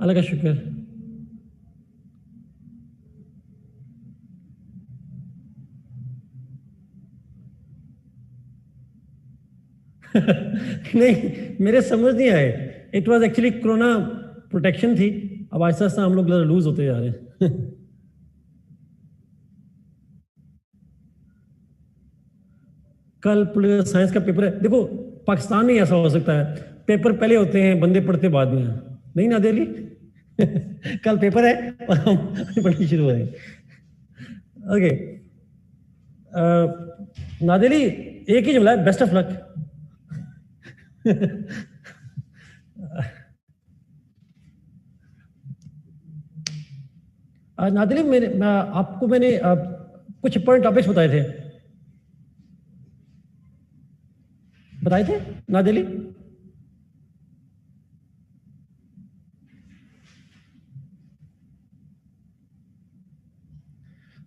अल्लाह का शुक्र। नहीं, मेरे समझ नहीं आए। It was actually corona protection थी। अब आहिस्ता आहिस्ता हम लोग लूज होते जा रहे हैं। कल पॉलिटिकल साइंस का पेपर है। देखो, पाकिस्तान में ऐसा हो सकता है, पेपर पहले होते हैं, बंदे पढ़ते बाद में हैं। नहीं ना दिल्ली। कल पेपर है और हम पढ़नी शुरू हो रहे हैं। ओके, नादिली, एक ही जुमला है, बेस्ट ऑफ लक। नादिली, आपको मैंने कुछ इंपॉर्टेंट टॉपिक्स बताए थे नादिली।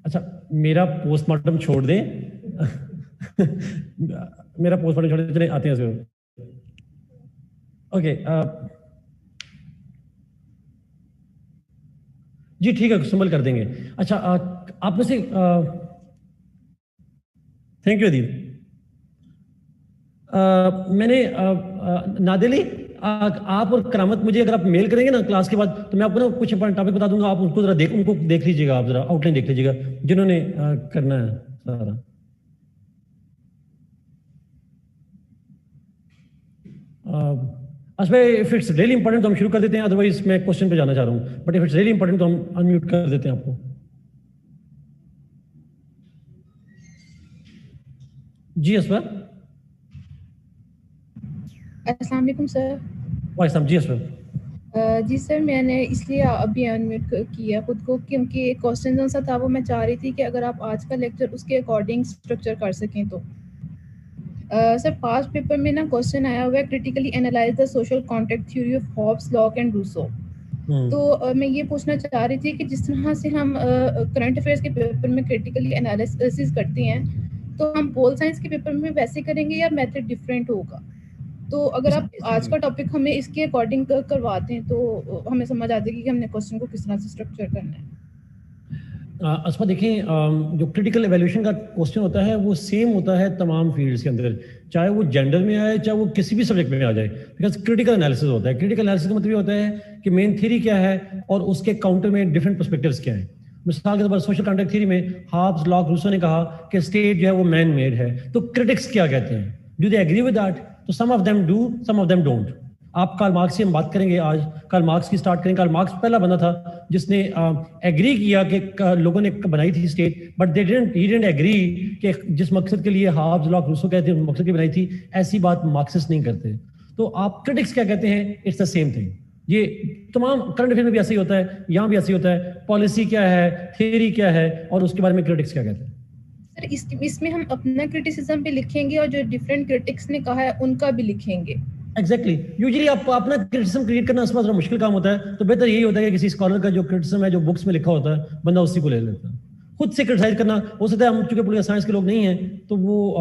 अच्छा, मेरा पोस्टमार्टम छोड़ दें। मेरा पोस्टमार्टम छोड़ दें, चले आते हैं जरूर। ओके, जी ठीक है, संभल कर देंगे। अच्छा, आप में से थैंक यू अदील। मैंने नादिली, आप और करामत मुझे अगर आप मेल करेंगे ना क्लास के बाद, तो मैं आपको ना कुछ इंपॉर्टेंट टॉपिक बता दूंगा। आप उनको जरा उनको देख लीजिएगा, आप जरा आउटलाइन देख लीजिएगा जिन्होंने करना है सारा। अच्छा, इफ इट्स रियली इंपॉर्टेंट तो हम शुरू कर देते हैं, अदरवाइज मैं क्वेश्चन पे जाना चाह रहा हूँ। But if it's really important तो हम अनम्यूट कर देते हैं आपको। जी असवर। अस्सलाम वालेकुम सर। वाइस जी असवर। जी सर, मैंने इसलिए अभी अनम्यूट किया खुद को क्योंकि एक क्वेश्चन जौन सा था वो मैं चाह रही थी कि अगर आप आज का लेक्चर उसके अकॉर्डिंग स्ट्रक्चर कर सकें तो। सर, पास्ट पेपर में ना क्वेश्चन आया हुआ है, critically analyse the social contract theory of Hobbes, Locke and Rousseau. तो मैं ये पूछना चाह रही थी कि जिस तरह से हम करंट अफेयर्स के पेपर में क्रिटिकली एनालिसिस करते हैं, तो हम पोल साइंस के पेपर में वैसे करेंगे या मेथड डिफरेंट होगा? तो अगर आप आज का टॉपिक हमें इसके अकॉर्डिंग करवाते हैं तो हमें समझ आ जाएगी कि हमने क्वेश्चन को किस तरह से स्ट्रक्चर करना है। अस्मा देखिए, जो क्रिटिकल एवेल्यूशन का क्वेश्चन होता है वो सेम होता है तमाम फील्ड्स के अंदर, चाहे वो जेंडर में आए, चाहे वो किसी भी सब्जेक्ट में आ जाए, बिकॉज क्रिटिकल एनालिसिस होता है। क्रिटिकल एनालिसिस का मतलब ये होता है कि मेन थ्योरी क्या है और उसके काउंटर में डिफरेंट पर्सपेक्टिव्स क्या है। मिसाल के तौर पर सोशल कॉन्ट्रैक्ट थ्योरी में हाब्स, लॉक, रूसो ने कहा कि स्टेट जो है वो मैन मेड है, तो क्रिटिक्स क्या कहते हैं? Do they agree with that? तो some of them do, some of them don't. आप कार्ल मार्क्स से हम बात करेंगे आज। कार्ल मार्क्स की स्टार्ट करेंगे। कार्ल मार्क्स पहला बंदा था जिसने एग्री किया कि लोगों ने बनाई थी state, but they didn't agree कि जिस मकसद के लिए हाब्स, लॉक, रूसो कहते हैं उस मकसद की बनाई थी। ऐसी बात मार्क्सिस्ट नहीं करते। तो आप क्रिटिक्स क्या कहते हैं? It's the same thing. ये तमाम करंट अफेयर में भी ऐसे ही होता है, यहाँ भी ऐसे ही होता है। पॉलिसी क्या है, थियरी क्या है, और उसके बारे में क्रिटिक्स क्या कहते हैं। सर, इसमें हम अपना क्रिटिसिज्म भी लिखेंगे और जो डिफरेंट क्रिटिक्स ने कहा है उनका भी लिखेंगे। एग्जैक्टली। यूजुअली आप अपना क्रिटिसिज्म क्रिएट करना थोड़ा मुश्किल काम होता है, तो बेहतर यही होता है कि किसी स्कॉलर का जो क्रिटिसिज्म है, जो बुक्स में लिखा होता है, बंदा उसी को ले लेता है। खुद से क्रिटिसाइज करना हो सकता है, हम चूंकि पॉलिटिकल साइंस के लोग नहीं हैं, तो वो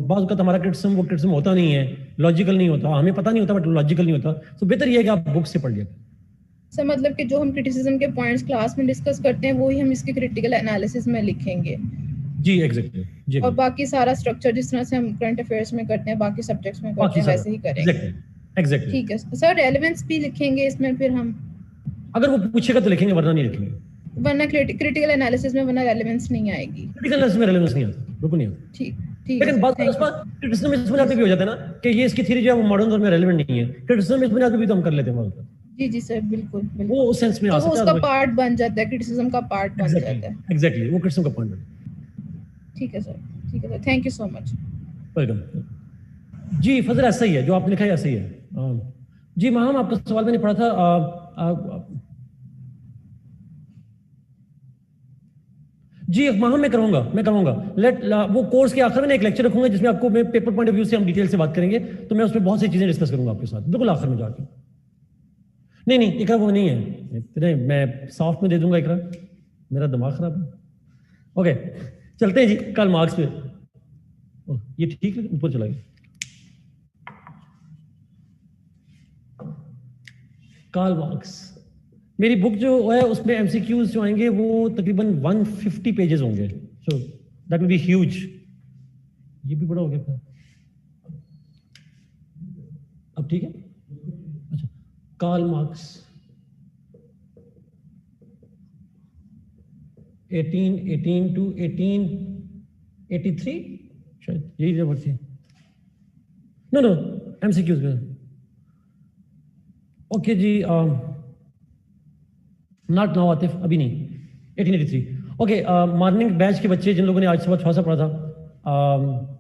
बाज़ वक़्त हमारा क्रिटिसिज्म वो क्रिटिसिज्म होता नहीं है, लॉजिकल नहीं होता, हमें पता नहीं होता, बट लॉजिकल नहीं होता। तो बेहतर ये है कि आप बुक से पढ़ लिया। सर, मतलब कि जो हम क्रिटिसिज्म के पॉइंट्स क्लास में डिस्कस करते हैं वो ही हम इसके क्रिटिकल एनालिसिस में लिखेंगे। जी एग्जैक्टली, जी। और बाकी सारा स्ट्रक्चर जिस तरह से हम करंट अफेयर्स में करते हैं, बाकी सब्जेक्ट्स में करते हैं, वैसे ही करेंगे। एग्जैक्टली। ठीक है सर, रेलेवेंस भी लिखेंगे इसमें फिर हम? अगर वो पूछेगा तो लिखेंगे, वरना नहीं लिखेंगे। वरना क्रिटिकल एनालिसिस में वरना रेलेवेंस नहीं आएगी। क्रिटिकल एनालिसिस में रेलेवेंस नहीं आता, बिल्कुल नहीं आता। ठीक है लेकिन सर, बात थैंक यू। क्रिटिसिज्म में समझ आते भी हो जाता है ना कि ये इसकी थ्योरी जो है वो मॉडर्न दौर में रेलेवेंट नहीं है। क्रिटिसिज्म में समझ आते भी तो हम कर लेते हैं। जी जी सर, बिल्कुल वो बिल्कुल। उस सेंस में तो आ वो सकता है। उसका पार्ट बन जाता है, क्रिटिसिज्म का पार्ट बन जाता है। एग्जैक्टली, वो क्रिटिसिज्म का पॉइंट है। ठीक है सर, ठीक है sir, thank you so much. Welcome. जी फजल, ऐसा ही है जो आपने लिखा है, ऐसा ही है। जी माहम, आपका सवाल मैंने पढ़ा था। जी माहम, मैं करूँगा। वो कोर्स के आखिर में एक लेक्चर रखूंगा जिसमें आपको मैं पेपर पॉइंट ऑफ व्यू से हम डिटेल से बात करेंगे, तो मैं उसमें बहुत सी चीजें डिस्कस करूंगा आपके साथ, बिल्कुल आखिर में जाके। नहीं इकरा वो नहीं है इतने, मैं सॉफ्ट में दे दूंगा इकरा, मेरा दिमाग खराब है। ओके, चलते हैं जी कल मार्क्स पे। ये ठीक है, ऊपर चला गया। कार्ल मार्क्स, मेरी बुक जो है उसमें एमसीक्यूज जो आएंगे वो तकरीबन 150 पेजेस होंगे, so that will be huge. ये भी बड़ा हो गया फिर, अब ठीक है। अच्छा, कार्ल मार्क्स 1818 टू 1883 शायद यही जब थी। नो नो, एमसीक्यूज में। ओके जी, नॉट नाउ आतिफ, अभी नहीं, 1883। ओके, मॉर्निंग बैच के बच्चे जिन लोगों ने आज सुबह थोड़ा सा पढ़ा था,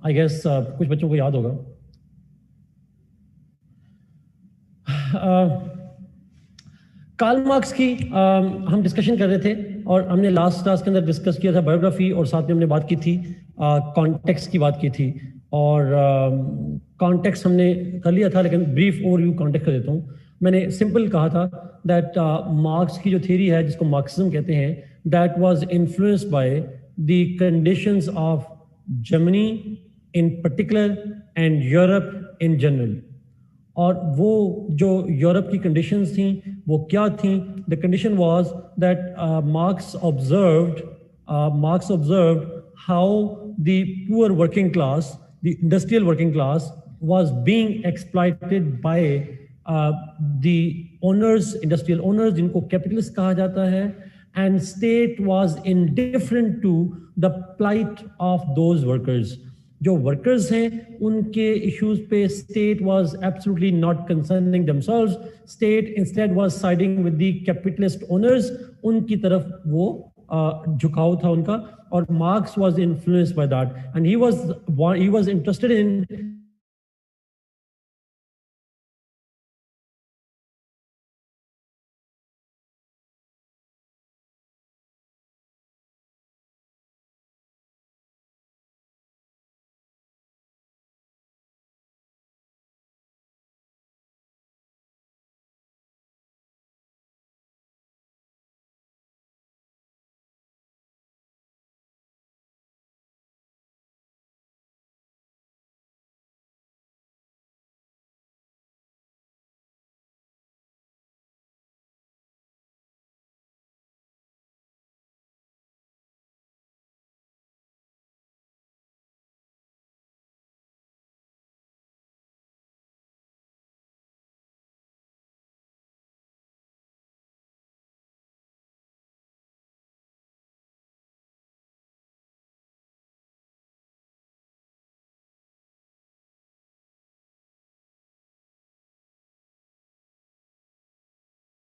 आई गेस कुछ बच्चों को याद होगा। कार्ल मार्क्स की हम डिस्कशन कर रहे थे और हमने लास्ट क्लास के अंदर डिस्कस किया था बायोग्राफी, और साथ में हमने बात की थी कॉन्टेक्स्ट की बात की थी, और कॉन्टेक्स्ट हमने कर लिया था, लेकिन ब्रीफ ओवरव्यू कॉन्टेक्स्ट कर देता हूँ। मैंने सिंपल कहा था दैट मार्क्स की जो थ्योरी है जिसको मार्क्सिज्म कहते हैं, that was influenced by the conditions of Germany in particular and Europe in general. और वो जो यूरोप की कंडीशंस थी वो क्या थी? The condition was that marks observed how the poor working class, the industrial working class was being exploited by the owners, industrial owners, जिनको capitalist कहा जाता है, and state was indifferent to the plight of those workers. जो workers हैं उनके issues पे state was absolutely not concerning themselves, state instead was siding with the capitalist owners, उनकी तरफ वो झुकाव था उनका, और marks was influenced by that and he was interested in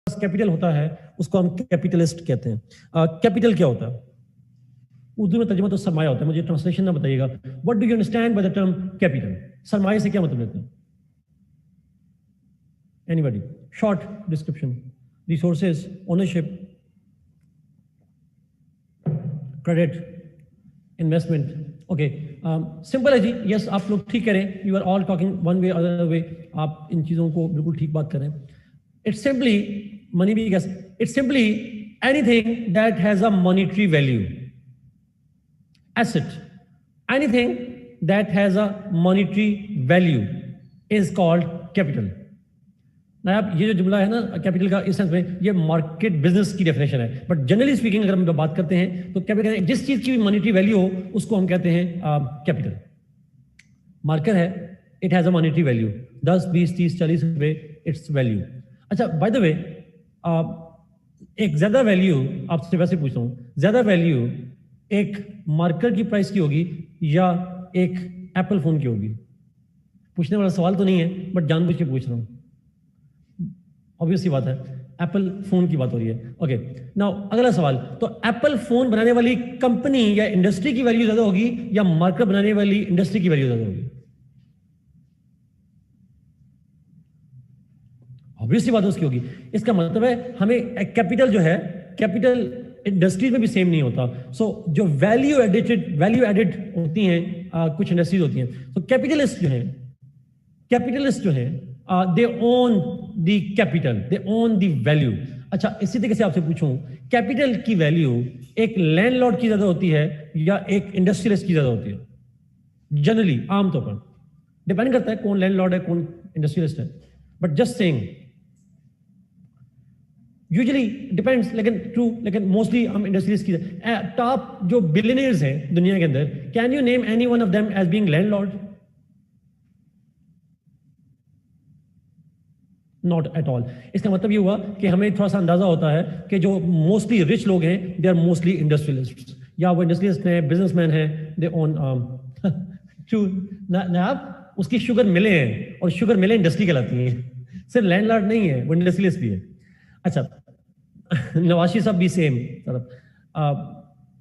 capital होता है उसको हम कैपिटलिस्ट कहते हैं। कैपिटल क्या होता है? उर्दू में तर्जुमा तो सरमाया होता है, मुझे ट्रांसलेशन ना बताइएगा। What do you understand by the term capital? सरमाए से क्या मतलब लेते हैं? Anybody? Short description, resources, ownership, credit, investment. Okay, simple है जी। यस, आप लोग ठीक करें, you are all talking one way other way, आप इन चीज़ों को बिल्कुल ठीक बात करें। इट्स सिंपली मनी भी कैसे, it's simply anything that has a monetary value, asset, anything that has a monetary value is called capital. नायाब, ये जो जुमला है ना कैपिटल का, इस सेंस में ये मार्केट बिजनेस की डेफिनेशन है, बट जनरली स्पीकिंग अगर हम बात करते हैं तो कैपिटल जिस चीज की भी मॉनेटरी वैल्यू हो उसको हम कहते हैं कैपिटल। मार्कर है, it has a monetary value, 10, 20, 30, 40 रुपए इट्स वैल्यू। अच्छा, बाय द वे, एक ज्यादा वैल्यू आपसे वैसे पूछता हूँ, ज्यादा वैल्यू एक मार्कर की प्राइस की होगी या एक एप्पल फोन की होगी? पूछने वाला सवाल तो नहीं है, बट जानबूझ के पूछ रहा हूं। ऑब्वियस सी बात है, एप्पल फोन की बात हो रही है। ओके, नाउ अगला सवाल, तो एप्पल फोन बनाने वाली कंपनी या इंडस्ट्री की वैल्यू ज्यादा होगी या मार्कर बनाने वाली इंडस्ट्री की वैल्यू ज्यादा होगी? ऑब्वियस सी बात है उसकी होगी। इसका मतलब है हमें कैपिटल जो है, कैपिटल इंडस्ट्रीज में भी सेम नहीं होता। सो जो वैल्यू एडेड होती हैं कुछ इंडस्ट्रीज होती हैं, तो कैपिटलिस्ट जो है they own the capital, they own the value. अच्छा, इसी तरीके से आपसे पूछूं, कैपिटल की वैल्यू एक लैंडलॉर्ड की ज्यादा होती है या एक इंडस्ट्रियलिस्ट की ज्यादा होती है? जनरली, आमतौर पर डिपेंड करता है कौन लैंडलॉर्ड है कौन इंडस्ट्रियलिस्ट है, but just saying usually depends, लेकिन ट्रू, लेकिन मोस्टली हम इंडस्ट्रीज की टॉप जो बिलियनियर्स हैं दुनिया के अंदर, can you name any one of them as being landlord? Not at all. इसका मतलब ये हुआ कि हमें थोड़ा सा अंदाजा होता है कि जो मोस्टली रिच लोग हैं दे आर मोस्टली इंडस्ट्रियलिस्ट, या वो इंडस्ट्रियलिस्ट हैं, बिजनेसमैन हैं, दे ओन आप उसकी शुगर मिले हैं, और शुगर मिले इंडस्ट्री कहलाती है, सिर्फ लैंडलॉर्ड नहीं है, वो इंडस्ट्रियलिस्ट भी है। अच्छा, नवाशी साहब भी सेम तरफ।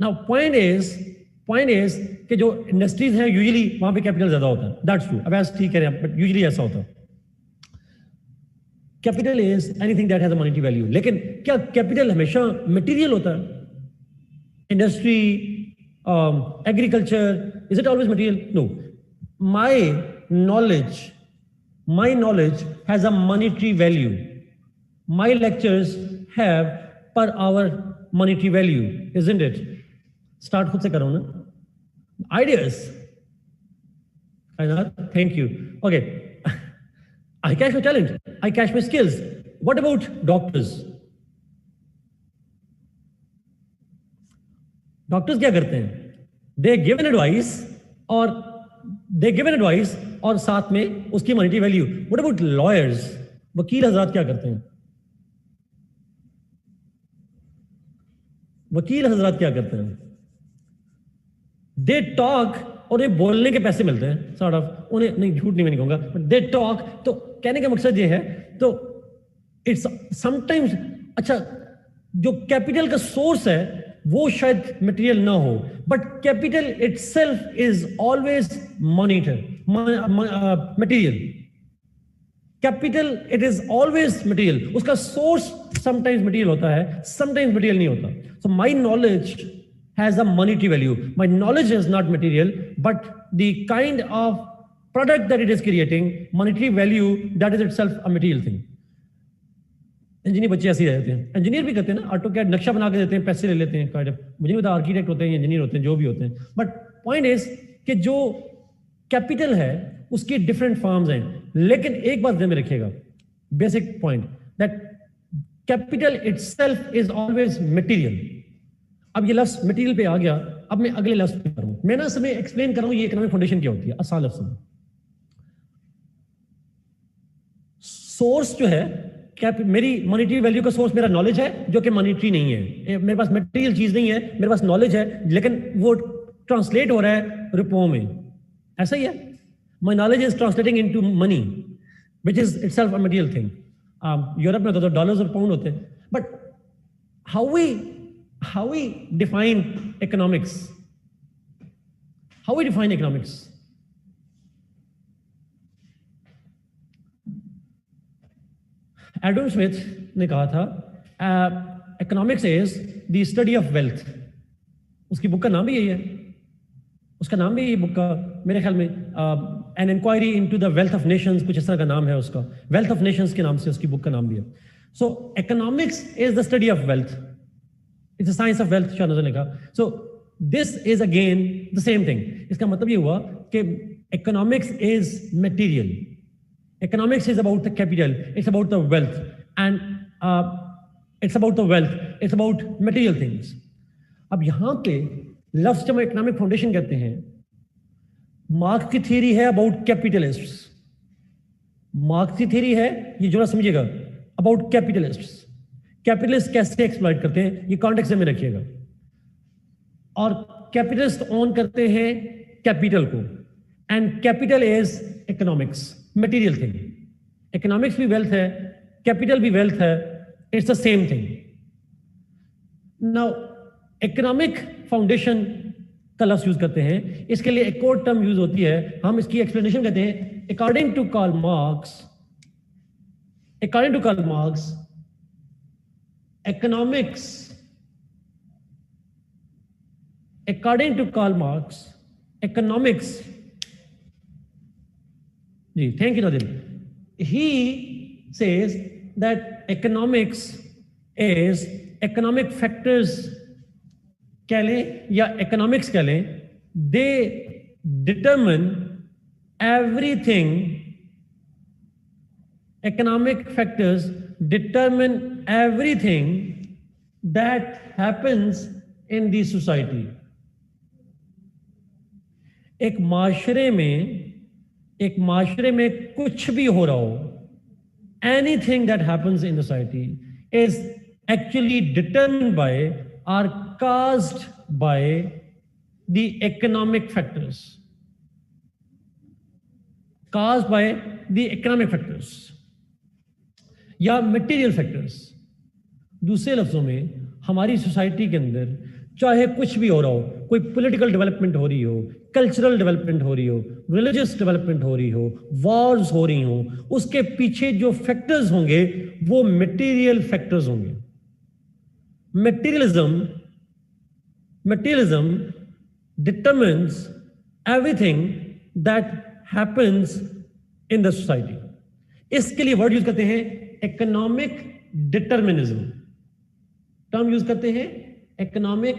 नाउ पॉइंट इज कि जो इंडस्ट्रीज हैं यूजुअली वहां पे कैपिटल ज्यादा होता है, दैट्स ट्रू। अब ऐसा ठीक है, बट यूजुअली ऐसा होता है। Capital is anything that has a monetary value. लेकिन क्या कैपिटल हमेशा मटेरियल होता है? Industry, agriculture, is it always material? No. my knowledge has a monetary value. My lectures have per hour monetary value, isn't it? Start खुद से करो ना। Ideas. Thank you. Okay. I cash my talent. I cash my skills. What about doctors? Doctors क्या करते हैं? They give an advice और साथ में उसकी monetary value. What about lawyers? वकील हजरात क्या करते हैं? They talk और ये बोलने के पैसे मिलते हैं, sort of। उन्हें नहीं, झूठ नहीं, मैं नहीं कहूंगा, but they talk। तो कहने का मकसद ये है, तो इट्स समटाइम्स, अच्छा, जो कैपिटल का सोर्स है वो शायद मटेरियल ना हो, but capital itself is always material. Capital it is always material. उसका सोर्स समटाइम्स मटेरियल होता है, समटाइम्स मटेरियल नहीं होता। So my knowledge has a monetary value. My knowledge is not material, but the kind of product that it is creating, monetary value, that is itself a material thing. Engineer बच्चे ऐसे ही रहते हैं, engineer भी करते हैं ना, AutoCAD नक्शा बना के देते हैं, पैसे ले लेते हैं, काइंड ऑफ। मुझे नहीं पता आर्किटेक्ट होते हैं, इंजीनियर होते हैं, जो भी होते हैं, बट पॉइंट इज कि जो कैपिटल है उसकी डिफरेंट फॉर्म्स हैं। लेकिन एक बात ध्यान में रखिएगा, basic point, that capital itself is always material. अब ये लफ्ज मटेरियल पे आ गया, अब मैं अगले लफ्ज पे करूं। मैं ना समय एक्सप्लेन कर रहा हूं ये इकोनॉमिक फाउंडेशन क्या होती है आसान लफ्ज में। सोर्स जो है, क्या मेरी मॉनेटरी वैल्यू का सोर्स मेरा नॉलेज है, जो कि मॉनेटरी नहीं है। मेरे पास मटेरियल चीज नहीं है, मेरे पास नॉलेज है, लेकिन वो ट्रांसलेट हो रहा है रुपयों में। ऐसा ही है, my knowledge is translating into money, which is itself a material thing. Europe में तो डॉलर्स और पाउंड होते हैं, but how we define economics? How we define economics? Adam Smith ने कहा था, economics is the study of wealth. उसकी book का नाम भी यही है, उसका नाम भी यही बुक का, मेरे ख्याल में an inquiry into the wealth of nations, कुछ इस तरह का नाम है उसका, wealth of nations के नाम से उसकी बुक का नाम भी है। So economics is the study of wealth. It's a science of wealth, Shah नज़र ने कहा। So this is again the same thing. इसका मतलब ये हुआ कि economics is material. Economics is about the capital. It's about the wealth, and it's about the wealth. It's about material things. अब यहाँ पे लफ्ज जब इकोनॉमिक फाउंडेशन कहते हैं, मार्क्स की थ्योरी है अबाउट कैपिटलिस्ट्स। मार्क्स की थ्योरी है, ये जो समझिएगा, अबाउट कैपिटलिस्ट्स। कैपिटलिस्ट कैसे एक्सप्लॉइट करते हैं, ये कॉन्टेक्स्ट में रखिएगा। और कैपिटलिस्ट ओन करते हैं कैपिटल को, and capital is economics, material thing. Economics भी वेल्थ है, कैपिटल भी वेल्थ है, it's the same thing. Now economic foundation का लफ्ज यूज करते हैं, इसके लिए एक और टर्म यूज होती है, हम इसकी एक्सप्लेनेशन कहते हैं according to Karl Marx. Economics, according to Karl Marx, economics, thank you, Nadim. He says that economics is economic factors कह लें या economics कह लें, they determine everything. Economic factors determine everything that happens in the society. एक माशरे में कुछ भी हो रहा हो, anything that happens in the society is actually determined by or caused by the economic factors. Caused by the economic factors या material factors. दूसरे लफ्जों में हमारी सोसाइटी के अंदर चाहे कुछ भी हो रहा हो, कोई पॉलिटिकल डेवलपमेंट हो रही हो, कल्चरल डेवलपमेंट हो रही हो, रिलीजियस डेवलपमेंट हो रही हो, वॉर्स हो रही हो, उसके पीछे जो फैक्टर्स होंगे वो मटेरियल फैक्टर्स होंगे. Materialism determines everything that happens in the society. इसके लिए वर्ड यूज करते हैं इकोनॉमिक डिटर्मिनिज्म. टर्म यूज करते हैं economic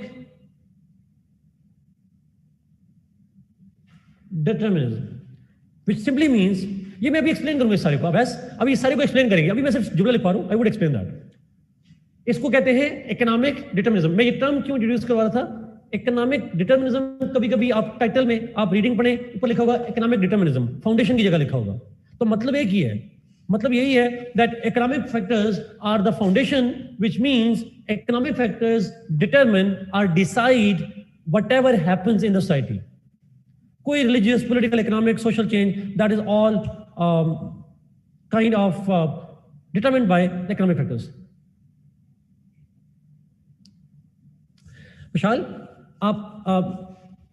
determinism, which simply means, ये मैं अभी एक्सप्लेन करूंगा इस सारे को. अभी इस सारे को एक्सप्लेन करेंगे. अभी मैं सिर्फ जुमला लिख पा रहा हूं. I would explain that. इसको कहते हैं इकोनॉमिक डिटर्मिनिज्म. मैं ये टर्म क्यों इंट्रोड्यूस करवा रहा था? इकोनॉमिक डिटर्मिनिज्म कभी कभी आप टाइटल में आप रीडिंग पढ़े, ऊपर लिखा होगा इकोनॉमिक डिटर्मिनिज्म, फाउंडेशन की जगह लिखा होगा. तो मतलब एक ही है, मतलब यही है that economic factors are the foundation, which means economic factors determine और decide whatever happens in the society. कोई religious, political, economic, social change, that is all kind of determined by the economic factors. Vishal,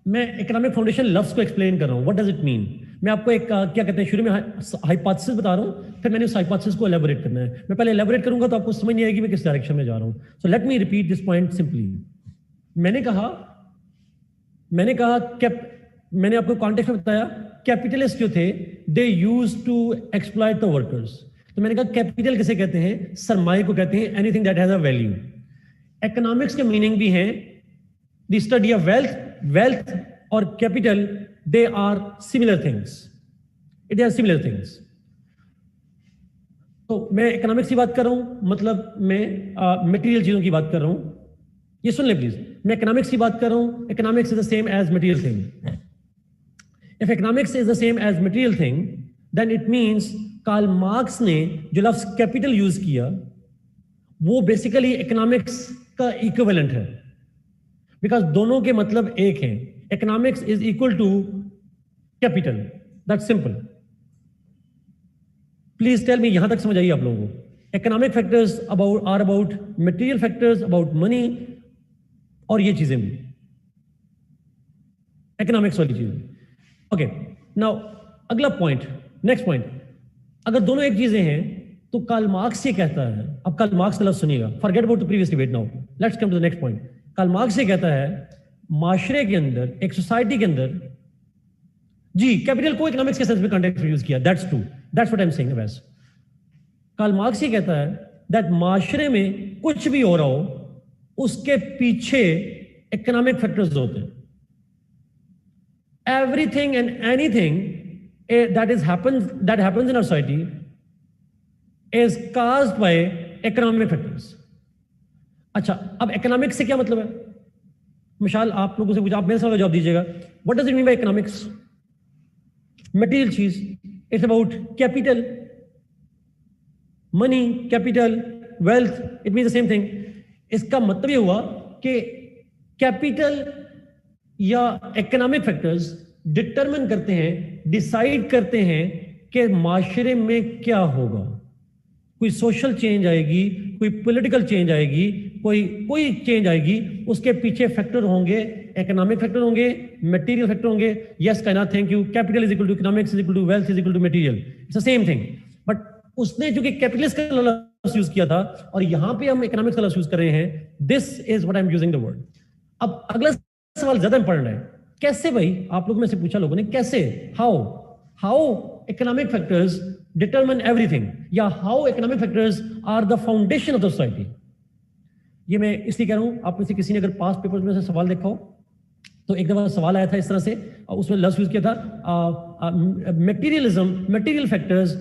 मैं economic foundation लफ्ज को explain कर रहा हूं. What does it mean? मैं आपको एक क्या कहते हैं, शुरू में हाइपोथेसिस बता रहा हूं, फिर मैंने उस हाइपोथेसिस को एलैबोरेट करना है. मैं पहले एलैबोरेट करूंगा तो आपको समझ नहीं आएगी मैं किस डायरेक्शन में जा रहा हूं. So let me repeat this point simply. मैंने कहा मैंने आपको कॉन्टेक्स्ट में बताया, कैपिटलिस्ट जो थे they used to exploit the workers. तो मैंने कहा कैपिटल किसे कहते हैं? सरमाए को कहते हैं, anything that has a value. Economics के मीनिंग भी हैं the study of wealth or capital. They are similar things. They are similar things. तो मैं इकोनॉमिक्स की बात कर रहा हूं, मतलब मैं मटेरियल चीजों की बात कर रहा हूं. ये सुन ले प्लीज. मैं इकोनॉमिक्स की बात कर रहा हूं. Economics is the same as material thing. If economics is the same as material thing, then it means Karl marks ने जो लफ्ज कैपिटल यूज किया वो बेसिकली इकोनॉमिक्स का इक्विवेलेंट है. बिकॉज दोनों के मतलब एक हैं. Economics is equal to capital. That's simple. Please tell me, यहां तक समझ आइए आप लोगों को. Economic factors are about material factors, about money, और ये चीजें भी इकोनॉमिक्स वाली चीजें. ओके, नाउ अगला पॉइंट, नेक्स्ट पॉइंट. अगर दोनों एक चीजें हैं तो कार्ल मार्क्स ये कहता है, अब कार्ल मार्क्स का लफ्ज सुनिएगा, forget about the previous debate. Now let's come to the next point. Karl Marx ये कहता है माशरे के अंदर, एक सोसाइटी के अंदर, जी कैपिटल को इकोनॉमिक्स के सेंस में कॉन्टेक्स्ट में यूज किया, that's true, that's what I am saying. बस कार्ल मार्क्स ये कहता है दैट माशरे में कुछ भी हो रहा हो उसके पीछे इकोनॉमिक फैक्टर्स होते हैं. Everything and anything that happens in our society is caused by economic factors. अच्छा, अब इकोनॉमिक्स से क्या मतलब है? मिशाल आप लोगों से पूछा, आप मेरे सवाल का जवाब दीजिएगा. What does it mean by economics? Material चीज. It's about capital, money, capital, wealth. It mean the same thing. इसका मतलब ये हुआ कि कैपिटल या इकोनॉमिक फैक्टर्स डिटरमिन करते हैं, डिसाइड करते हैं कि माशरे में क्या होगा. कोई सोशल चेंज आएगी, कोई पॉलिटिकल चेंज आएगी, कोई चेंज आएगी, उसके पीछे फैक्टर होंगे, इकोनॉमिक फैक्टर होंगे, मटेरियल फैक्टर होंगे. Yes Kainat, thank you. Capital is equal to economics is equal to wealth is equal to material. It's the same thing. But उसने जो कि कैपिटलिस्ट का लफ्ज यूज किया था और यहां पे हम इकोनॉमिक्स का लफ्ज यूज कर रहे हैं. This is what I am using the word. अब अगला सवाल ज्यादा इंपॉर्टेंट है. कैसे भाई? आप लोगों में से पूछा लोगों ने, कैसे, how economic factors determine everything, या how economic factors are the foundation of the society. ये मैं इसलिए कह रहा हूं, आप में से किसी ने अगर पास्ट पेपर्स में से सवाल देखा हो तो एक दफा सवाल आया था इस तरह से, उसमें लफ्ज यूज किया था materialism, material factors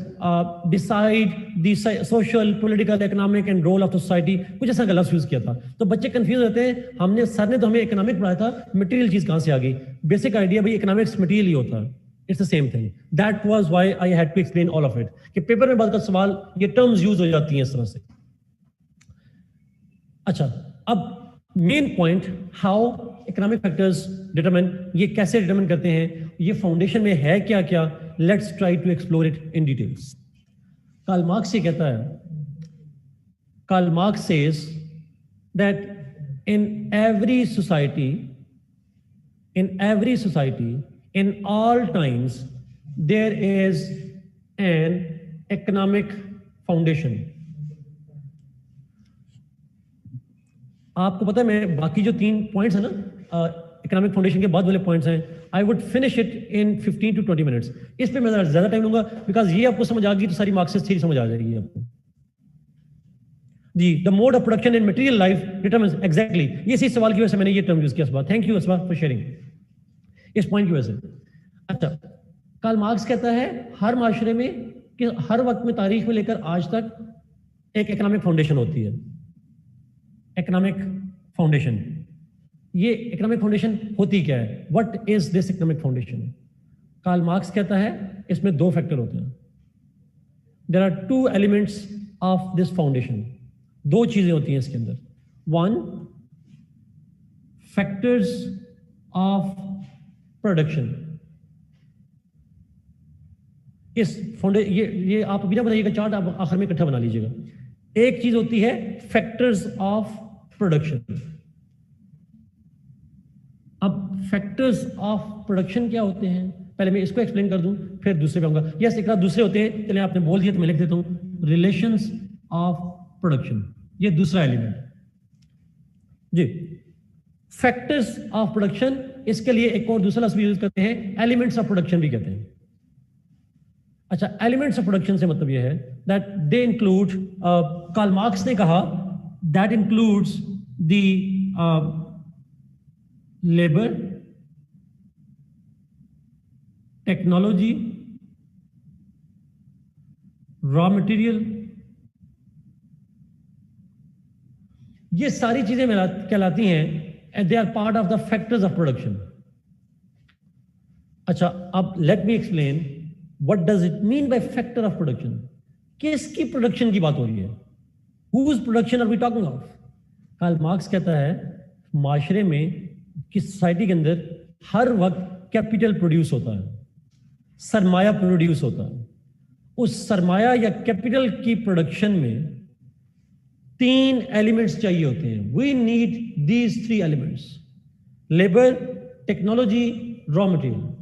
decide the social, political, economic and role of society, कुछ ऐसा का लफ्ज यूज किया था। तो बच्चे कंफ्यूज होते हैं, हमने सर ने तो हमें इकोनॉमिक पढ़ाया था, मटेरियल चीज कहां से आ गई? बेसिक आइडिया भाई इकोनॉमिक्स मटेरियल ही होता है, it's the same thing. That was why I had to explain all of it, कि पेपर में बात का सवाल ये टर्म्स यूज हो जाती हैं इस तरह से। अच्छा, अब main point, how economic factors determine, ये कैसे डिटरमिन करते हैं, ये फाउंडेशन में है क्या क्या, let's try to explore it in details. Karl Marx ये कहता है, Karl Marx says that in every society, in all times there is an economic foundation. आपको पता है मैं बाकी जो 3 पॉइंट्स है ना इकोनॉमिक फाउंडेशन के बाद वाले पॉइंट्स हैं, I would finish it in 15 to 20 minutes. इस पे मैं ज्यादा टाइम लूंगा बिकॉज ये आपको समझ आ गई तो सारी मार्क्सिस्ट थ्योरी समझ आ जाएगी आपको जी। The mode of production in material life determines, exactly ये इसी सवाल की वजह से मैंने ये टर्म यूज किया। Thank you Asba for sharing इस पॉइंट की वजह से। अच्छा, कार्ल मार्क्स कहता है हर माशरे में कि हर वक्त में तारीख में लेकर आज तक एक इकोनॉमिक फाउंडेशन होती है। इकोनॉमिक फाउंडेशन, ये इकोनॉमिक फाउंडेशन होती क्या है? What is this economic foundation? Karl Marx कहता है इसमें 2 फैक्टर होते हैं। There are 2 elements of this foundation, 2 चीजें होती हैं इसके अंदर। 1, फैक्टर्स ऑफ प्रोडक्शन। इस फाउंडेशन, ये आप बिना बताइएगा, चार्ट आप आखिर में इकट्ठा बना लीजिएगा। एक चीज होती है फैक्टर्स ऑफ प्रोडक्शन। अब फैक्टर्स ऑफ प्रोडक्शन क्या होते हैं, पहले मैं इसको एक्सप्लेन कर दूं फिर दूसरे पे आऊंगा। यस, एक दूसरे होते हैं, चलिए आपने बोल दिया तो मैं लिख देता हूं, रिलेशंस ऑफ प्रोडक्शन, ये दूसरा element G. Factors of production, इसके लिए एक और दूसरा लफ्ज़ यूज करते हैं, एलिमेंट्स ऑफ प्रोडक्शन भी कहते हैं। अच्छा, एलिमेंट्स ऑफ प्रोडक्शन से मतलब यह है that they include, Karl marks ने कहा that includes the labour, technology, raw material, ये सारी चीजें कहलाती हैं, they are part of the factors of production. अच्छा, अब let me explain what does it mean by factor of production. किसकी प्रोडक्शन की बात हो रही है? Whose production are we talking of? Karl Marx कहता है माशरे में कि सोसाइटी के अंदर हर वक्त कैपिटल प्रोड्यूस होता है, सरमाया प्रोड्यूस होता है। उस सरमाया या कैपिटल की प्रोडक्शन में 3 एलिमेंट्स चाहिए होते हैं। We need these 3 elements, labour, technology, raw material.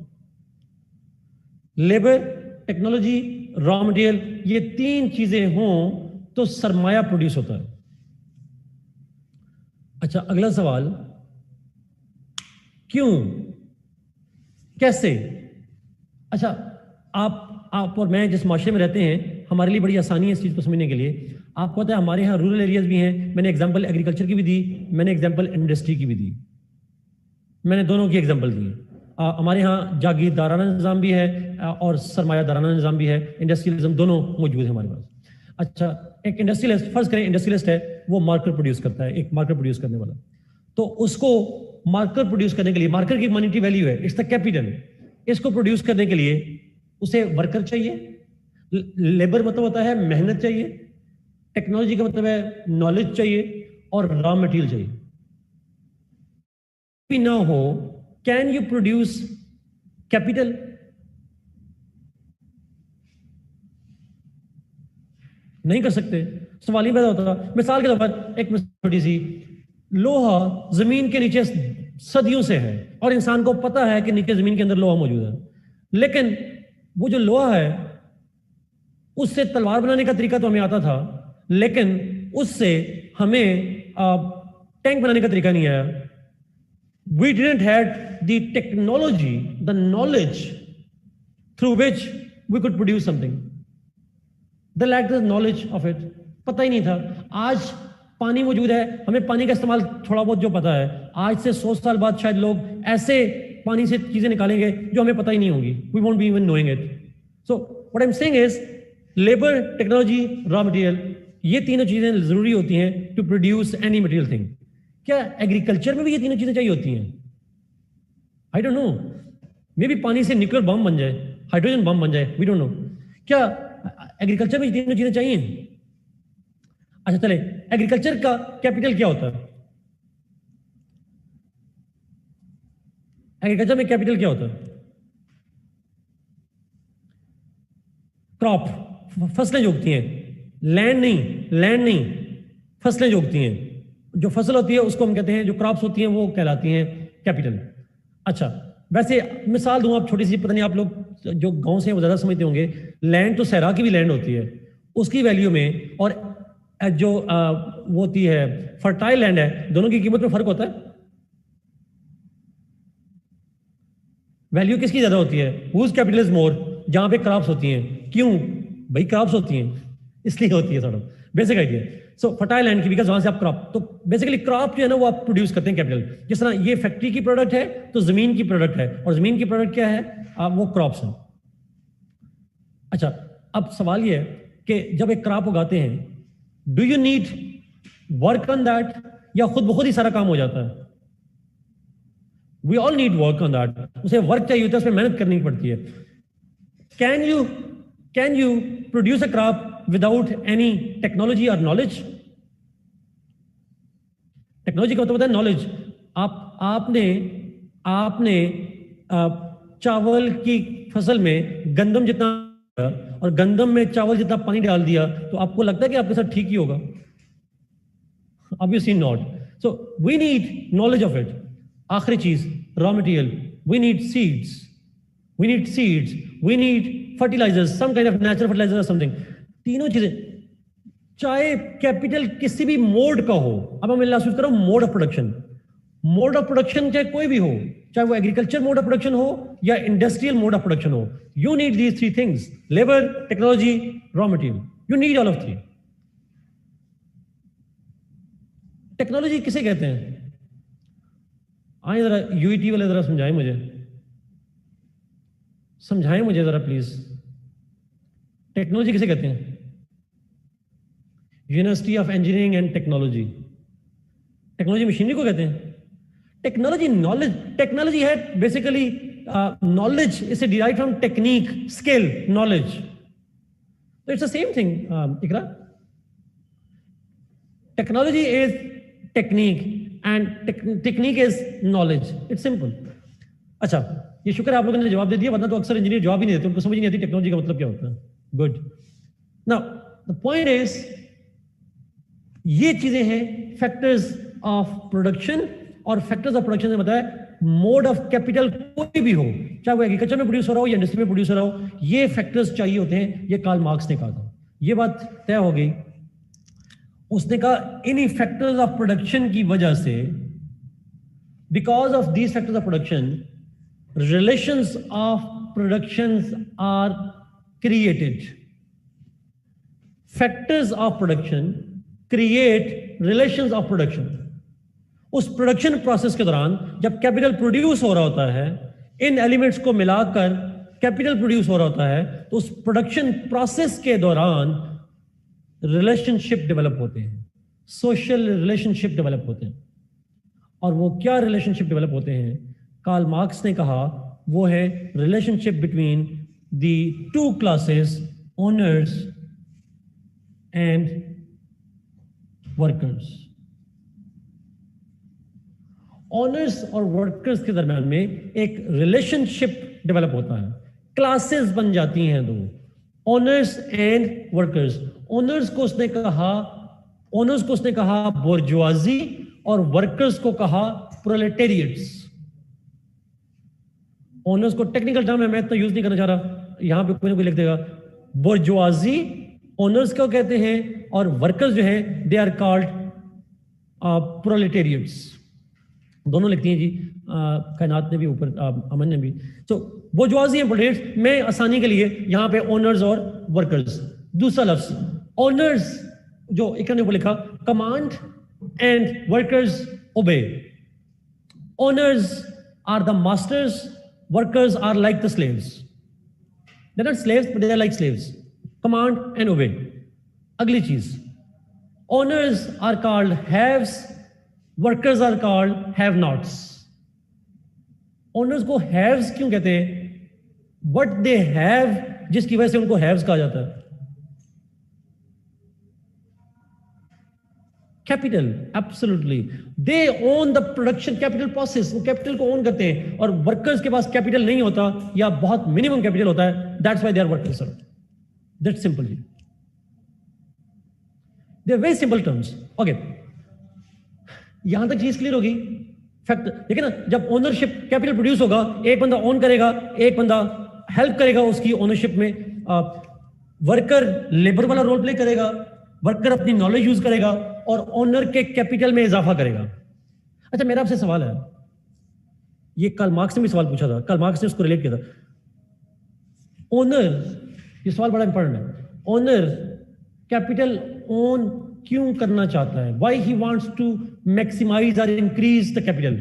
Labour, technology, raw material, ये 3 चीजें हों तो सरमाया प्रोड्यूस होता है। अच्छा, अगला सवाल, क्यों, कैसे? अच्छा, आप और मैं जिस माशरे में रहते हैं, हमारे लिए बड़ी आसानी है इस चीज़ को समझने के लिए। आपको पता है हमारे यहाँ रूरल एरियाज भी हैं, मैंने एग्जांपल एग्रीकल्चर की भी दी, मैंने एग्जांपल इंडस्ट्री की भी दी, मैंने दोनों की एग्जांपल दी। हमारे यहाँ जागीरदाराना निज़ाम भी है और सरमायादाराना निज़ाम भी है, इंडस्ट्रियलिज्म दोनों मौजूद है हमारे पास। अच्छा, एक इंडस्ट्रियलिस्ट, फर्ज करें इंडस्ट्रियलिस्ट है, वो मार्कर प्रोड्यूस करता है, एक मार्कर प्रोड्यूस करने वाला, तो उसको मार्कर प्रोड्यूस करने के लिए, मार्कर की मॉनेटरी वैल्यू है, इट्स द कैपिटल, इसको प्रोड्यूस करने के लिए उसे वर्कर चाहिए, लेबर मतलब होता है मेहनत चाहिए, टेक्नोलॉजी का मतलब है नॉलेज चाहिए, और रॉ मटेरियल चाहिए। भी ना हो, कैन यू प्रोड्यूस कैपिटल? नहीं कर सकते। सवाल ही पैदा होता। मिसाल के तौर पर एक छोटी सी, लोहा जमीन के नीचे सदियों से है और इंसान को पता है कि नीचे जमीन के अंदर लोहा मौजूद है, लेकिन वो जो लोहा है उससे तलवार बनाने का तरीका तो हमें आता था, लेकिन उससे हमें टैंक बनाने का तरीका नहीं आया। We didn't have the technology, the knowledge through which we could produce something. The lack of knowledge of it, पता ही नहीं था। आज पानी मौजूद है, हमें पानी का इस्तेमाल थोड़ा बहुत जो पता है, आज से 100 साल बाद शायद लोग ऐसे पानी से चीजें निकालेंगे जो हमें पता ही नहीं होंगी, we won't be even knowing it. So what I am saying is labour, technology, raw material, ये तीनों चीजें जरूरी होती हैं to produce any material thing. क्या एग्रीकल्चर में भी ये तीनों चीजें चाहिए होती हैं? I don't know, maybe पानी से न्यूक्लियर बम बन जाए, हाइड्रोजन बम बन जाए, वी डोंट नो। क्या एग्रीकल्चर में ये तीनों चीजें चाहिए? अच्छा चले, एग्रीकल्चर का कैपिटल क्या होता है? एग्रीकल्चर में कैपिटल क्या होता है? क्रॉप, फसलें जो उगती हैं, लैंड नहीं, फसलें जो उगती हैं, जो फसल होती है उसको हम कहते हैं, जो क्रॉप्स होती हैं वो कहलाती हैं कैपिटल। अच्छा, वैसे मिसाल दूं आप छोटी सी, पता नहीं आप लोग जो गांव से हैं वो ज्यादा समझते होंगे, लैंड तो सहरा की भी लैंड होती है, उसकी वैल्यू में और जो वो होती है फर्टाइल लैंड है, दोनों की कीमत में फर्क होता है। वैल्यू किसकी ज्यादा होती है? Whose capital is more? जहां पे क्रॉप्स होती हैं। क्यों भाई? क्रॉप्स होती हैं इसलिए होती है, थोड़ा बेसिक आइडिया। सो फर्टाइल लैंड की, बिकॉज वहां से आप क्रॉप, तो बेसिकली क्रॉप जो है ना वो आप प्रोड्यूस करते हैं कैपिटल। जिस तरह ये फैक्ट्री की प्रोडक्ट है तो जमीन की प्रोडक्ट है, और जमीन की प्रोडक्ट क्या है? वो क्रॉप्स है। अच्छा, अब सवाल ये है कि जब एक क्रॉप उगाते हैं, do you need work on that, या खुद ब खुद ही सारा काम हो जाता है? We all need work on that. उसे वर्क चाहिए होता है, उसमें मेहनत करनी पड़ती है। Can you produce a crop without any technology और नॉलेज? टेक्नोलॉजी का मतलब होता है नॉलेज। आपने चावल की फसल में गंदम जितना और गंदम में चावल जितना पानी डाल दिया, तो आपको लगता है कि आपके साथ ठीक ही होगा? Obviously not. So we need knowledge of it. आखिरी चीज, raw material, we need seeds, we need fertilizers, some kind of natural fertilizer or something. तीनों चीजें, चाहे कैपिटल किसी भी मोड का हो, अब मैं महसूस कर रहा हूं मोड ऑफ प्रोडक्शन चाहे कोई भी हो, चाहे वो एग्रीकल्चर मोड ऑफ प्रोडक्शन हो या इंडस्ट्रियल मोड ऑफ प्रोडक्शन हो, you need these three things: labour, technology, raw material. You need all of three. Technology किसे कहते हैं? आए जरा यूईटी वाले जरा समझाएं मुझे जरा प्लीज। टेक्नोलॉजी किसे कहते हैं? University of engineering and technology. Technology machinery को कहते हैं। टेक्नोलॉजी नॉलेज, टेक्नोलॉजी है बेसिकली नॉलेज, इसे derive from technique, skill, knowledge. तो it's the same thing Iqra. Technology is technique and technique is knowledge. It's simple. अच्छा, ये शुक्र है आप लोगों ने जवाब दे दिया, वरना तो अक्सर इंजीनियर जवाब ही नहीं देते, उनको समझ नहीं आती टेक्नोलॉजी का मतलब क्या होता है। Good. Now the point is, ये चीजें हैं फैक्टर्स ऑफ प्रोडक्शन, और फैक्टर्स ऑफ प्रोडक्शन ने बताया मोड ऑफ कैपिटल कोई भी हो, चाहे वो एग्रीकल्चर में प्रोड्यूस हो रहा हो या इंडस्ट्री में प्रोड्यूस हो रहा हो, ये फैक्टर्स चाहिए होते हैं। ये कार्ल मार्क्स ने कहा था, ये बात तय हो गई। उसने कहा इन फैक्टर्स ऑफ प्रोडक्शन की वजह से, because of these factors of production, relations of productions are created. Factors of production create relations of production. उस प्रोडक्शन प्रोसेस के दौरान जब कैपिटल प्रोड्यूस हो रहा होता है, इन एलिमेंट्स को मिलाकर कैपिटल प्रोड्यूस हो रहा होता है, तो उस प्रोडक्शन प्रोसेस के दौरान रिलेशनशिप डेवलप होते हैं, सोशल रिलेशनशिप डेवलप होते हैं। और वो क्या रिलेशनशिप डेवलप होते हैं? कार्ल मार्क्स ने कहा वो है relationship between the two classes, owners and workers. Owners और वर्कर्स के दरम्यान में एक रिलेशनशिप डेवलप होता है, क्लासेस बन जाती हैं दो, ओनर्स एंड वर्कर्स। ओनर्स को उसने कहा बोर्जुआजी, और वर्कर्स को कहा प्रोलेटेरिएट्स। ओनर्स को टेक्निकल टर्म है, मैं तो यूज नहीं करना चाह रहा, यहां पे कोई ना कोई लिख देगा। बोर्जुआजी ओनर्स को कहते हैं, और वर्कर्स जो है दे आर कॉल्ड प्रोलेटेरिएट्स। दोनों लिखती हैं जी, कायनात ने भी ऊपर, अमन ने भी। तो बोर्जुआजी एंड प्रोलेटेरिएट्स, मैं आसानी के लिए यहां पे ओनर्स और वर्कर्स। दूसरा लफ्ज ओनर्स जो इकरा ने वो लिखा, command, and workers obey. Owners are the masters, workers are like the slaves. They're not slaves, but they are like slaves. Command and obey. अगली चीज, owners are called haves, workers are called have nots. Owners को haves क्यों कहते हैं? What they have, जिसकी वजह से उनको haves कहा जाता है. Capital, absolutely, they own the production capital process, वो कैपिटल को ओन करते हैं. और वर्कर्स के पास कैपिटल नहीं होता या बहुत मिनिमम कैपिटल होता है, that's why they are workers. Sir, that's simple जी. They are very simple terms. Okay, यहां तक चीज क्लियर होगी. फैक्ट देखिए ना, जब ओनरशिप कैपिटल प्रोड्यूस होगा, एक बंदा ओन करेगा, एक बंदा हेल्प करेगा उसकी ओनरशिप में. वर्कर लेबर वाला रोल प्ले करेगा, वर्कर अपनी नॉलेज यूज करेगा और ओनर के कैपिटल में इजाफा करेगा. अच्छा, मेरा आपसे सवाल है, ये कार्ल मार्क्स ने भी सवाल पूछा था, कार्ल मार्क्स ने उसको रिलेट किया था. ओनर, ये सवाल बड़ा इंपॉर्टेंट है. ओनर कैपिटल ओन क्यों करना चाहता है? Why he wants to maximise और increase the capital,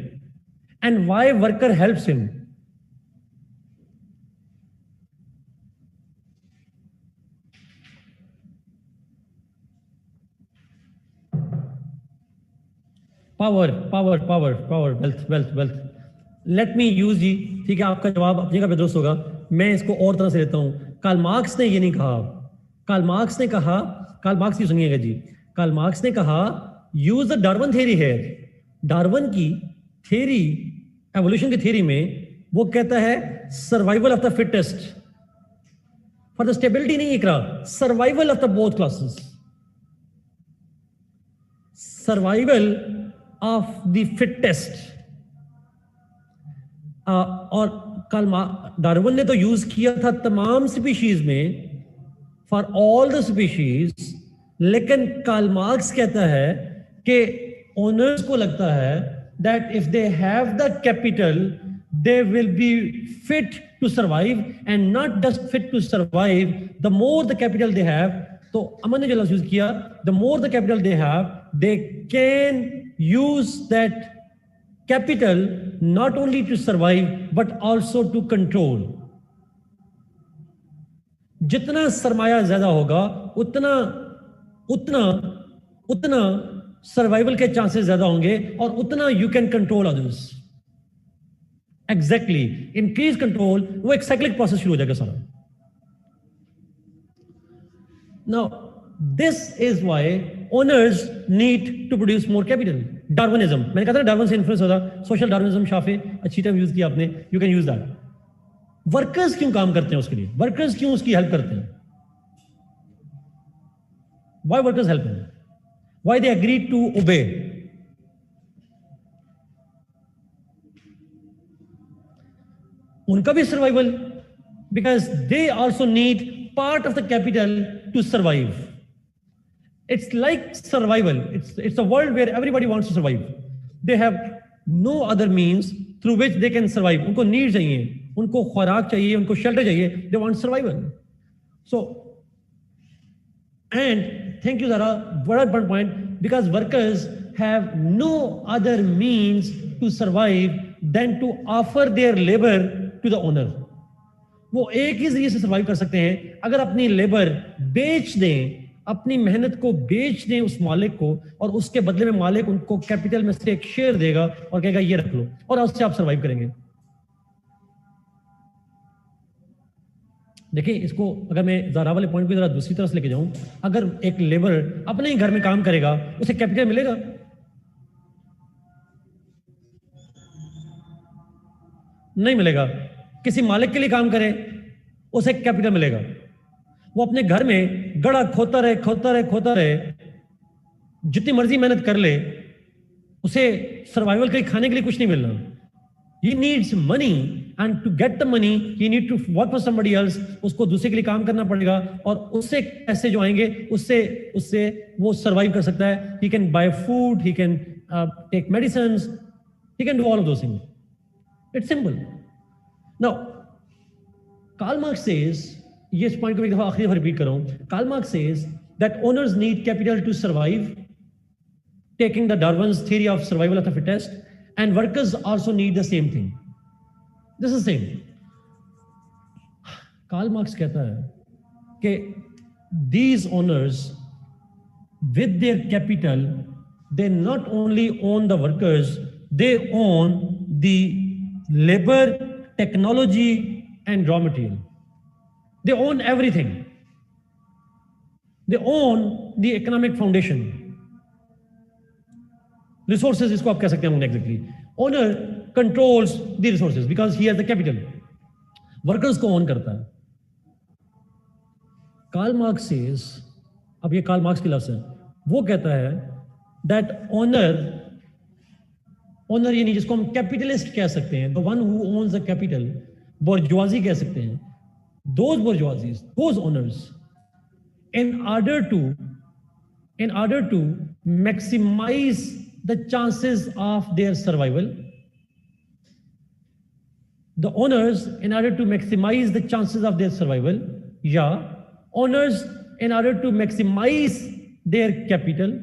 and why worker helps him? Power, power, power, power, wealth, wealth, wealth. Let me use जी. ठीक है, आपका जवाब अपने का बेदुरुस्त होगा, मैं इसको और तरह से लेता हूं. कार्ल मार्क्स ने ये नहीं कहा. कार्ल मार्क्स ने कहा, कार्ल मार्क्स की सुनिएगा जी, कार्ल मार्क्स ने कहा यूज द डार्विन थ्योरी है. डार्विन की थ्योरी, एवोल्यूशन की थ्योरी में वो कहता है survival of the fittest. For the stability नहीं Iqra, survival of the both classes, survival of the fittest. और डार्विन ने तो यूज किया था तमाम स्पीशीज में, फॉर ऑल द स्पीशीज. लेकिन कार्ल मार्क्स कहता है कि ओनर्स को लगता है that if they have the capital they will B fit to survive, and not just fit to survive, the more the capital they have. तो अमन ने जो लफ्ज यूज किया, the more the capital they have, they can use that capital not only to survive but also to control. जितना सरमाया ज्यादा होगा उतना उतना उतना सर्वाइवल के चांसेस ज्यादा होंगे और उतना you can control others. Exactly, increase control, वो एक साइक्लिक प्रोसेस शुरू हो जाएगा सारा. Now this is why owners need to produce more capital. Darwinism, मैंने कहा था डार्विन से इन्फ्लुएंस होता, सोशल डार्विनिज्म, शाफे, अच्छी टर्म यूज किया आपने, you can use that. Workers क्यों काम करते हैं उसके लिए? वर्कर्स क्यों उसकी हेल्प करते हैं? Why workers help him? Why they agree to obey? उनका भी survival, because they also need part of the capital to survive. It's like survival. It's a world where everybody wants to survive. They have no other means through which they can survive. उनको need चाहिए, उनको खुराक चाहिए, उनको shelter चाहिए. They want survival. So, and thank you Zara, बड़ा important point, because workers have no other means to survive than to offer their labor to the owner. वो एक ही जरिए से सर्वाइव कर सकते हैं, अगर अपनी लेबर बेच दें, अपनी मेहनत को बेच दें उस मालिक को, और उसके बदले में मालिक उनको कैपिटल में से एक शेयर देगा और कहेगा ये रख लो, और उससे आप सर्वाइव करेंगे. देखिए, इसको अगर मैं ज़ारा वाले पॉइंट को जरा दूसरी तरफ से लेके जाऊं, अगर एक लेबर अपने ही घर में काम करेगा, उसे कैपिटल मिलेगा? नहीं मिलेगा. किसी मालिक के लिए काम करे, उसे कैपिटल मिलेगा. वो अपने घर में गड़ा खोता रहे, खोता रहे, खोता रहे, जितनी मर्जी मेहनत कर ले, उसे सर्वाइवल के खाने के लिए कुछ नहीं मिलना. He needs money, and to get the money he need to work for somebody else. उसको दूसरे के लिए काम करना पड़ेगा, और उससे पैसे जो आएंगे उससे उससे वो सर्वाइव कर सकता है. He can buy food, he can take medicines, he can do all of those things. It's simple. Now Karl Marx says, ये इस पॉइंट को एक दफा आखिरी दफा रिपीट कर रहा हूं. Karl Marx says that owners need capital to survive, taking the Darwin's theory of survival of the fittest, and workers also need the same thing. This is same. Karl Marx कहता है कि these owners with their capital, they not only own the workers, they own the labor, technology and raw material. They own everything. They own the economic foundation. Resources इसको आप कह सकते हैं exactly. Owner controls the resources because he has the capital. Workers को own करता है. Karl marks says, अब ये कार्ल मार्क्स की लफ्ज़ है, वो कहता है that owner यानी जिसको हम कैपिटलिस्ट कह सकते हैं, the one who owns the capital, bourgeoisie कह सकते हैं, those bourgeoisies, those owners, in order to maximize the chances of their survival, the owners in order to maximize the chances of their survival, yeah, owners in order to maximize their capital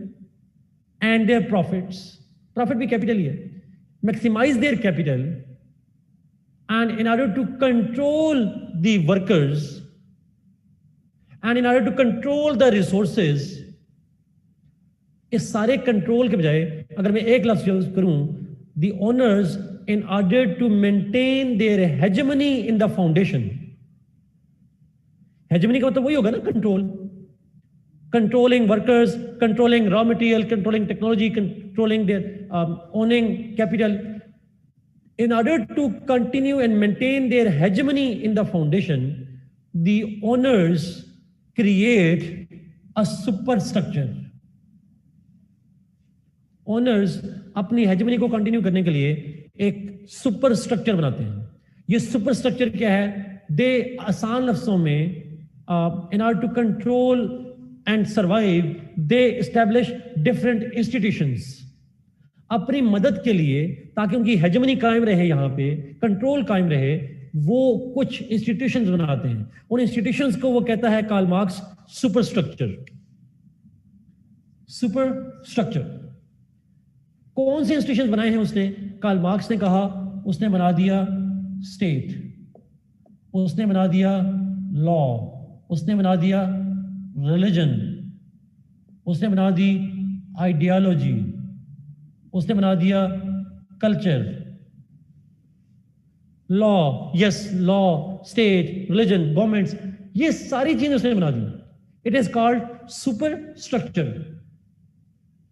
and their profits, profit भी capital ही है, maximize their capital and in order to control the workers and in order to control the resources, इस सारे control के बजाय अगर मैं एक लफ्ज यूज करूं, the owners in order to maintain their hegemony in the foundation, hegemony का मतलब वही होगा ना, control, controlling workers, controlling raw material, controlling technology, controlling their owning capital, in order to continue and maintain their hegemony in the foundation, the owners create a superstructure. Owners अपनी hegemony को continue करने के लिए एक super structure बनाते हैं. ये super structure क्या है? दे आसान लफ्जों में in order to control and survive they establish different institutions अपनी मदद के लिए, ताकि उनकी हेजेमनी कायम रहे, यहाँ पे कंट्रोल कायम रहे, वो कुछ इंस्टीट्यूशंस बनाते हैं. उन इंस्टीट्यूशंस को वो कहता है Karl Marx super structure. Super structure कौन से इंस्टीट्यूशंस बनाए हैं उसने? कार्ल मार्क्स ने कहा उसने बना दिया स्टेट, उसने बना दिया लॉ, उसने बना दिया रिलीजन, उसने बना दी आइडियोलॉजी, उसने बना दिया culture. Law, yes, law, state, religion, governments, ये सारी चीजें उसने बना दी. It is called super structure.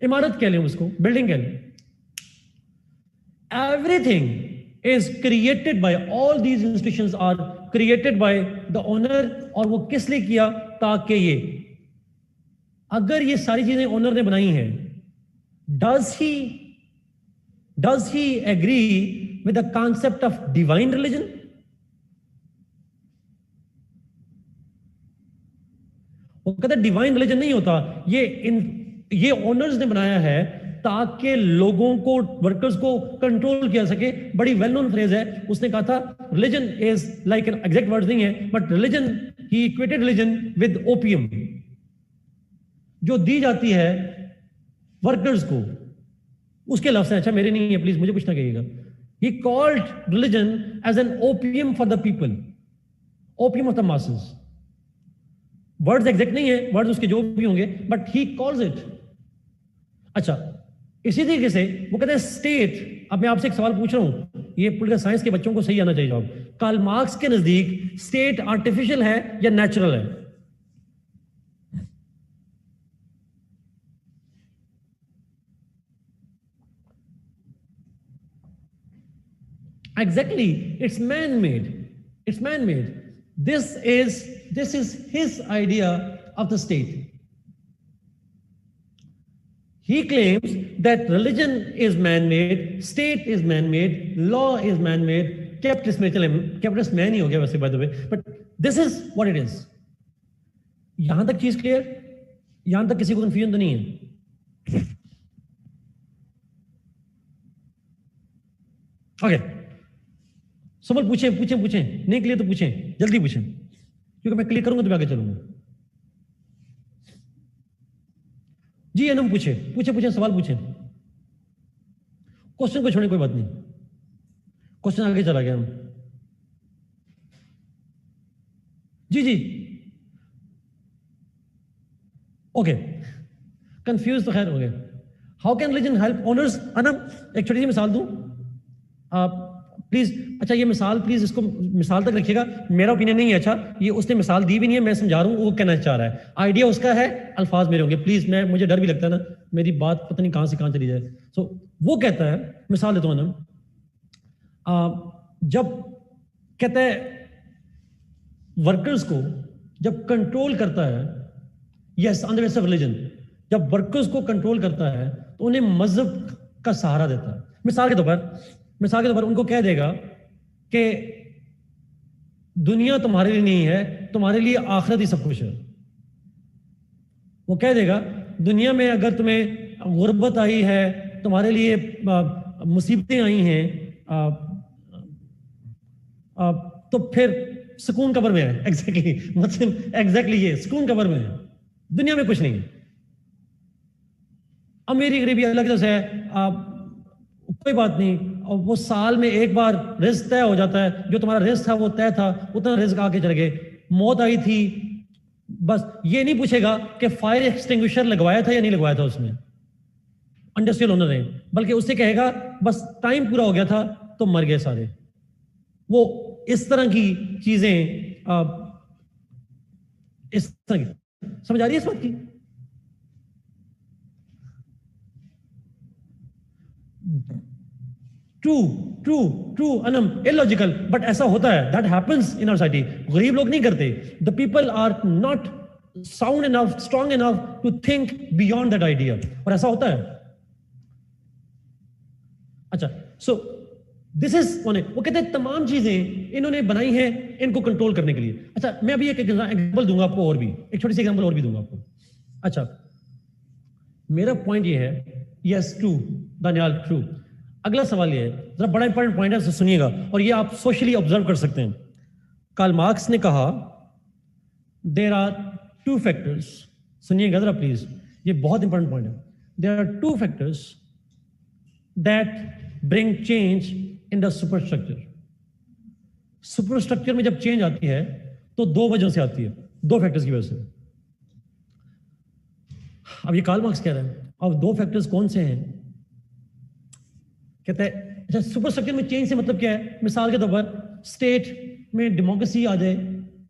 इमारत कह लें उसको, बिल्डिंग कह लें. Everything is created by, all these institutions are created by the owner. और वो किस लिए किया? ताकि ये, अगर ये सारी चीजें ओनर ने बनाई हैं, does he agree with the concept of divine religion? वो कहता डिवाइन रिलीजन नहीं होता, ये ओनर्स ने बनाया है ताकि लोगों को, वर्कर्स को कंट्रोल किया सके. बड़ी वेल नोन फ्रेज है. उसने कहा था religion is like an, exact word नहीं है, but religion, he equated religion with opium, जो दी जाती है वर्कर्स को. उसके लफ्ज है, अच्छा मेरे नहीं है, प्लीज मुझे कुछ ना कहिएगा. He called religion as an opium for the people, opium of the masses. Words exact नहीं है, वर्ड्स उसके जो भी होंगे, बट ही कॉल्स इट. अच्छा, इसी तरीके से वो कहते हैं स्टेट. अब मैं आपसे एक सवाल पूछ रहा हूं, ये पॉलिटिकल साइंस के बच्चों को सही आना चाहिए जवाब. कार्ल मार्क्स के नजदीक स्टेट आर्टिफिशियल है या नेचुरल है? Exactly, it's man-made. It's man-made. This is his idea of the state. He claims that religion is man-made, state is man-made, law is man-made. Capitalist में चले, capitalist man ही हो गया वैसे by the way, but this is what it is. यहां तक चीज clear? यहां तक किसी को कंफ्यूजन तो नहीं है? ओके, सवाल पूछें, नहीं क्लियर तो पूछें, जल्दी पूछें, क्योंकि मैं क्लियर करूंगा तो मैं आगे चलूंगा. जी अनम पूछे सवाल पूछे. क्वेश्चन को छोड़ने कोई बात नहीं, क्वेश्चन आगे चला गया हम। जी जी ओके, कंफ्यूज तो खैर हो गए। How can religion help honours? Anam एक छोटी सी मिसाल दूं आप प्लीज। अच्छा ये मिसाल प्लीज इसको मिसाल तक रखिएगा, मेरा ओपिनियन नहीं है। अच्छा ये उसने मिसाल दी भी नहीं है, मैं समझा रहा हूँ वो कहना चाह रहा है, आइडिया उसका है, अल्फाज मेरे होंगे प्लीज। मुझे डर भी लगता है ना मेरी बात पता नहीं कहां से कहां चली जाए। सो वो कहता है, मिसाल देता हूँ ना, जब कहता है वर्कर्स को जब कंट्रोल करता है, yes on the basis of religion, जब वर्कर्स को कंट्रोल करता है तो उन्हें मजहब का सहारा देता है। मिसाल के तौर पर उनको कह देगा कि दुनिया तुम्हारे लिए नहीं है, तुम्हारे लिए आखिरत ही सब कुछ है। वो कह देगा दुनिया में अगर तुम्हें गुर्बत आई है, तुम्हारे लिए मुसीबतें आई हैं, तो फिर सुकून कब्र में है। एग्जैक्टली ये सुकून कब्र में है, दुनिया में कुछ नहीं है। अमीरी गरीबी अलग तरह से है, कोई बात नहीं, और वो साल में एक बार रिस्क तय हो जाता है, जो तुम्हारा रिस्क था वो तय था, उतना रिस्क आके चले गए। मौत आई थी, बस ये नहीं पूछेगा कि फायर एक्सटिंग्विशर लगवाया था या नहीं लगवाया था उसने, इंडस्ट्रियल ओनर ने, बल्कि उससे कहेगा बस टाइम पूरा हो गया था तो मर गए सारे। वो इस तरह की चीजें, इस तरह की समझ आ रही है इस बात की? ट्रू अनम, इलॉजिकल, बट ऐसा होता है, that happens in our society. गरीब लोग नहीं करते, the people are not sound enough, strong enough to think beyond that idea, और ऐसा होता है। अच्छा सो दिस इज वो कहते हैं तमाम चीजें इन्होंने बनाई हैं इनको कंट्रोल करने के लिए। अच्छा मैं अभी एक एग्जांपल दूंगा आपको, और भी एक छोटी सी एग्जांपल और भी दूंगा आपको। अच्छा मेरा पॉइंट ये है, यस ट्रू दानियाल, ट्रू। अगला सवाल ये है, जरा बड़ा इंपॉर्टेंट पॉइंट है, सुनिएगा, और ये आप सोशली ऑब्जर्व कर सकते हैं। कार्ल मार्क्स ने कहा देयर आर टू फैक्टर्स, सुनिएगा जरा प्लीज, ये बहुत इंपॉर्टेंट पॉइंट है। There are two factors that bring change in the superstructure. Superstructure में जब चेंज आती है तो दो वजहों से आती है, दो फैक्टर्स की वजह से। अब ये कार्ल मार्क्स कह रहे हैं, अब दो फैक्टर्स कौन से हैं? कहता है अच्छा सुपरस्ट्रक्चर में चेंज से मतलब क्या है? मिसाल के तौर पर स्टेट में डेमोक्रेसी आ जाए,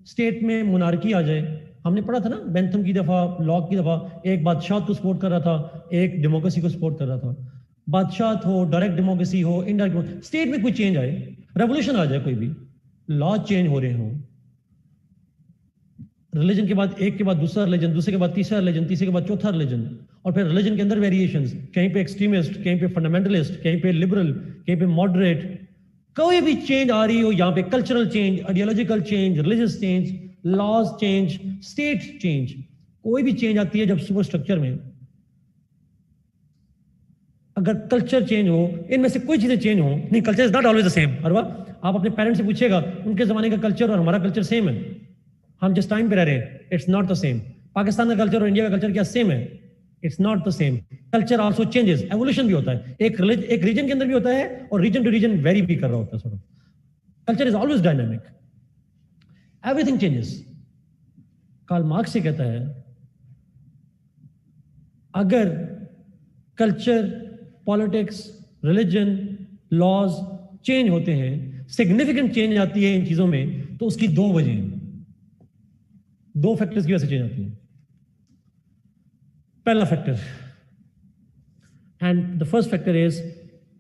स्टेट में मोनार्की आ जाए। हमने पढ़ा था ना बेंथम की दफा, लॉक की दफा, एक बादशाह को सपोर्ट कर रहा था, एक डेमोक्रेसी को सपोर्ट कर रहा था। बादशाह हो, डायरेक्ट डेमोक्रेसी हो, इनडायरेक्ट, स्टेट में कोई चेंज आए, रेवोल्यूशन आ जाए, कोई भी लॉ चेंज हो रहे हो, रिलीजन के बाद एक के बाद दूसरा रिलीजन, दूसरे के बाद तीसरा रिलीजन, तीसरे के बाद चौथा रिलीजन, और फिर रिलीजन के अंदर वेरिएशंस, कहीं पे एक्सट्रीमिस्ट, कहीं पे फंडामेंटलिस्ट, कहीं पे लिबरल, कहीं पे मॉडरेट। कोई भी चेंज आ रही हो यहाँ पे, cultural change, ideological change, religious change, laws change, state change, कोई भी चेंज आती है जब सुपर स्ट्रक्चर में, अगर कल्चर चेंज हो, इनमें से कोई चीजें चेंज हो, नहीं culture is not always the same. Arwa आप अपने पेरेंट्स से पूछिएगा, उनके जमाने का कल्चर और हमारा कल्चर सेम है, हम जिस टाइम पे रह रहे हैं, it's not the same. Pakistan का कल्चर और इंडिया का कल्चर क्या सेम है? It's not the same. Culture also changes, evolution भी होता है, एक रीजन के अंदर भी होता है और रीजन टू रीजन वेरी भी कर रहा होता है sort of. Culture is always dynamic, everything changes. Karl Marx से कहता है अगर culture, politics, religion, laws change होते हैं, सिग्निफिकेंट चेंज आती है इन चीजों में, तो उसकी दो वजह, दो फैक्टर्स की वजह से चेंज आती है। पहला factor, and the first factor is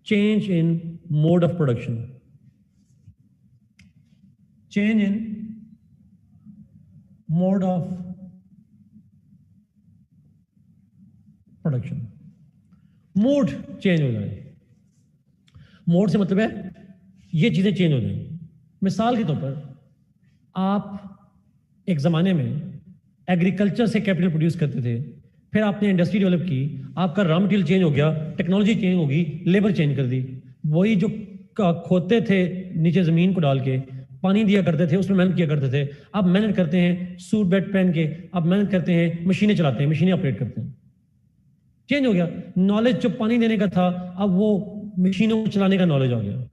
change in mode of production. Change in mode of production, mode change हो जाए। मोड से मतलब है ये चीजें चेंज हो जाए। मिसाल के तौर पर आप एक ज़माने में एग्रीकल्चर से कैपिटल प्रोड्यूस करते थे, फिर आपने इंडस्ट्री डेवलप की, आपका रॉ मटेरियल चेंज हो गया, टेक्नोलॉजी चेंज होगी, लेबर चेंज कर दी, वही जो खोदते थे नीचे ज़मीन को डाल के, पानी दिया करते थे, उसमें मेहनत किया करते थे, अब मेहनत करते हैं सूट बेल्ट पहन के, अब मेहनत करते हैं, मशीनें चलाते हैं, मशीनें ऑपरेट करते हैं, चेंज हो गया। नॉलेज जो पानी देने का था, अब वो मशीनों को चलाने का नॉलेज आ गया.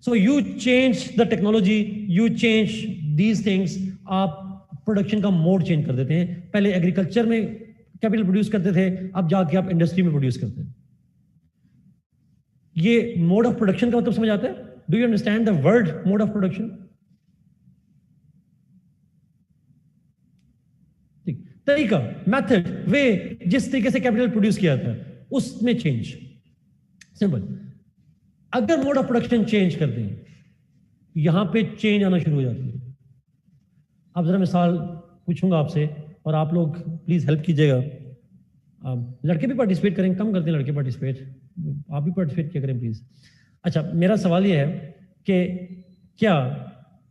So you change the technology, you change these things. आप प्रोडक्शन का मोड चेंज कर देते हैं. पहले एग्रीकल्चर में कैपिटल प्रोड्यूस करते थे, अब जाके आप इंडस्ट्री में प्रोड्यूस करते हैं. ये मोड ऑफ प्रोडक्शन का मतलब समझ आता है? Do you understand the word mode of production? ठीक, तरीका, मेथड, वे, जिस तरीके से कैपिटल प्रोड्यूस किया था उसमें चेंज. सिंपल. अगर मोड ऑफ प्रोडक्शन चेंज कर दें, यहां पे चेंज आना शुरू हो जाती है. अब जरा मिसाल पूछूंगा आपसे और आप लोग प्लीज हेल्प कीजिएगा. लड़के भी पार्टिसिपेट करें, कम करते हैं लड़के पार्टिसिपेट, आप भी पार्टिसिपेट किया करें प्लीज. अच्छा, मेरा सवाल ये है कि क्या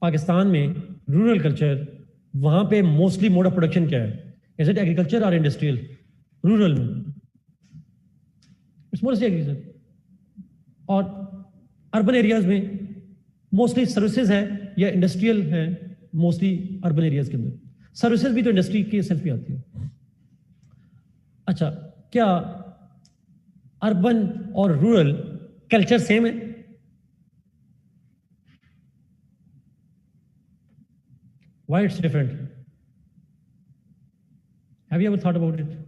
पाकिस्तान में रूरल कल्चर, वहां पे मोस्टली मोड ऑफ प्रोडक्शन क्या है? इज इट एग्रीकल्चर और इंडस्ट्रियल? रूरल में इट्स मोस्टली एग्रीकल्चर. और अर्बन एरियाज में मोस्टली सर्विसेज है या इंडस्ट्रियल है? मोस्टली अर्बन एरियाज के अंदर सर्विसेज भी तो इंडस्ट्री के सेल्फ भी आती है. अच्छा, क्या अर्बन और रूरल कल्चर सेम है? Why it's different? Have you ever thought about it?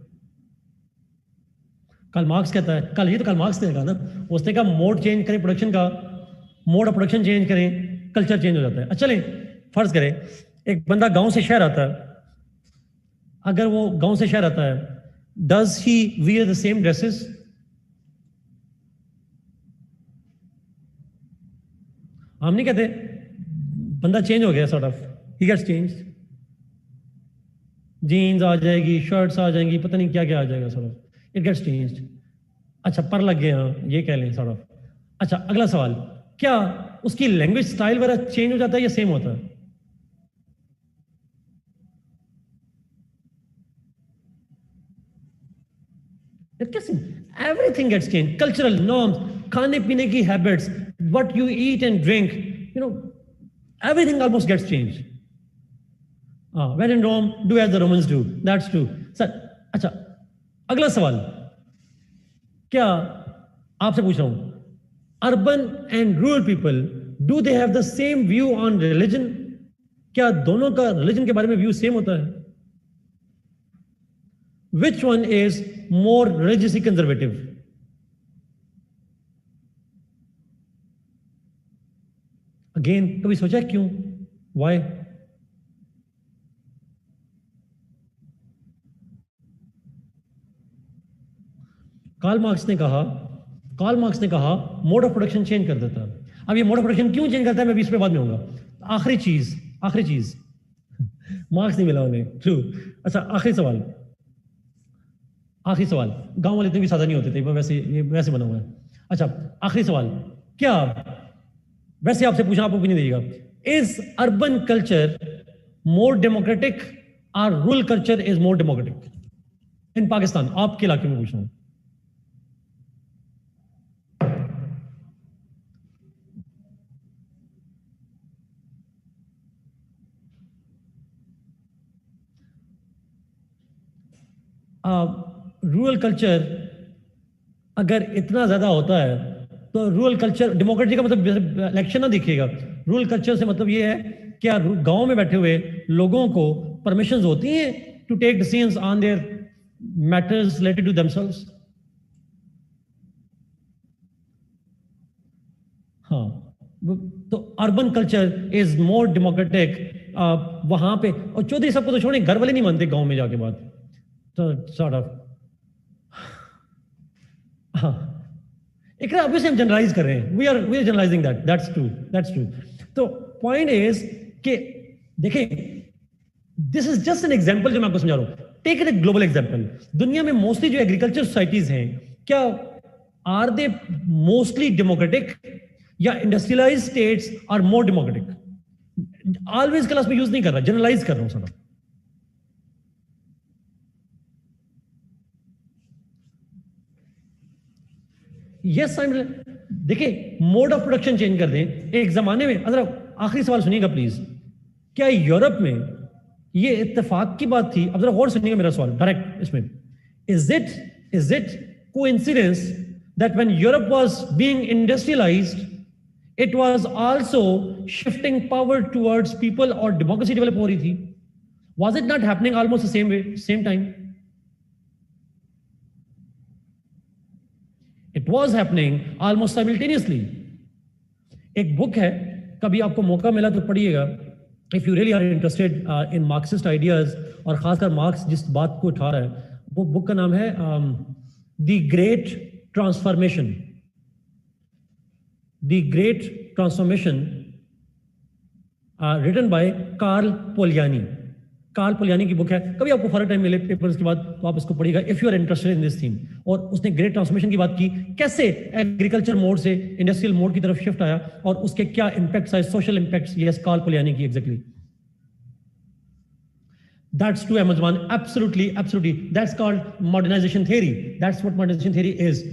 Karl Marx कहता है, कल ये तो कार्ल मार्क्स ने कहा ना, उसने कहा मोड चेंज करें प्रोडक्शन का, मोड ऑफ प्रोडक्शन चेंज करें, कल्चर चेंज हो जाता है. अच्छा, चलें फर्ज करें एक बंदा गांव से शहर आता है. अगर वो गांव से शहर आता है, does he wear the same dresses? हम नहीं कहते बंदा चेंज हो गया, sort of he gets changed. Jeans आ जाएगी, शर्ट्स आ जाएंगी, पता नहीं क्या क्या आ जाएगा, sort of it gets changed. अच्छा, पर लग गए, हाँ ये कह लें सॉर्ट ऑफ. अच्छा, अगला सवाल, क्या उसकी लैंग्वेज स्टाइल वगैरह चेंज हो जाता है या सेम होता है? कैसे? Everything gets change. Cultural norms, खाने पीने की habits, what you eat and drink, you know, everything almost gets change. When in Rome do as the Romans do, that's true sir. अच्छा, अगला सवाल, क्या आपसे पूछ रहा हूं, urban and rural people, do they have the same view on religion? क्या दोनों का रिलीजन के बारे में व्यू सेम होता है? Which one is more religiously conservative? Again, कभी सोचा क्यों? वाई? कार्ल मार्क्स ने कहा मोड ऑफ प्रोडक्शन चेंज कर देता है. अब ये मोड ऑफ प्रोडक्शन क्यों चेंज करता है, मैं भी इस पे बाद में आऊंगा. आखिरी चीज मार्क्स नहीं मिला उन्हें, ट्रू. अच्छा, आखिरी सवाल, गांव वाले इतने भी सादा नहीं होते थे, वैसे बना हुआ है. अच्छा, आखिरी सवाल, क्या वैसे आपसे पूछना, आप ओपिनियन दीजिएगा, is urban culture more democratic और rural culture is more democratic in Pakistan? आपके इलाके में पूछ रहा हूं. रूरल कल्चर अगर इतना ज्यादा होता है तो रूरल कल्चर, डेमोक्रेसी का मतलब इलेक्शन ना दिखेगा. रूरल कल्चर से मतलब ये है क्या गांव में बैठे हुए लोगों को परमिशंस होती हैं to take decisions on their matters related to themselves? हाँ, तो urban culture is more democratic वहां पे. और चौधरी सबको तो छोड़े, घर वाले नहीं मानते गांव में जाके बात, तो सॉर्ट ऑफ. हाँ, एक ऑब्वियसली हम जनरलाइज कर रहे हैं, we are generalising that's true. तो पॉइंट इज कि देखिए, this is just an example जो मैं आपको समझा रहा हूं. Take it a global example. दुनिया में मोस्टली जो एग्रीकल्चर सोसाइटीज हैं, क्या आर दे मोस्टली डेमोक्रेटिक या industrialise states are more democratic? Always class में यूज नहीं कर रहा, जनरलाइज कर रहा हूं सर. यस, देखिए, मोड ऑफ प्रोडक्शन चेंज कर दें एक जमाने में. अगर आखिरी सवाल सुनिएगा प्लीज, क्या यूरोप में ये इत्तेफाक की बात थी? अब जरा गौर सुनिएगा मेरा सवाल डायरेक्ट इसमें. Is it coincidence that when Europe was being industrialized, it was also shifting power towards people और democracy develop हो रही थी. Was it not happening almost the same way, same time? It was happening almost simultaneously. एक book है, कभी आपको मौका मिला तो पढ़िएगा. If you really are interested in Marxist ideas और खासकर मार्क्स जिस बात को उठा रहा है, वो बुक का नाम है The Great Transformation. The Great Transformation, written by Karl Polanyi. Karl Polanyi की बुक है. कभी आपको फॉर टाइम मिले पेपर्स के बाद तो आप इसको पढ़िएगा if you are interested in this theme. और उसने ग्रेट ट्रांसफॉर्मेशन की बात की, कैसे एग्रीकल्चर मोड से इंडस्ट्रियल मोड की तरफ शिफ्ट आया और उसके क्या इंपैक्ट्स आए, social impacts. Yes, Karl Polanyi की exactly. That's true, Amazon. Absolutely, absolutely. That's called modernization theory. That's what modernization theory is,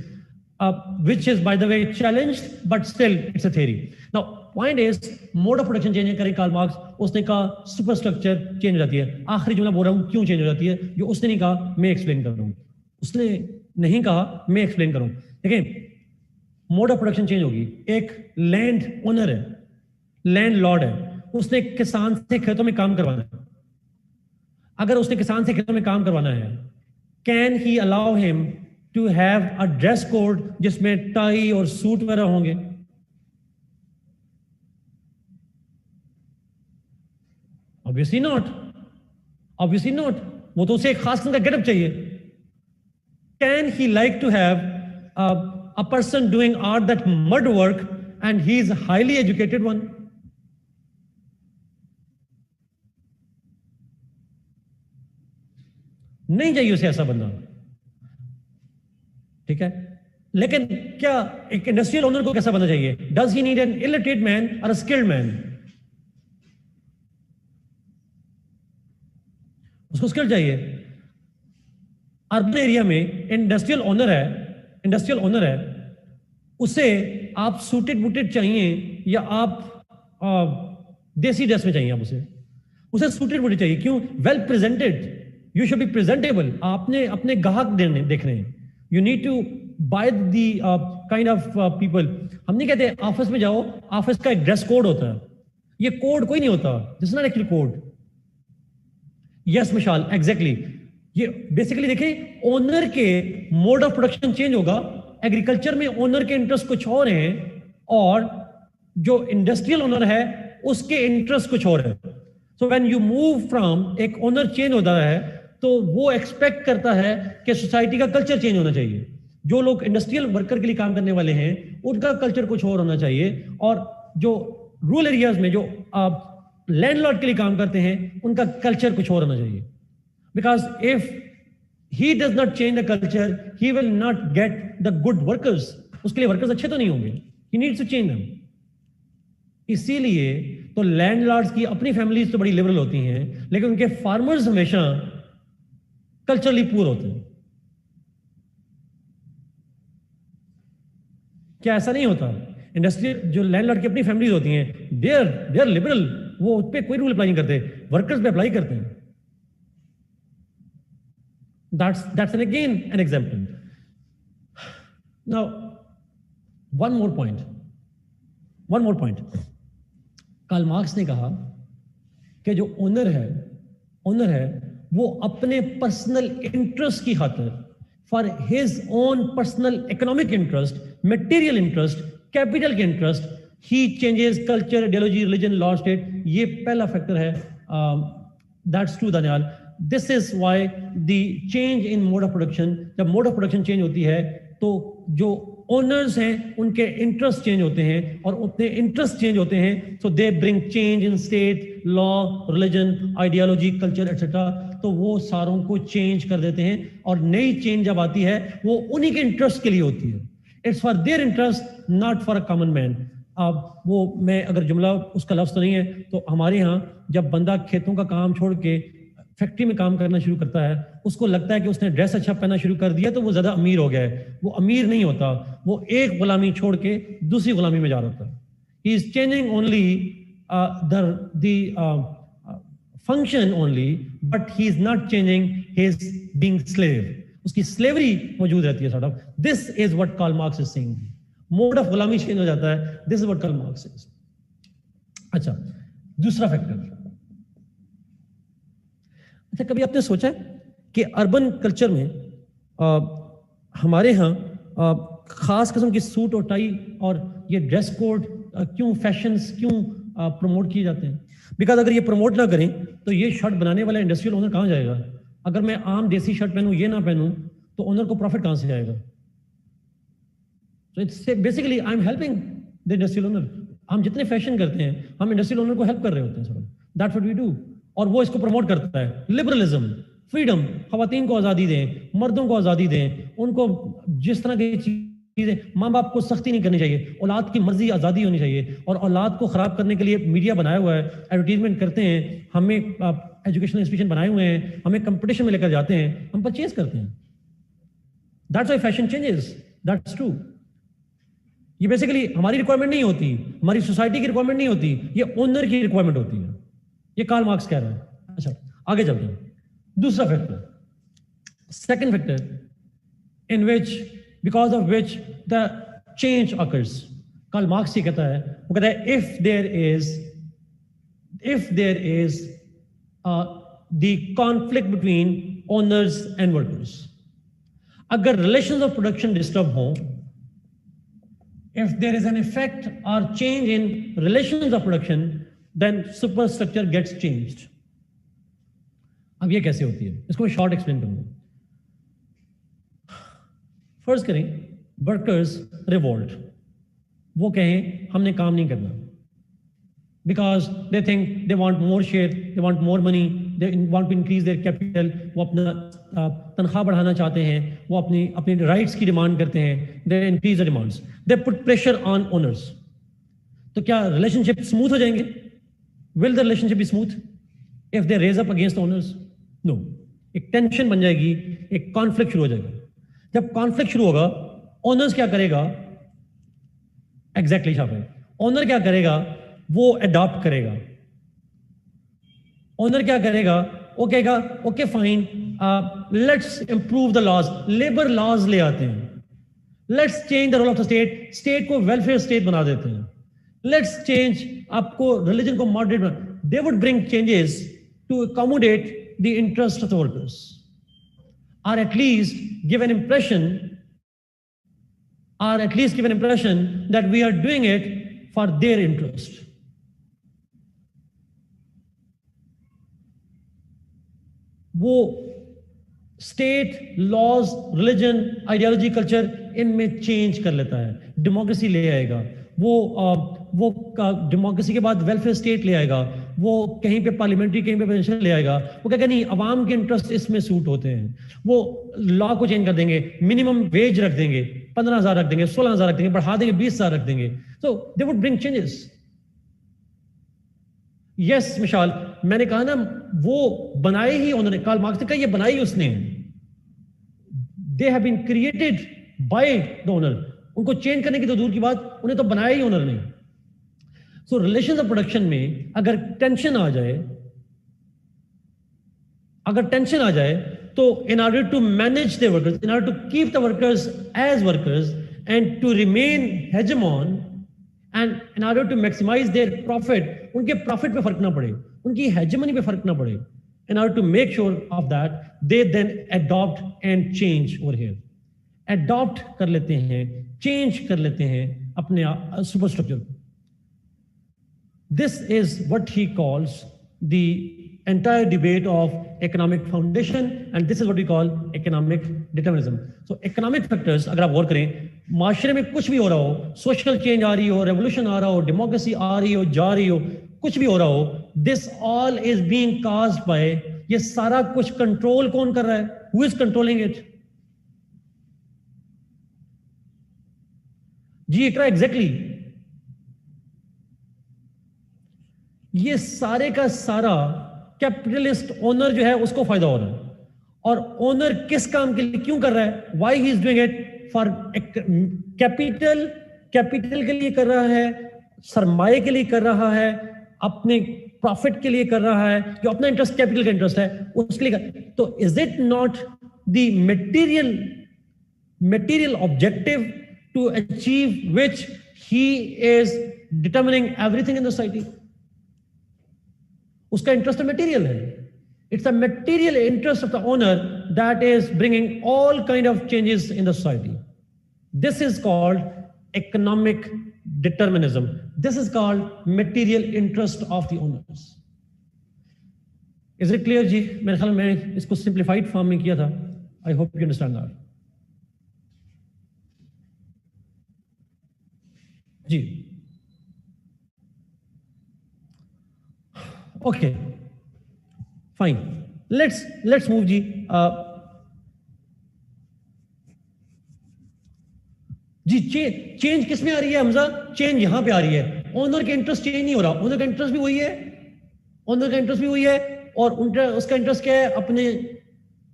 which is, by the way, challenged, but still it's a theory. Now, point is, mode of production change करें Karl Marx. उसने कहा super structure change हो जाती है. आखिरी जुमला बोल रहा हूँ क्यों चेंज हो जाती है, जो उसने नहीं कहा मैं एक्सप्लेन कर रहा हूँ. उसने नहीं कहा, मैं एक्सप्लेन करूँ. देखिए, मोड ऑफ प्रोडक्शन चेंज होगी. एक लैंड ओनर है, लैंड लॉर्ड है, उसने किसान से खेतों में काम करवाना है. अगर उसने किसान से खेतों में काम करवाना है, can he allow him to have a dress code जिसमें टाई और सूट वगैरह होंगे? Obviously not, obviously not. वो तो उसे एक खास किस्म का गेटअप चाहिए. Can he like to have a person doing art that mud work and he is highly educated one? नहीं चाहिए उसे ऐसा बंदा. ठीक है, लेकिन क्या एक इंडस्ट्रियल ओनर को कैसा बंदा चाहिए? Does he need an illiterate man और अ स्किल्ड मैन? उसको स्किल चाहिए. अर्बन एरिया में इंडस्ट्रियल ओनर है, इंडस्ट्रियल ओनर है, उसे आप सूटेड बूटेड चाहिए या आप देसी ड्रेस में चाहिए? आप उसे सूटेड बूटेड चाहिए. क्यों? Well presented. You should be presentable. आपने अपने ग्राहक देखने हैं. You need to buy the kind of people. हम नहीं कहते ऑफिस में जाओ, ऑफिस का एक ड्रेस कोड होता है. ये कोड कोई नहीं होता. This is not actually code. Yes Mishal, exactly. ये बेसिकली देखिए, ओनर के मोड ऑफ प्रोडक्शन चेंज होगा. एग्रीकल्चर में ओनर के इंटरेस्ट कुछ और हैं और जो इंडस्ट्रियल ओनर है उसके इंटरेस्ट कुछ और है. So when you move from, एक ओनर चेंज होता है तो वो एक्सपेक्ट करता है कि सोसाइटी का कल्चर चेंज होना चाहिए. जो लोग इंडस्ट्रियल वर्कर के लिए काम करने वाले हैं उनका कल्चर कुछ और होना चाहिए, और जो रूरल एरियाज में जो लैंडलॉर्ड के लिए काम करते हैं उनका कल्चर कुछ और होना चाहिए. Because if he does not change the culture, he will not get the good workers. उसके लिए वर्कर्स अच्छे तो नहीं होंगे. He needs to change them. इसीलिए तो लैंडलॉर्ड्स की अपनी फैमिलीज तो बड़ी लिबरल होती हैं, लेकिन उनके फार्मर्स हमेशा कल्चरली पुअर होते हैं. क्या ऐसा नहीं होता? इंडस्ट्रियल जो लैंडलॉर्ड की अपनी फैमिलीज होती हैं, दे आर लिबरल. वो उस पर कोई रूल अप्लाई नहीं करते, वर्कर्स पे अप्लाई करते हैं. That's an again an example. Now, one more point. Karl marks ने कहा कि जो ओनर है वो अपने पर्सनल इंटरेस्ट की खातिर, for his own personal economic interest, material interest, capital के इंटरेस्ट, he changes culture, ideology, religion, law, state. ये पहला फैक्टर है. That's true Daniyal. This is why the change in mode of production, जब मोड ऑफ प्रोडक्शन चेंज होती है तो जो ओनर्स हैं उनके इंटरेस्ट चेंज होते हैं, और उतने इंटरेस्ट चेंज होते हैं so they bring change in state, law, religion, ideology, culture etcetera. तो वो सारों को चेंज कर देते हैं, और नई चेंज जब आती है वो उन्हीं के इंटरेस्ट के लिए होती है. It's for their interest, not for a common man. अब वो, मैं अगर जुमला उसका लफ्ज तो नहीं है, तो हमारे यहाँ जब बंदा खेतों का काम छोड़ के फैक्ट्री में काम करना शुरू करता है, उसको लगता है कि उसने ड्रेस अच्छा पहनना शुरू कर दिया तो वो ज्यादा अमीर हो गया है. वो अमीर नहीं होता, वो एक गुलामी छोड़ के दूसरी गुलामी में जा रहा होता है. He is changing only the function only, but he is not changing his being slave. उसकी स्लेवरी मौजूद रहती है sort of. This is what Karl Marx is saying. Mode of गुलामी चेंज हो जाता है. This is what Karl Marx is. अच्छा, दूसरा फैक्टर. अच्छा, कभी आपने सोचा है कि अर्बन कल्चर में हमारे यहाँ खास किस्म की सूट और टाई और ये ड्रेस कोड क्यों, फैशंस क्यों प्रमोट किए जाते हैं? बिकॉज अगर ये प्रमोट ना करें तो ये शर्ट बनाने वाला इंडस्ट्रियल ओनर कहाँ जाएगा? अगर मैं आम देसी शर्ट पहनूं, ये ना पहनूं, तो ओनर को प्रॉफिट कहाँ से आएगा? तो it's basically I am helping the industrial owner. हम जितने फैशन करते हैं, हम इंडस्ट्रियल ओनर को हेल्प कर रहे होते हैं sir. That's what we do. और वो इसको प्रमोट करता है. लिबरलिज्म, फ्रीडम, खवातीन को आज़ादी दें, मर्दों को आज़ादी दें, उनको जिस तरह की चीज़ें, माँ बाप को सख्ती नहीं करनी चाहिए, औलाद की मर्जी आज़ादी होनी चाहिए. और औलाद को ख़राब करने के लिए मीडिया बनाया हुआ है, एडवर्टीजमेंट करते हैं, हमें एजुकेशनल इंस्टीट्यूशन बनाए हुए हैं, हमें कंपटीशन में लेकर जाते हैं, हम परचेज करते हैं. That's why fashion changes. That's true. ये बेसिकली हमारी रिक्वायरमेंट नहीं होती, हमारी सोसाइटी की रिक्वायरमेंट नहीं होती, ये ओनर की रिक्वायरमेंट होती है. ये कार्ल मार्क्स कह रहा है. अच्छा, आगे चलते हैं. दूसरा factor, second factor in which, because of which the change occurs. Karl Marx ये कहता है, वो कहता है if there is the conflict between owners and workers, अगर रिलेशंस ऑफ प्रोडक्शन डिस्टर्ब हो, if there is an effect or change in relations of production, then superstructure gets changed. अब ये कैसे होती है, इसको मैं शॉर्ट एक्सप्लेन करूंगा. फर्स्ट करें, वर्कर्स रिवोल्ट. वो कहें हमने काम नहीं करना, because they think they want more share, they want more money, they want to increase their capital. वो अपना तनख्वाह बढ़ाना चाहते हैं, वो अपनी राइट्स की डिमांड करते हैं. They increase the demands, they put pressure on owners. तो क्या रिलेशनशिप स्मूथ हो जाएंगे? Will the relationship be smooth if they raise up against owners? No. एक टेंशन बन जाएगी, एक कॉन्फ्लिक्ट शुरू हो जाएगा. जब कॉन्फ्लिक्ट शुरू होगा, ओनर्स क्या करेगा? एग्जैक्टली शाबाश. ओनर क्या करेगा? वो अडॉप्ट करेगा. ओनर क्या करेगा? वो कहेगा okay fine, let's improve the laws. Labour laws ले आते हैं. Let's change the role of the state. State को वेलफेयर स्टेट बना देते हैं. लेट्स चेंज, आपको रिलीजन को मॉडरेट बना. They would bring changes to accommodate the interest of the workers, or at least give an impression that we are doing it for their interest. वो state, laws, religion, ideology, culture इनमें change कर लेता है. Democracy ले आएगा. वो democracy के बाद वेलफेयर स्टेट ले आएगा. वो कहीं पे पार्लियामेंट्री, कहीं पे प्रेसिडेंशियल ले आएगा. वो कहेगा नहीं, अवाम के इंटरेस्ट इसमें सूट होते हैं. वो लॉ को चेंज कर देंगे, मिनिमम वेज रख देंगे, 15,000 रख देंगे, 16,000 रख देंगे, बढ़ा देंगे, 20,000 रख देंगे. So they would bring changes. Yes Mishal, मैंने कहा ना, वो बनाए ही उन्होंने. कार्ल मार्क्स ने कहा ये बनाई उसने. They have been created by the owner. उनको चेंज करने की तो दूर की बात, उन्हें तो बनाया ही ओनर ने. सो रिलेशंस ऑफ प्रोडक्शन में अगर टेंशन आ जाए, तो in order to manage the workers, in order to keep the workers as workers and to remain hegemon, and in order to maximise their profit, उनके प्रॉफिट पे फर्क ना पड़े, उनकी हेजेमनी पे फर्क ना पड़े, in order to make sure of that, they then adopt and change over here. Adopt कर लेते हैं, चेंज कर लेते हैं अपने सुपरस्ट्रक्चर को. This is what he calls the entire debate of economic foundation, and this is what we call economic determinism. So economic factors, अगर आप गौर करें, माशरे में कुछ भी हो रहा हो, सोशल चेंज आ रही हो, रेवोल्यूशन आ रहा हो, डेमोक्रेसी आ रही हो, जा रही हो, कुछ भी हो रहा हो, this all is being caused by, ये सारा कुछ कंट्रोल कौन कर रहा है? Who is controlling it? जी इकरा, एग्जैक्टली. ये सारे का सारा कैपिटलिस्ट ओनर जो है उसको फायदा हो रहा है. और ओनर किस काम के लिए क्यों कर रहा है? Why he is doing it? For capital. Capital के लिए कर रहा है, सरमाए के लिए कर रहा है, अपने प्रॉफिट के लिए कर रहा है, जो अपना इंटरेस्ट कैपिटल का इंटरेस्ट है उसके लिए. तो is it not the material objective to achieve which he is determining everything in the society. उसका interest material है. It's a material interest of the owner that is bringing all kind of changes in the society. This is called economic determinism. This is called material interest of the owners. Is it clear जी? मेरे ख्याल में इसको simplified form में किया था. I hope you understand that. जी. Okay. Fine. Let's move जी. जी चेंज किस में आ रही है हमजा? चेंज यहां पे आ रही है. ओनर का इंटरेस्ट चेंज नहीं हो रहा. ओनर का इंटरेस्ट भी वही है. ओनर का इंटरेस्ट भी वही है. और उसका इंटरेस्ट क्या है? अपने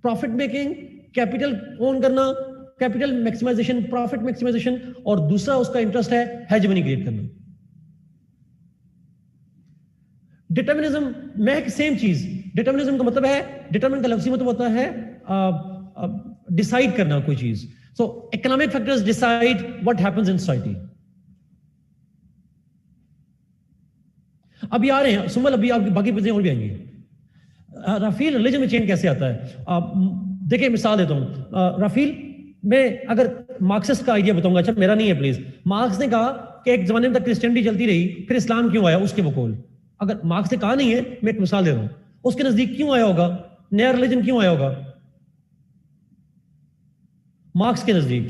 प्रॉफिट मेकिंग, कैपिटल ओन करना, कैपिटल मैक्सिमाइजेशन, प्रॉफिट मैक्सिमाइजेशन. और दूसरा उसका इंटरेस्ट है हेजेमनी क्रिएट करना. डिटर्मिनिज्म में सेम चीज. डिटर्मिनिज्म का मतलब है, डिटर्मिन का लफ्जी मतलब होता है डिसाइड करना कोई चीज. So economic factors decide what happens in society. अभी आ रहे हैं सुमल, अभी आपकी बाकी चीजें और भी आएंगी. राफील, रिलीजन में चेंज कैसे आता है? देखिए मिसाल देता हूं. राफील, मैं अगर मार्क्सिस्ट का आइडिया बताऊंगा, अच्छा मेरा नहीं है प्लीज. मार्क्स ने कहा कि एक जमाने में तक क्रिश्चियनिटी चलती रही, फिर इस्लाम क्यों आया? उसके बकौल. अगर मार्क्स ने कहा नहीं है, मैं एक मिसाल दे रहा हूं. उसके नजदीक क्यों आया होगा? नया रिलीजन क्यों आया होगा मार्क्स के नजदीक?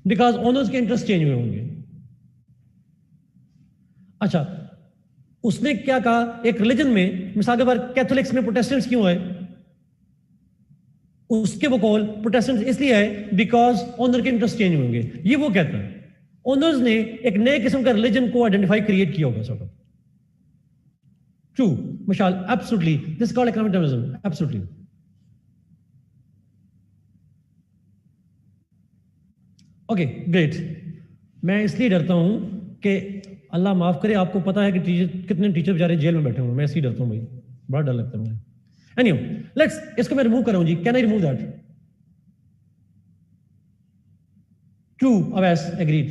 बिकॉज ओनर्स के इंटरेस्ट चेंज हुए होंगे. अच्छा, उसने क्या कहा? एक रिलीजन में मिसाल के बाद कैथोलिक्स में प्रोटेस्टेंट्स क्यों आए? उसके बकौल प्रोटेस्टेंट्स इसलिए आए बिकॉज ओनर के इंटरेस्ट चेंज होंगे. ये वो कहता है. ओनर्स ने एक नए किस्म का रिलीजन को आइडेंटिफाई क्रिएट किया होगा. Sort of true Mishal, absolutely. This called economic determinism. Absolutely. Okay great. मैं इसलिए डरता हूं कि अल्लाह माफ करे, आपको पता है कि कितने टीचर बेचारे जेल में बैठे हुए. मैं इसलिए डरता हूं भाई, बड़ा डर लगता है मुझे. एनीवे, लेट्स इसको मैं रिमूव कर रहा हूं जी. Can I remove that? True, Awais, agreed.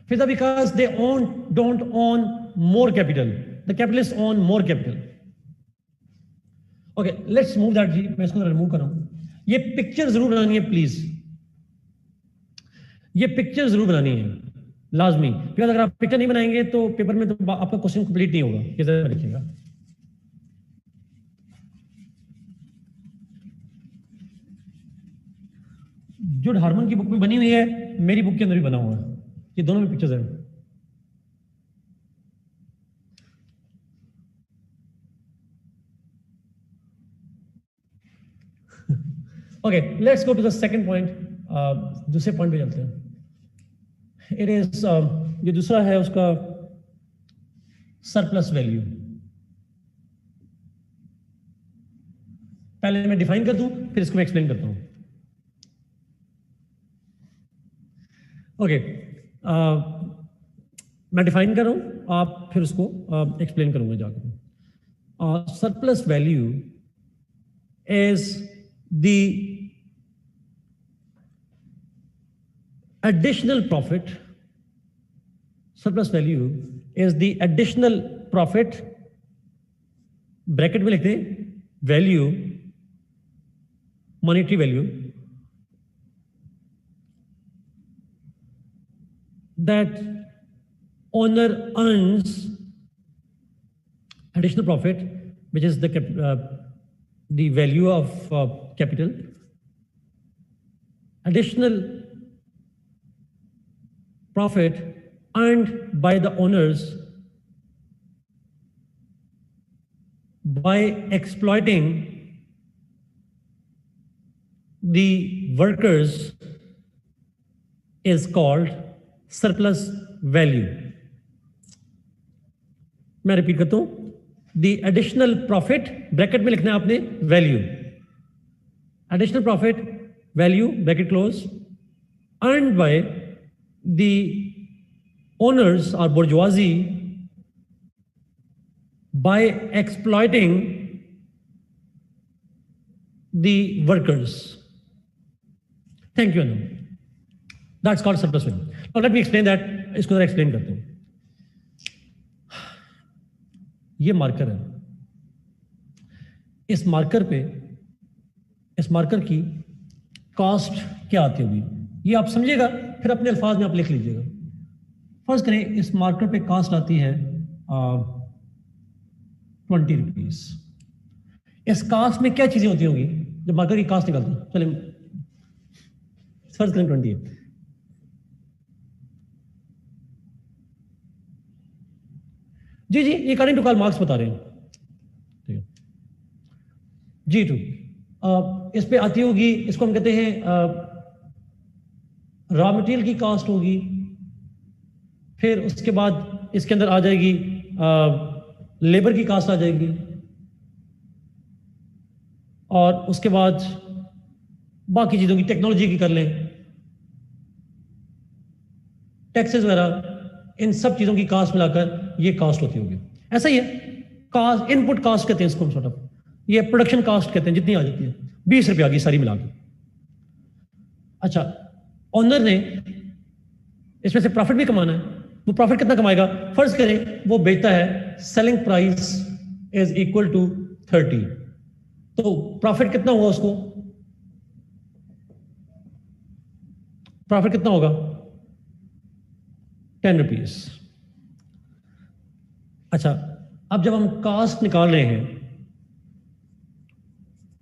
फिर because they don't own more capital, the capitalist own more capital. Okay, let's move that जी. मैं इसको रिमूव कर रहा हूं. ये पिक्चर जरूर बनानी है प्लीज. ये पिक्चर जरूर बनानी है लाजमी. बिकॉज अगर आप पिक्चर नहीं बनाएंगे तो पेपर में तो आपका क्वेश्चन कंप्लीट नहीं होगा. किस तरह लिखिएगा? जो हार्मन की बुक में बनी हुई है, मेरी बुक के अंदर भी बना हुआ है. ये दोनों में पिक्चर्स हैं. Okay, let's go to the second point. दूसरे पॉइंट पे चलते हैं. इट इज ये दूसरा है उसका सरप्लस वैल्यू. पहले मैं डिफाइन कर दूं, फिर इसको मैं एक्सप्लेन करता हूं. ओके, मैं डिफाइन कर रहा हूं, आप फिर उसको एक्सप्लेन करूंगा जाकर. Surplus value is the additional profit. Surplus value is the additional profit, bracket में लिखते हैं value, monetary value, that owner earns, additional profit, which is the value of capital, additional profit earned by the owners by exploiting the workers is called surplus value. मैं repeat करता हूं. The additional profit, bracket में लिखना है आपने value, additional profit value bracket close earned by the owners or bourgeoisie by exploiting the workers. Thank you, Anand. That's called surplus value. Now let me explain that. इसको जरा explain करते हैं. ये marker है. इस मार्कर पे, इस marker की कॉस्ट क्या आती होगी ये आप समझिएगा, फिर अपने अल्फाज में आप लिख लीजिएगा. फर्ज करें इस मार्कर पे कॉस्ट आती है 20 रुपीज. इस कॉस्ट में क्या चीजें होती होंगी जब मार्कर की कॉस्ट निकालते हैं? चलिए फर्ज करें 20 है. जी जी, ये अकॉर्डिंग टू कार्ल मार्क्स बता रहे हैं. ठीक है जी. टू इस पे आती होगी, इसको हम कहते हैं रॉ मटेरियल की कॉस्ट होगी. फिर उसके बाद इसके अंदर आ जाएगी लेबर की कॉस्ट आ जाएगी. और उसके बाद बाकी चीजों की, टेक्नोलॉजी की कर लें, टैक्सेस वगैरह, इन सब चीजों की कॉस्ट मिलाकर ये कॉस्ट होती होगी. ऐसा ही है कॉस्ट, इनपुट कॉस्ट कहते हैं इसको सॉर्ट ऑफ. ये प्रोडक्शन कॉस्ट कहते हैं, जितनी आ जाती है 20 रुपये आ गई सारी मिला के. अच्छा, ओनर ने इसमें से प्रॉफिट भी कमाना है. वो प्रॉफिट कितना कमाएगा? फर्ज करें वो बेचता है selling price is equal to 30, तो प्रॉफिट कितना होगा उसको? प्रॉफिट कितना होगा? 10 रुपीज. अच्छा, अब जब हम कॉस्ट निकाल रहे हैं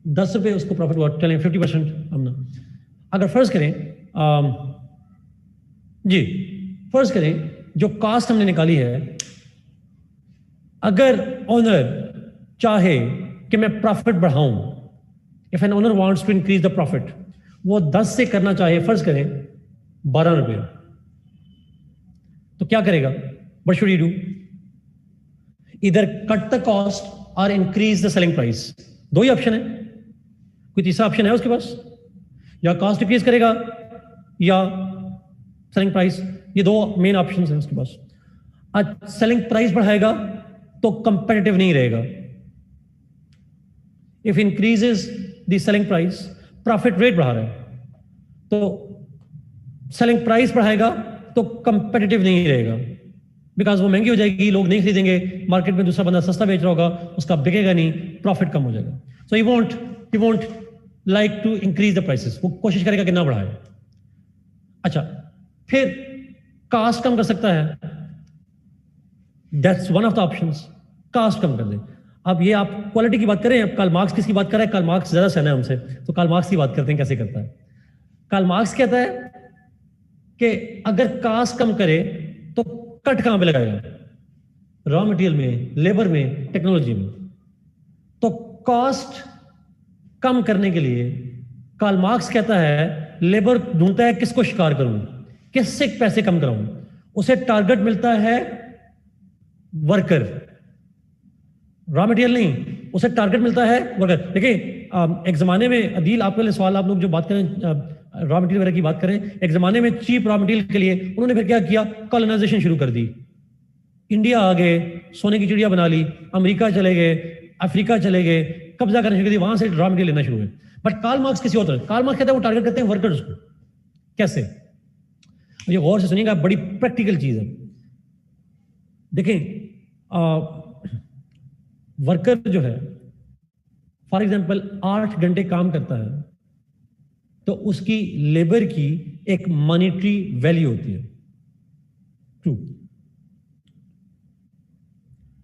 10 रुपये उसको प्रॉफिट हुआ, चलें 50% हमने. अगर फर्ज करें जी, फर्ज करें जो कॉस्ट हमने निकाली है, अगर ओनर चाहे कि मैं प्रॉफिट बढ़ाऊं, if an owner wants to increase the profit, वो 10 से करना चाहे फर्ज करें 12 रुपये, तो क्या करेगा? What should you do? इधर कट द कॉस्ट और इंक्रीज द सेलिंग प्राइस. दो ही ऑप्शन है, कोई तीसरा ऑप्शन है उसके पास? या कॉस्ट इंक्रीज करेगा या सेलिंग प्राइस. ये दो मेन ऑप्शन हैं उसके पास. आज सेलिंग प्राइस बढ़ाएगा तो कंपेटिटिव नहीं रहेगा. If increases the selling price, profit rate बढ़ा रहा है, तो सेलिंग प्राइस बढ़ाएगा तो कंपेटिटिव नहीं रहेगा, बिकॉज वो महंगी हो जाएगी, लोग नहीं खरीदेंगे, मार्केट में दूसरा बंदा सस्ता बेच रहा होगा, उसका बिकेगा नहीं, प्रॉफिट कम हो जाएगा. So he won't like to increase the prices. वो कोशिश करेगा कि ना बढ़ाए. अच्छा, फिर कॉस्ट कम कर सकता है. That's one of the options, cost कम कर दे. अब ये आप क्वालिटी की बात करें, अब कार्ल मार्क्स किसकी बात कर रहा है? कार्ल मार्क्स ज्यादा सहना है हमसे, तो कार्ल मार्क्स की बात करते हैं कैसे करता है. कार्ल मार्क्स कहता है कि अगर कॉस्ट कम करे तो कट कहां पे लगाएगा? रॉ मटेरियल में, लेबर में, टेक्नोलॉजी में. तो कॉस्ट कम करने के लिए कार्ल मार्क्स कहता है, लेबर ढूंढता है किसको शिकार करूं, किससे पैसे कम कराऊं. उसे टारगेट मिलता है वर्कर, रॉ मटेरियल नहीं, उसे टारगेट मिलता है वर्कर. देखिए एक जमाने में, अदील आपके लिए सवाल, आप लोग जो बात करें रॉ मटेरियल वगैरह की बात करें, एक जमाने में चीप रॉ मटेरियल के लिए उन्होंने फिर क्या किया? कॉलोनाइजेशन शुरू कर दी. इंडिया आ गए, सोने की चिड़िया बना ली, अमेरिका चले गए, अफ्रीका चले गए, कब्जा करने शुरू कर दिया, वहां से रॉ मटेरियल लेना शुरू हुए. बट कार्ल मार्क्स किसी और, कार्ल मार्क्स कहते हैं वो टारगेट करते हैं वर्कर्स को. कैसे? मुझे गौर से सुनिएगा, बड़ी प्रैक्टिकल चीज है. देखें वर्कर जो है, फॉर एग्जांपल 8 घंटे काम करता है, तो उसकी लेबर की एक मॉनेटरी वैल्यू होती है. ट्रू.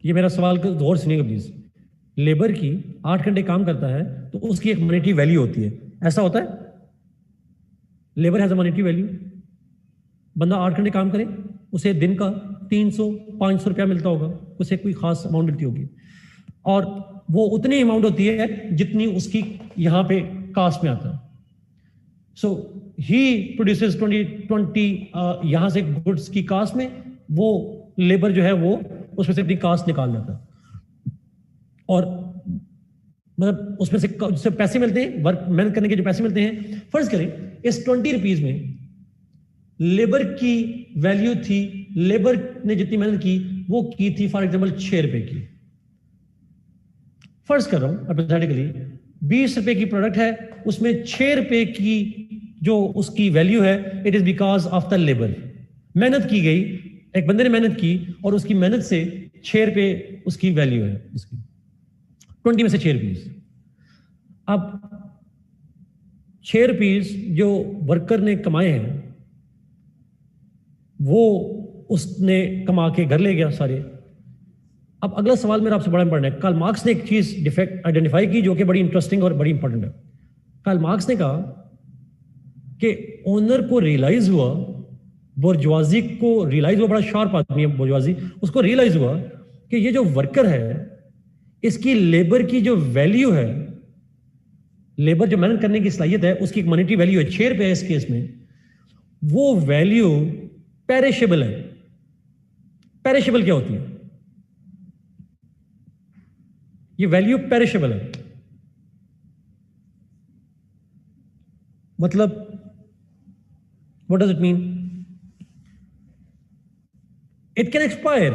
ये मेरा सवाल को गौर सुनिएगा प्लीज. लेबर की 8 घंटे काम करता है तो उसकी एक मॉनेटरी वैल्यू होती है. ऐसा होता है? Labour has a monetary value. बंदा 8 घंटे काम करे, उसे दिन का 300-500 रुपया मिलता होगा, उसे कोई खास अमाउंट मिलती होगी, और वो उतनी अमाउंट होती है जितनी उसकी यहां पे कास्ट में आता है. सो ही प्रोड्यूसेस 20 यहां से गुड्स की कास्ट में, वो लेबर जो है वो उसमें से अपनी कास्ट निकाल लेता है, और मतलब उसमें से जो पैसे मिलते हैं, वर्क मेहनत करने के जो पैसे मिलते हैं, फर्ज करें इस 20 रुपीज में लेबर की वैल्यू थी, लेबर ने जितनी मेहनत की वो की थी फॉर एग्जाम्पल 6 रुपए की. फर्ज कर रहा हूं हाइपोथेटिकली 20 रुपए की प्रोडक्ट है, उसमें 6 रुपए की जो उसकी वैल्यू है, it is because of the labour. मेहनत की गई, एक बंदे ने मेहनत की और उसकी मेहनत से 6 रुपए उसकी वैल्यू है, उसकी 20 में से 6 रुपीज। अब 6 रुपीज जो वर्कर ने कमाए हैं वो उसने कमा के घर ले गया सारे। अब अगला सवाल मेरा आपसे बड़ा इंपॉर्टेंट है। कार्ल मार्क्स ने एक चीज डिफेक्ट आइडेंटिफाई की जो कि बड़ी इंटरेस्टिंग और बड़ी इंपॉर्टेंट है। कार्ल मार्क्स ने कहा कि ओनर को रियलाइज हुआ, बुर्जुआजी को रियलाइज हुआ, बड़ा शार्प आदमी है बुर्जुआजी, उसको रियलाइज हुआ कि ये जो वर्कर है इसकी लेबर की जो वैल्यू है, लेबर जो मेहनत करने की सलाहियत है, उसकी एक मॉनेटरी वैल्यू है 6 रुपए इस केस में, वो वैल्यू पेरिशेबल है। पेरिशेबल क्या होती है? ये वैल्यू पेरिशेबल है, मतलब what does it mean? It can expire,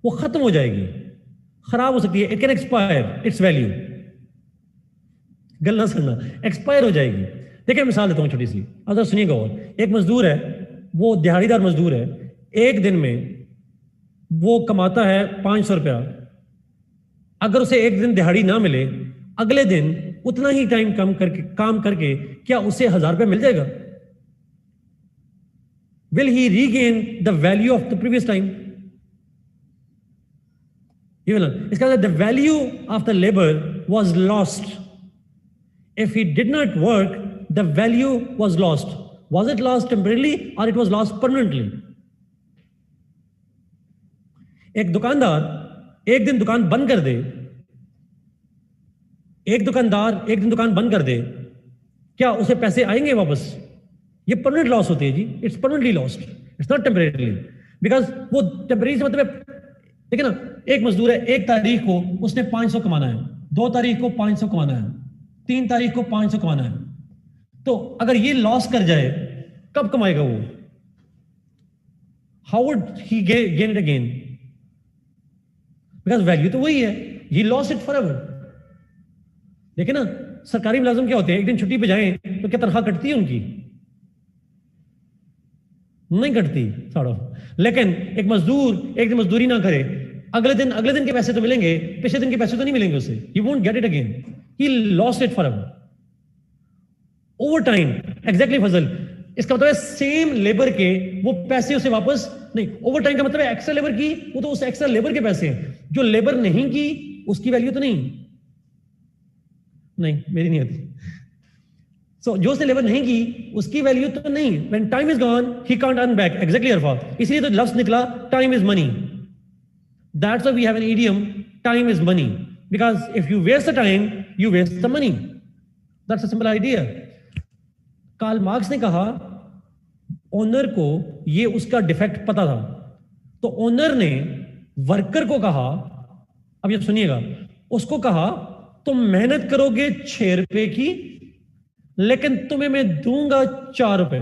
वो खत्म हो जाएगी, खराब हो सकती है। It can expire its value, गलना सुनना, एक्सपायर हो जाएगी। देखिए मिसाल देता हूं छोटी सी, अगर सुनिएगा। और एक मजदूर है, वो दिहाड़ीदार मजदूर है, एक दिन में वो कमाता है 500 रुपया। अगर उसे एक दिन दिहाड़ी ना मिले, अगले दिन उतना ही टाइम काम करके क्या उसे 1000 रुपया मिल जाएगा? Will he regain the value of the previous time? इसका मतलब the value of the labor was lost. If he did not work, the value was lost. Was it lost temporarily or it was lost permanently? एक दुकानदार एक दिन दुकान बंद कर दे, एक दुकानदार एक दिन दुकान बंद कर दे, क्या उसे पैसे आएंगे वापस? ये परमानेंट लॉस होती है जी, it's permanently lost, it's not temporarily. Because वो टेम्परेरी से मतलब देखिए ना, एक मजदूर है, 1 तारीख को उसने 500 कमाना है, 2 तारीख को 500 कमाना है, 3 तारीख को 500 कमाना है। तो अगर ये लॉस कर जाए, कब कमाएगा वो? How would he gain it again? Because value तो वही है, ही लॉस्ट इट फॉरएवर। देखिए ना, सरकारी मुलाजिम क्या होते हैं, एक दिन छुट्टी पे जाएं तो क्या तनख्वाह कटती है उनकी? नहीं कटती सॉर्ट ऑफ। लेकिन एक मजदूर एक दिन मजदूरी ना करे, अगले दिन के पैसे तो मिलेंगे, पिछले दिन के पैसे तो नहीं मिलेंगे उसे। He won't get it again, he lost it forever. Over time, exactly Fazal, इसका मतलब है सेम लेबर के वो पैसे उसे वापस नहीं। ओवर टाइम का मतलब है एक्स्ट्रा लेबर की, वो तो उस एक्स्ट्रा लेबर के पैसे हैं। जो लेबर नहीं की उसकी वैल्यू तो नहीं मेरी नहीं आती। So, जो उसने लेबर नहीं की उसकी वैल्यू तो नहीं। When time is gone, he can't earn back. Exactly अरफा, इसलिए तो लफ्ज निकला time is money. That's why we have an idiom, time is money. Because if you waste the time, you waste the money. That's a simple idea. Karl marks ने कहा owner को ये उसका defect पता था, तो ओनर ने worker को कहा, अब ये सुनिएगा, उसको कहा तुम मेहनत करोगे 6 रुपए की, लेकिन तुम्हें मैं दूंगा 4 रुपए।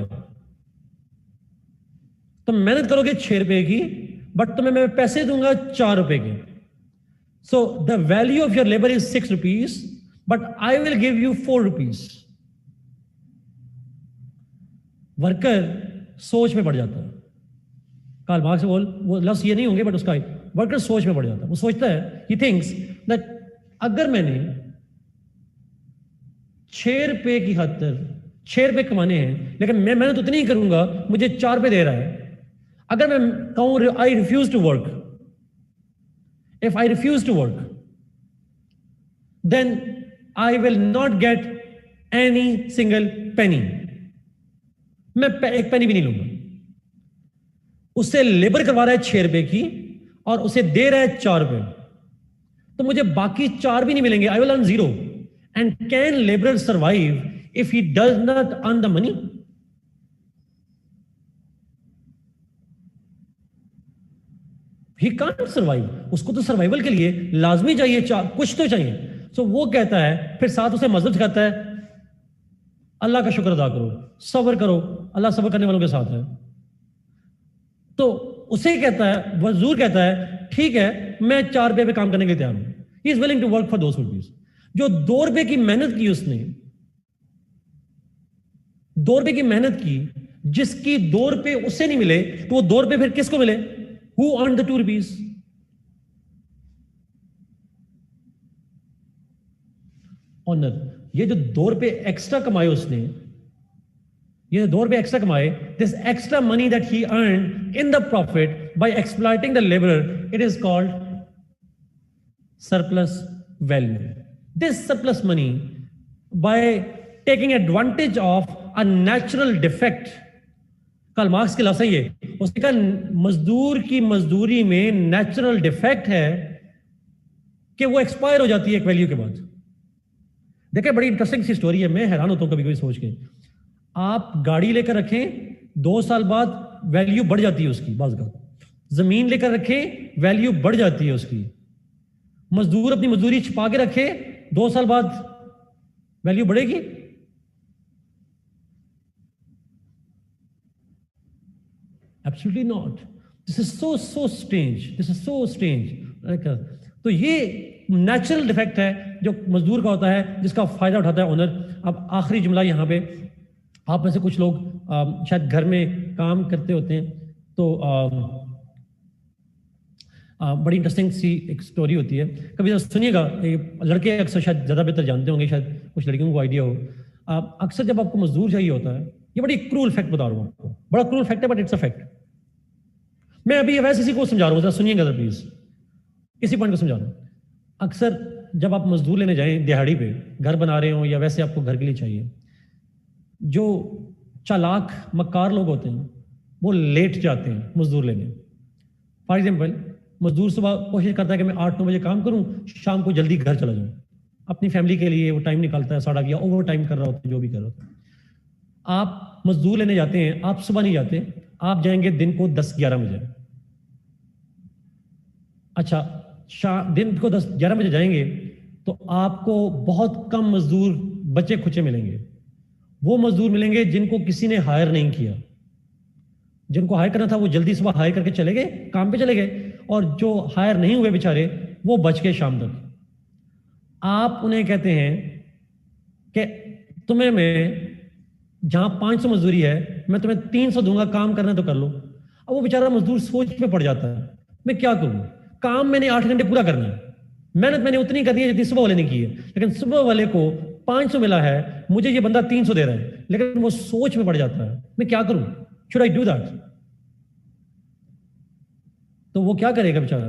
तुम मेहनत करोगे 6 रुपए की, बट तुम्हें मैं पैसे दूंगा 4 रुपए के। So the value of your labour is 6 rupees, but I will give you 4 rupees. Worker सोच में पड़ जाता है। कार्ल मार्क्स से वो लफ्ज ये नहीं होंगे, बट उसका वर्कर सोच में पड़ जाता है। वो सोचता है, ही थिंक्स दैट अगर मैंने 6 रुपए की खातिर 6 रुपए कमाने हैं, लेकिन मैं मेहनत उतनी ही करूंगा, मुझे 4 रुपए दे रहा है। अगर मैं कहूं I refuse to work, if I refuse to work, then I will not get any single penny. मैं एक पेनी भी नहीं लूंगा। उससे लेबर करवा रहा है 6 रुपए की और उसे दे रहा है 4 रुपए, तो मुझे बाकी 4 भी नहीं मिलेंगे। I will earn 0। And can laborer survive if he does not earn the money? He can't survive. उसको तो सर्वाइवल के लिए लाजमी चाहिए, कुछ तो चाहिए। So वो कहता है, फिर साथ उसे मजहब सिखाता है, अल्लाह का शुक्र अदा करो, सब्र करो, अल्लाह सब्र करने वालों के साथ है। तो उसे कहता है, मजदूर कहता है, ठीक है मैं 4 रुपए पे काम करने के लिए तैयार हूं। He is willing to work for those rupees. जो 2 रुपए की मेहनत की उसने, 2 रुपए की मेहनत की, जिसकी 2 रुपए उससे नहीं मिले तो वो 2 रुपए फिर किसको मिले? Who earn the 2 rupees? Owner. ये जो 2 रुपए एक्स्ट्रा कमाए उसने, ये 2 रुपए एक्स्ट्रा कमाए, this extra money that he earn in the profit by exploiting the labourer, it is called surplus value. This surplus money, by taking advantage of a natural defect, Karl Marx की लफ्ज़ है ये, उसने कहा मजदूर की मजदूरी में नेचुरल डिफेक्ट है कि वो एक्सपायर हो जाती है एक वैल्यू के बाद। देखिए बड़ी इंटरेस्टिंग सी स्टोरी है, मैं हैरान होता हूं कभी कभी सोच के। आप गाड़ी लेकर रखें, 2 साल बाद वैल्यू बढ़ जाती है उसकी, बाज़ जमीन लेकर रखें वैल्यू बढ़ जाती है उसकी। मजदूर अपनी मजदूरी छिपा के रखे, 2 साल बाद वैल्यू बढ़ेगी? Absolutely not. This is so strange, this is so strange. तो ये नेचुरल डिफेक्ट है जो मजदूर का होता है, जिसका फायदा उठाता है ओनर। अब आखिरी जुमला यहां पे, आप में से कुछ लोग शायद घर में काम करते होते हैं, तो बड़ी इंटरेस्टिंग सी एक स्टोरी होती है, कभी सुनिएगा। लड़के अक्सर शायद ज़्यादा बेहतर जानते होंगे, शायद कुछ लड़कियों को आइडिया हो। अक्सर जब आपको मजदूर चाहिए होता है, ये बड़ी क्रूल फैक्ट बता रहा हूँ आपको, बड़ा क्रूल फैक्ट है बट इट्स अ फैक्ट। मैं अभी वैसे इसी को समझा रहा हूँ, जरा सुनिएगा जरा प्लीज, इसी पॉइंट को समझा रहा हूँ। अक्सर जब आप मजदूर लेने जाएं दिहाड़ी पे, घर बना रहे हो या वैसे आपको घर के लिए चाहिए, जो चालाक मक्कार लोग होते हैं वो लेट जाते हैं मजदूर लेने। फॉर एग्जाम्पल, मजदूर सुबह कोशिश करता है कि मैं 8-9 बजे काम करूं, शाम को जल्दी घर चला जाऊं। अपनी फैमिली के लिए वो टाइम निकालता है, साड़ा या ओवर टाइम कर रहा होता है, जो भी कर रहा होता है। आप मजदूर लेने जाते हैं, आप सुबह नहीं जाते, आप जाएंगे दिन को 10-11 बजे। अच्छा, दिन को 10-11 बजे जाएंगे तो आपको बहुत कम मजदूर बचे खुचे मिलेंगे। वो मजदूर मिलेंगे जिनको किसी ने हायर नहीं किया। जिनको हायर करना था वो जल्दी सुबह हायर करके चले गए, काम पे चले गए, और जो हायर नहीं हुए बेचारे वो बच गए शाम तक। आप उन्हें कहते हैं कि तुम्हें मैं जहां 500 मजदूरी है मैं तुम्हें 300 दूंगा, काम करना तो कर लो। अब वो बेचारा मजदूर सोच में पड़ जाता है, मैं क्या करूं, काम मैंने 8 घंटे पूरा करना है, मेहनत मैंने उतनी करनी है जितनी सुबह वाले ने की है, लेकिन सुबह वाले को 500 मिला है, मुझे ये बंदा 300 दे रहा है, लेकिन वो सोच में पड़ जाता है, मैं क्या करूं, शुड आई डू दैट? तो वो क्या करेगा बेचारा,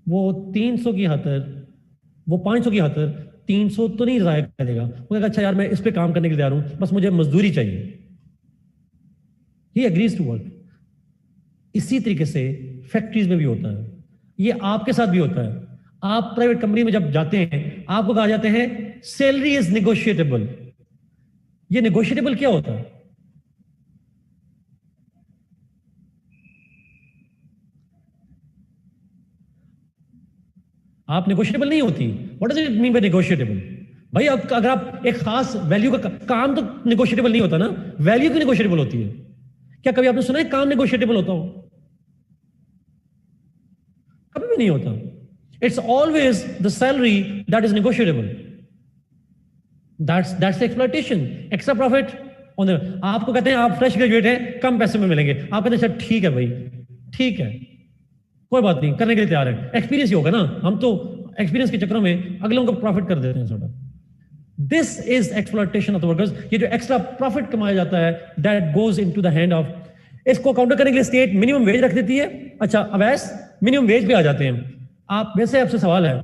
वो 300 की खातिर, वो 500 की खातिर 300 तो नहीं ज़ाया करेगा। वो कहेगा अच्छा यार मैं इस पे काम करने के लिए तैयार हूं, बस मुझे मजदूरी चाहिए। He agrees to work. इसी तरीके से फैक्ट्रीज में भी होता है, ये आपके साथ भी होता है। आप प्राइवेट कंपनी में जब जाते हैं, आपको कहा जाते हैं सैलरी इज नेगोशिएटेबल। ये नेगोशिएटेबल क्या होता है? आप नेगोशिएबल नहीं होती। What does it mean bye negotiable? भाई अब अगर आप एक खास वैल्यू का काम, तो नेगोशिएटेबल नहीं होता ना, वैल्यू की नेगोशिएटेबल होती है। क्या कभी आपने सुना है काम नेगोशिएटेबल होता हो? कभी भी नहीं होता। It's always the salary that is negotiable. That's exploitation, extra profit. आपको कहते हैं आप फ्रेश ग्रेजुएट हैं, कम पैसे में मिलेंगे, आप कहते हैं अच्छा ठीक है भाई, ठीक है कोई बात नहीं, करने के लिए तैयार है, एक्सपीरियंस ही होगा ना। हम तो एक्सपीरियंस के चक्करों में अगलों को प्रॉफिट कर देते हैं थोड़ा। This is exploitation of the workers. ये जो एक्स्ट्रा प्रॉफिट कमाया जाता है, that goes into the hand of. इसको काउंटर करने के लिए स्टेट मिनिमम वेज रख देती है। अच्छा, अवैस मिनिमम वेज पे आ जाते हैं आप। वैसे आपसे सवाल है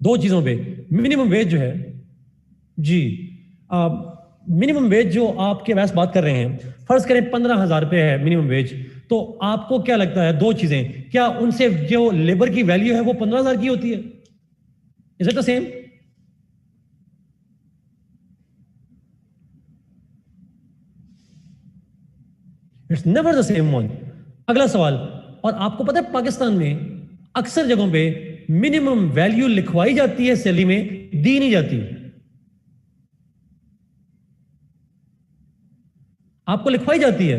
2 चीजों पे। मिनिमम वेज जो है जी, मिनिमम वेज जो आपके वैसे बात कर रहे हैं, फर्ज करें 15,000 रुपए है मिनिमम वेज, तो आपको क्या लगता है 2 चीजें, क्या उनसे जो लेबर की वैल्यू है वो 15,000 की होती है? Is it the same? It's never the same one. अगला सवाल, और आपको पता है पाकिस्तान में अक्सर जगहों पे मिनिमम वैल्यू लिखवाई जाती है, सैलरी में दी नहीं जाती। आपको लिखवाई जाती है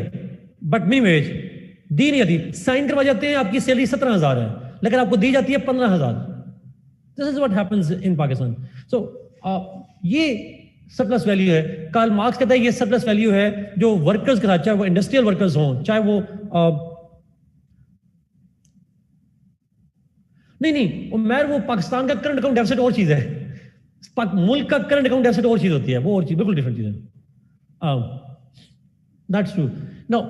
बट मिनिमम वेज दी नहीं जाती। साइन करवा जाते हैं, आपकी सैलरी 17,000 है, लेकिन आपको दी जाती है 15,000। This is what happens in Pakistan. So ये सरप्लस वैल्यू है. कार्ल मार्क्स कहता है ये सरप्लस वैल्यू है जो वर्कर्स के साथ, चाहे वो इंडस्ट्रियल वर्कर्स हों, चाहे वो नहीं उमर, वो पाकिस्तान का करंट अकाउंट डेफिसिट और चीज है, मुल्क का करंट अकाउंट डेफिसिट और चीज होती है, वो और चीज बिल्कुल डिफरेंट चीज है. That's true. Now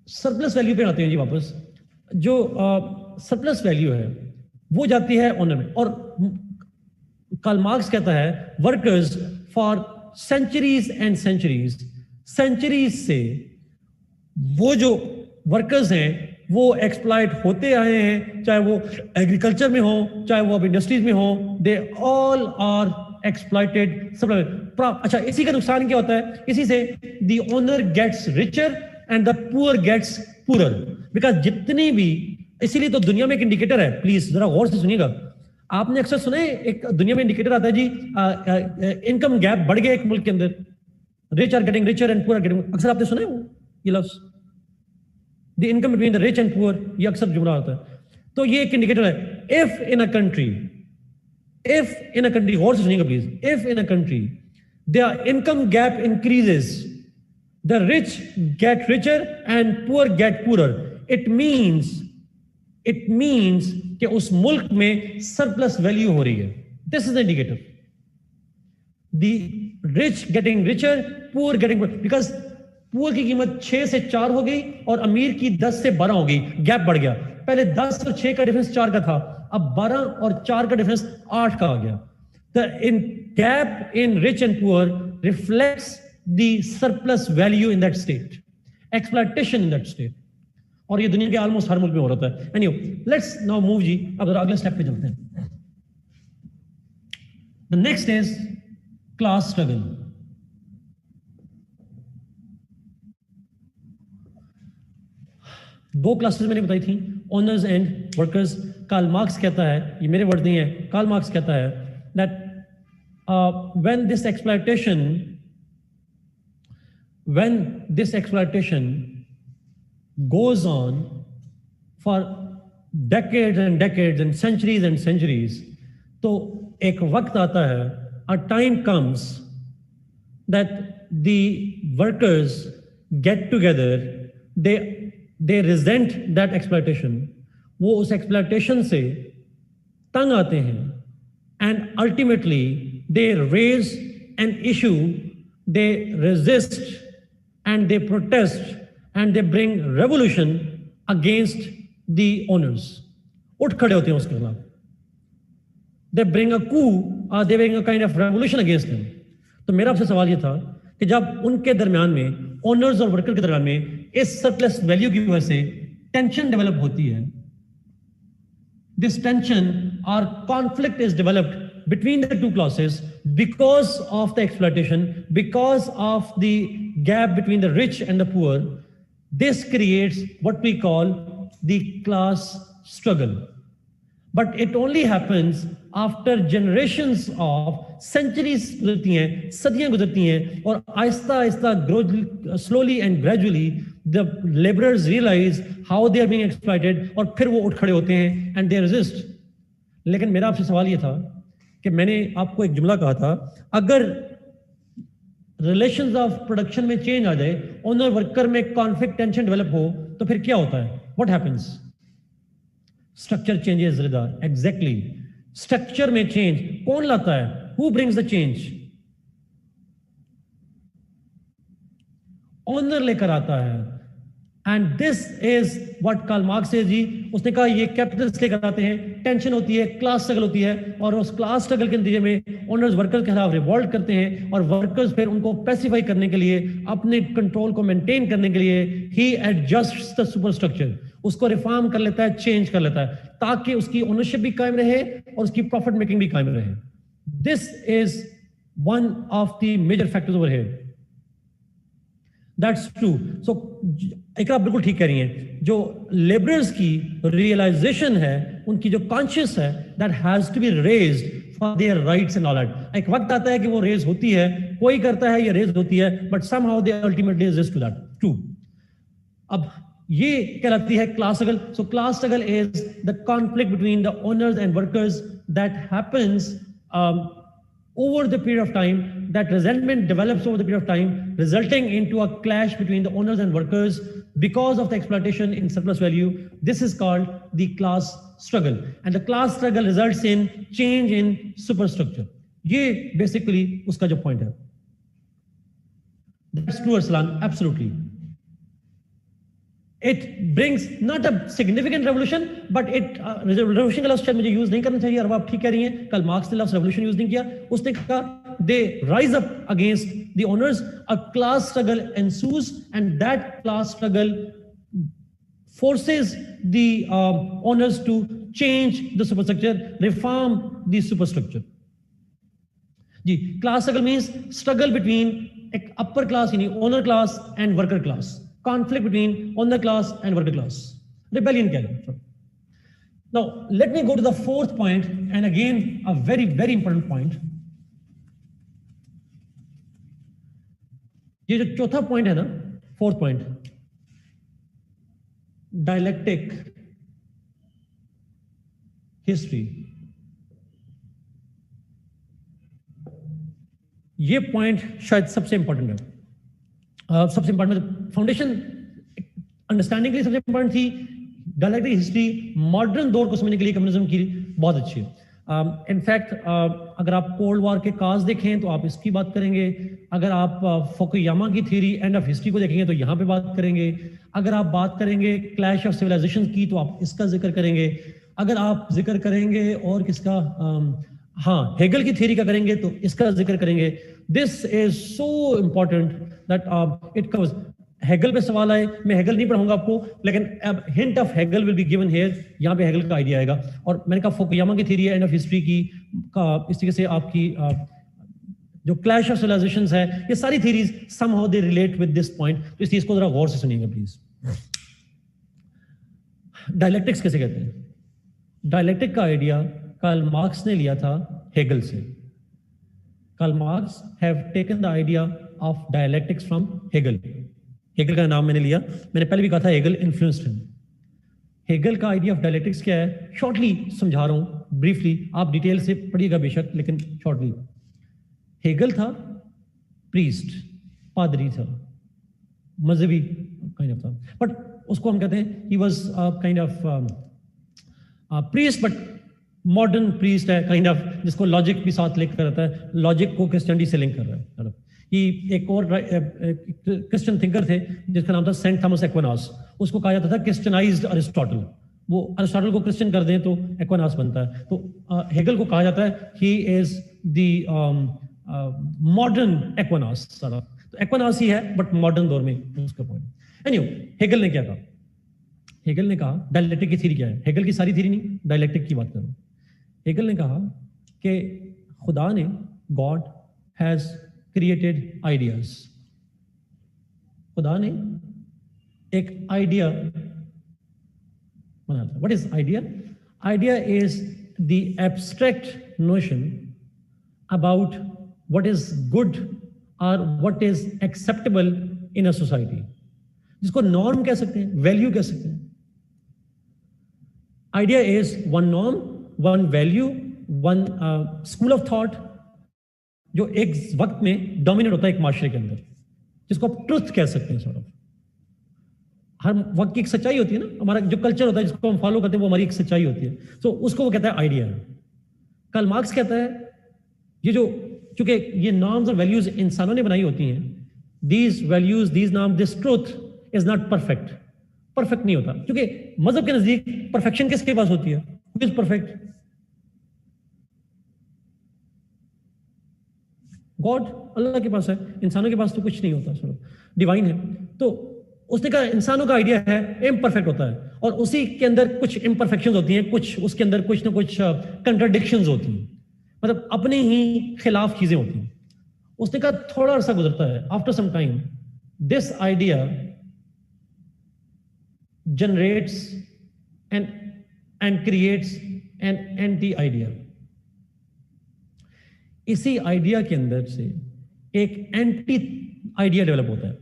surplus value पे आते हैं जी वापस. जो सरप्लस वैल्यू है वो जाती है ऑनर में, और कार्ल मार्क्स कहता है workers for centuries and centuries, centuries से वो जो वर्कर्स हैं वो एक्सप्लॉइट होते आए हैं, चाहे वो एग्रीकल्चर में हो, चाहे वो अब इंडस्ट्रीज में हो, दे ऑल आर एक्सप्लॉइटेड. अच्छा, इसी का नुकसान क्या होता है? इसी से the owner gets richer and the poor gets poorer. Because जितनी भी, इसीलिए तो दुनिया में एक इंडिकेटर है, प्लीज जरा गौर से सुनिएगा. आपने अक्सर सुना है एक दुनिया में इंडिकेटर आता है जी, इनकम गैप बढ़ गया एक मुल्क के अंदर, rich are getting richer and poor are getting. अक्सर आपने सुना है ये लफ्ज, the income between the rich and poor, ये अक्सर जुमला होता है. तो ये एक इंडिकेटर है. इफ इन अ कंट्री, गौर से सुनिएगा please, if in a country the income gap increases, the rich get richer and poor get poorer, it means कि उस मुल्क में सरप्लस वैल्यू हो रही है. This is the indicator. The rich getting richer, poor getting, because poor की कीमत 6 से 4 हो गई और अमीर की 10 से 12 हो गई. गैप बढ़ गया. पहले 10 और 6 का डिफरेंस 4 का था, अब 12 और 4 का डिफरेंस 8 का आ गया. The in gap in rich and poor reflects the surplus value in that state, exploitation in that state. और ये दुनिया के ऑलमोस्ट हर मुल्क में हो रहा है. एनीवे, लेट्स नाउ मूव जी, अब अगले स्टेप पे चलते हैं. The next is class struggle. दो क्लासेस मैंने बताई थी, owners and workers. Karl Marx कहता है, ये मेरे वर्ड नहीं है, कार्ल मार्क्स कहता है that when this exploitation goes on for decades and decades and centuries, तो एक वक्त आता है, a time comes that the workers get together, they resent that exploitation, वो उस exploitation से तंग आते हैं, and ultimately they raise an issue, they resist and they protest and they bring revolution against the owners. उठ खड़े होते हैं उसके खिलाफ. They bring a coup, they bring a kind of revolution against them. तो मेरा आपसे सवाल ये था कि जब उनके दरमियान में, ओनर्स और वर्कर के दरमियान में इस सरप्लस वैल्यू की वजह से टेंशन डेवलप होती है, this tension or conflict is developed between the two classes because of the exploitation, because of the gap between the rich and the poor. This creates what we call the class struggle. But it only happens after generations of centuries गुजरती हैं, सदियां गुजरती हैं, और Aahista Aahista slowly and gradually the laborers realize how they are being exploited, और फिर वो उठ खड़े होते हैं and they resist. लेकिन मेरा आपसे सवाल ये था कि मैंने आपको एक जुमला कहा था, अगर रिलेशंस ऑफ प्रोडक्शन में चेंज आ जाए, ओनर वर्कर में कॉन्फ्लिक्ट टेंशन डेवलप हो, तो फिर क्या होता है? What happens? Structure changes. Ridar, exactly. Structure में चेंज कौन लाता है? Who brings the change? Owner लेकर आता है. And this is what Karl Marx से जी, उसने कहा ये कैपिटलिस्ट लेकर आते हैं, टेंशन होती है, क्लास स्ट्रगल होती है, और उस क्लास स्ट्रगल के नतीजे में ओनर्स वर्कर के खिलाफ रिवॉल्ट करते हैं, और वर्कर्स फिर उनको पैसिफाई करने के लिए, अपने कंट्रोल को मेंटेन करने के लिए ही एडजस्ट्स द सुपर स्ट्रक्चर, उसको रिफॉर्म कर लेता है, चेंज कर लेता है, ताकि उसकी ओनरशिप भी कायम रहे और उसकी प्रॉफिट मेकिंग भी कायम रहे. This is one of the major factors over here. That's true. So एक आप बिल्कुल ठीक कह रही हैं, जो लेबरर्स की रियलाइजेशन है, उनकी जो कॉन्शियस है, that has to be raised for their rights and all that. एक वक्त आता है कि वो रेज होती है, कोई करता है, ये रेज होती है, but somehow they ultimately resist to that. True. अब ये कहलाती है class struggle. So class struggle is the conflict between the owners and workers that happens over the period of time, that resentment develops over the period of time, resulting into a clash between the owners and workers because of the exploitation in surplus value. This is called the class struggle, and the class struggle results in change in superstructure. ये basically उसका जो point है. That's true, Arslan, absolutely. It brings not a significant revolution, but it revolution का लफ्ज़ शायद मुझे use नहीं करना चाहिए, और आप ठीक कह रही हैं. कल मार्क्स ने लफ्ज़ revolution यूज नहीं किया. उसने कहा they rise up against the owners, a class struggle ensues, and that class struggle forces the owners to change the superstructure, reform the superstructure. Ji, class struggle means struggle between upper class, यानी owner class, and worker class. Conflict between owner class and worker class. Rebellion kya hai. Now, let me go to the fourth point, and again, a very, very important point. ये जो चौथा point है ना, fourth point, dialectic history. ये point शायद सबसे important है. सबसे इंपॉर्टेंट फाउंडेशन अंडरस्टैंडिंग के लिए सबसे इंपॉर्टेंट थी. डायलेक्टिक हिस्ट्री मॉडर्न दौर को समझने के लिए कम्युनिज्म की बहुत अच्छी है. इनफैक्ट अगर आप कोल्ड वॉर के काज देखें तो आप इसकी बात करेंगे. अगर आप फुकुयामा की थ्योरी एंड ऑफ हिस्ट्री को देखेंगे तो यहाँ पे बात करेंगे. अगर आप बात करेंगे क्लैश ऑफ सिविलाइजेशन की तो आप इसका जिक्र करेंगे. अगर आप जिक्र करेंगे और किसका, हाँ, हेगल की थ्योरी का करेंगे तो इसका जिक्र करेंगे. This is so important that it covers. Hegel पे सवाल आए, मैं हेगल नहीं पढ़ाऊंगा आपको, लेकिन अब hint of Hegel will be given here. यहाँ पे हेगल का आइडिया आएगा. और मैंने कहा फुकुयामा की थ्योरी एंड ऑफ हिस्ट्री की का इस तरीके से आपकी जो क्लैश ऑफ सिविलाइजेशंस है, ये सारी theories somehow they relate with this point. तो इस चीज को जरा गौर से सुनिएगा प्लीज. डायलेक्टिक्स कैसे कहते हैं? डायलेक्टिक का आइडिया कार्ल मार्क्स ने लिया था हेगल से. Karl Marx have taken the idea of dialectics from Hegel. Hegel का नाम मैंने लिया, मैंने पहले भी कहा था हेगल इन्फ्लुएंस्ड हिम. हेगल का आइडिया ऑफ डायलेक्टिक्स क्या है, शॉर्टली समझा रहा हूं, ब्रीफली. आप डिटेल से पढ़िएगा बेशक, लेकिन शॉर्टली. हेगल था प्रीस्ट, पादरी था, मजहबी काइंड ऑफ था, बट उसको हम कहते हैं he was kind of priest, but modern priest है काइंड ऑफ, जिसको लॉजिक भी साथ लेकर रहता है, लॉजिक को क्रिश्चियनिटी से लिंक कर रहा है. कि एक और क्रिश्चियन थिंकर थे जिसका नाम था सेंट थॉमस एक्विनास. उसको कहा जाता था क्रिश्चियनाइज्ड अरिस्टोटल. वो अरिस्टोटल को क्रिश्चियन कर दें तो एक्विनास बनता है. तो हेगल को कहा जाता है he is the modern Aquinas. तो एक्विनास ही है बट मॉडर्न दौर में, उसका पॉइंट. एनीवे, हेगल ने क्या कहा? हेगल ने कहा डायलेक्टिक की थ्योरी क्या है. हेगल की सारी थ्योरी नहीं, डायलेक्टिक की बात करूं. हेगल ने कहा कि खुदा ने, गॉड हैज created ideas. खुदा ने एक आइडिया बनाया था. What is idea? Idea is the abstract notion about what is good or what is acceptable in a society. जिसको norm कह सकते हैं, value कह सकते हैं. Idea is one norm, one value, one school of thought जो एक वक्त में डोमिनेट होता है एक माशरे के अंदर, जिसको आप ट्रुथ कह सकते हैं. सॉर्ट ऑफ हर वक्त की एक सच्चाई होती है ना, हमारा जो कल्चर होता है जिसको हम फॉलो करते हैं वो हमारी एक सच्चाई होती है. तो उसको वो कहता है आइडिया. कार्ल मार्क्स कहता है ये जो, चूंकि ये नॉर्म्स और वैल्यूज इंसानों ने बनाई होती हैं, these values, these norm, this truth is not perfect. Perfect नहीं होता, क्योंकि मजहब के नजदीक परफेक्शन किसके पास होती है? Who is perfect? गॉड, अल्लाह के पास है. इंसानों के पास तो कुछ नहीं होता, सो डिवाइन है. तो उसने कहा इंसानों का आइडिया है इम्परफेक्ट होता है, और उसी के अंदर कुछ इम्परफेक्शंस होती हैं, कुछ उसके अंदर कुछ ना कुछ कंट्राडिक्शंस होती हैं, मतलब अपने ही खिलाफ चीजें होती हैं. उसने कहा थोड़ा अर्सा गुजरता है, after some time this idea generates and creates an anti idea. इसी आइडिया के अंदर से एक एंटी आइडिया डेवलप होता है.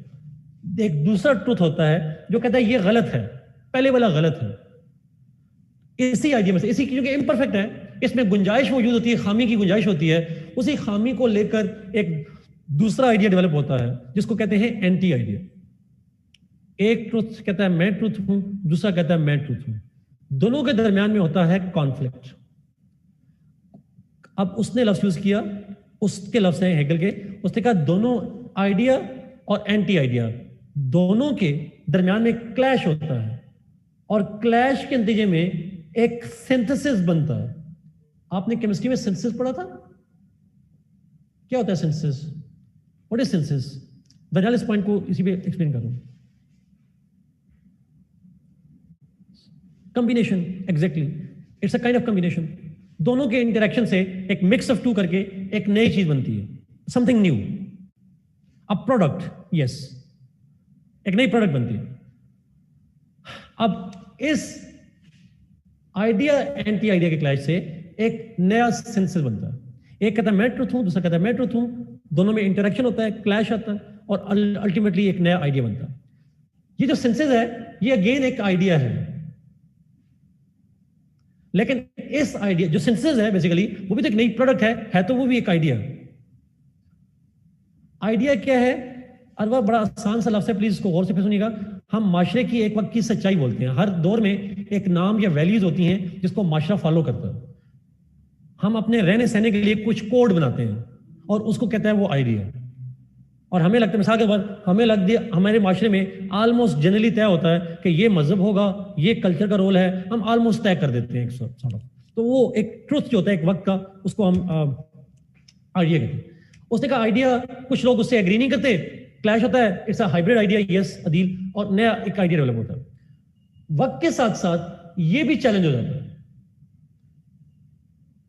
एक दूसरा ट्रुथ होता है जो कहता है ये गलत है, पहले वाला गलत है. इसी आइडिया में से, इसी क्योंकि इम्परफेक्ट है, इसमें गुंजाइश मौजूद होती है, खामी की गुंजाइश होती है, उसी खामी को लेकर एक दूसरा आइडिया डेवलप होता है जिसको कहते हैं एंटी आइडिया। एक ट्रुथ कहता है मैं ट्रुथ हूं, दूसरा कहता है मैं ट्रुथ हूं, दोनों के दरमियान में होता है कॉन्फ्लिक्ट। अब उसने लफ्ज यूज किया, उसके लफ्ज हैं हेगल के, उसने कहा दोनों आइडिया और एंटी आइडिया दोनों के दरमियान में क्लैश होता है और क्लैश के नतीजे में एक सिंथेसिस बनता है। आपने केमिस्ट्री में सिंथेसिस पढ़ा था? क्या होता है सिंथेसिस? What is synthesis? दरअसल इस पॉइंट को इसी पे एक्सप्लेन कर रहा हूं। Combination, exactly, it's a kind of combination. दोनों के इंटरेक्शन से एक मिक्स ऑफ टू करके एक नई चीज बनती है, something new, a product, yes, एक नई प्रोडक्ट बनती है। अब इस आइडिया एंटी आइडिया के क्लैश से एक नया सिंथेसिस बनता है। एक कहता है मैं ट्रुथ हूं, दूसरा कहता है मैं ट्रुथ हूं, दोनों में इंटरेक्शन होता है, क्लैश आता है और अल्टीमेटली एक नया आइडिया बनता है। ये जो सिंथेसिस है ये अगेन एक आइडिया है, लेकिन इस आइडिया जो सिंथेसिस है बेसिकली वो भी तो एक नई प्रोडक्ट है तो वो भी एक आइडिया। आइडिया क्या है? अरवा बड़ा आसान सा लफ्ज़ है, प्लीज इसको गौर से सुनिएगा। हम माशरे की एक वक्त की सच्चाई बोलते हैं। हर दौर में एक नाम या वैल्यूज होती हैं जिसको माशरा फॉलो करता है। हम अपने रहने सहने के लिए कुछ कोड बनाते हैं और उसको कहता है वो आइडिया। और हमें लगता है, मिसाल के बाद हमें लग दिया, हमारे माशरे में ऑलमोस्ट जनरली तय होता है कि ये मजहब होगा, ये कल्चर का रोल है, हम ऑलमोस्ट तय कर देते हैं एक सॉर्ट ऑफ। तो वो एक ट्रुथ जो होता है एक वक्त का, उसको हम आइडिया कहते हैं। उसने कहा आइडिया, कुछ लोग उससे एग्री नहीं करते, क्लैश होता है, it's a hybrid idea, yes Adeel, और नया एक आइडिया डेवलप होता है। वक्त के साथ साथ ये भी चैलेंज हो जाता है,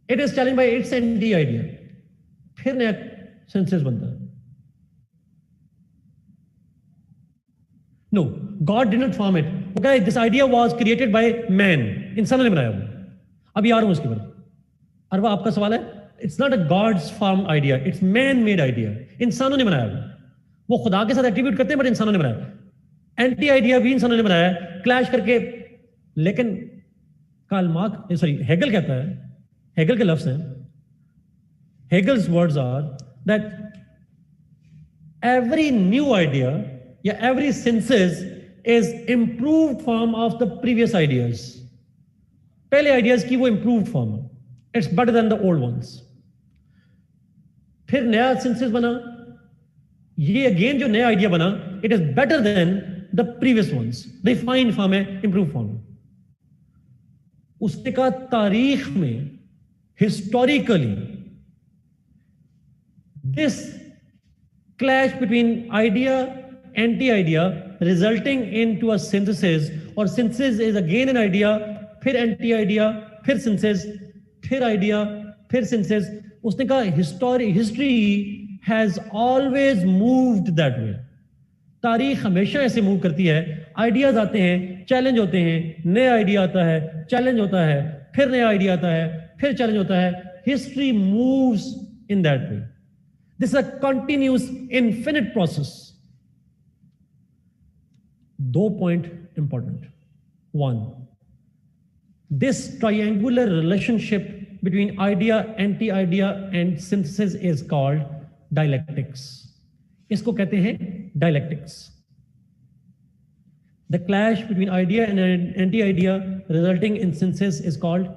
it is challenge by its anti idea, फिर नया सेंसेस बनता है। No, God did not form it, वो कह this idea was created by man, इंसानों ने बनाया वो। अभी आ रहा हूं उसके बाद। अरवा आपका सवाल है, it's not a God's form idea, it's man made idea, इंसानों ने बनाया वो खुदा के साथ एट्रीब्यूट करते हैं बट इंसानों ने बनाया। एंटी आइडिया भी इंसानों ने बनाया क्लैश करके। लेकिन कार्ल मार्क्स, सॉरी, हेगल कहता है, हेगल के लफ्ज हैं, Hegel's words are that every new idea या every synthesis is improved form of the previous ideas. पहले आइडियाज की वो इंप्रूव्ड फॉर्म है, it's better than the old ones. फिर नया सिंथेसिस बना, ये अगेन जो नया आइडिया बना, it is better than the previous ones, refined form है, इंप्रूव फॉर्म है। उसने कहा तारीख में historically this clash between idea anti idea resulting into a synthesis, और synthesis is again an idea, फिर एंटी आइडिया, फिर सिंथेसिस, फिर आइडिया, फिर सिंथेसिस। उसने कहा history has always moved that way. तारीख हमेशा ऐसे मूव करती है, आइडियाज आते हैं, चैलेंज होते हैं, नया आइडिया आता है, चैलेंज होता है, फिर नया आइडिया आता है, फिर चैलेंज होता है। History moves in that way. This is a continuous infinite process. दो point important. One, this triangular relationship between idea, anti-idea and synthesis is called dialectics. इसको कहते हैं dialectics. The clash between idea and anti-idea resulting in synthesis is called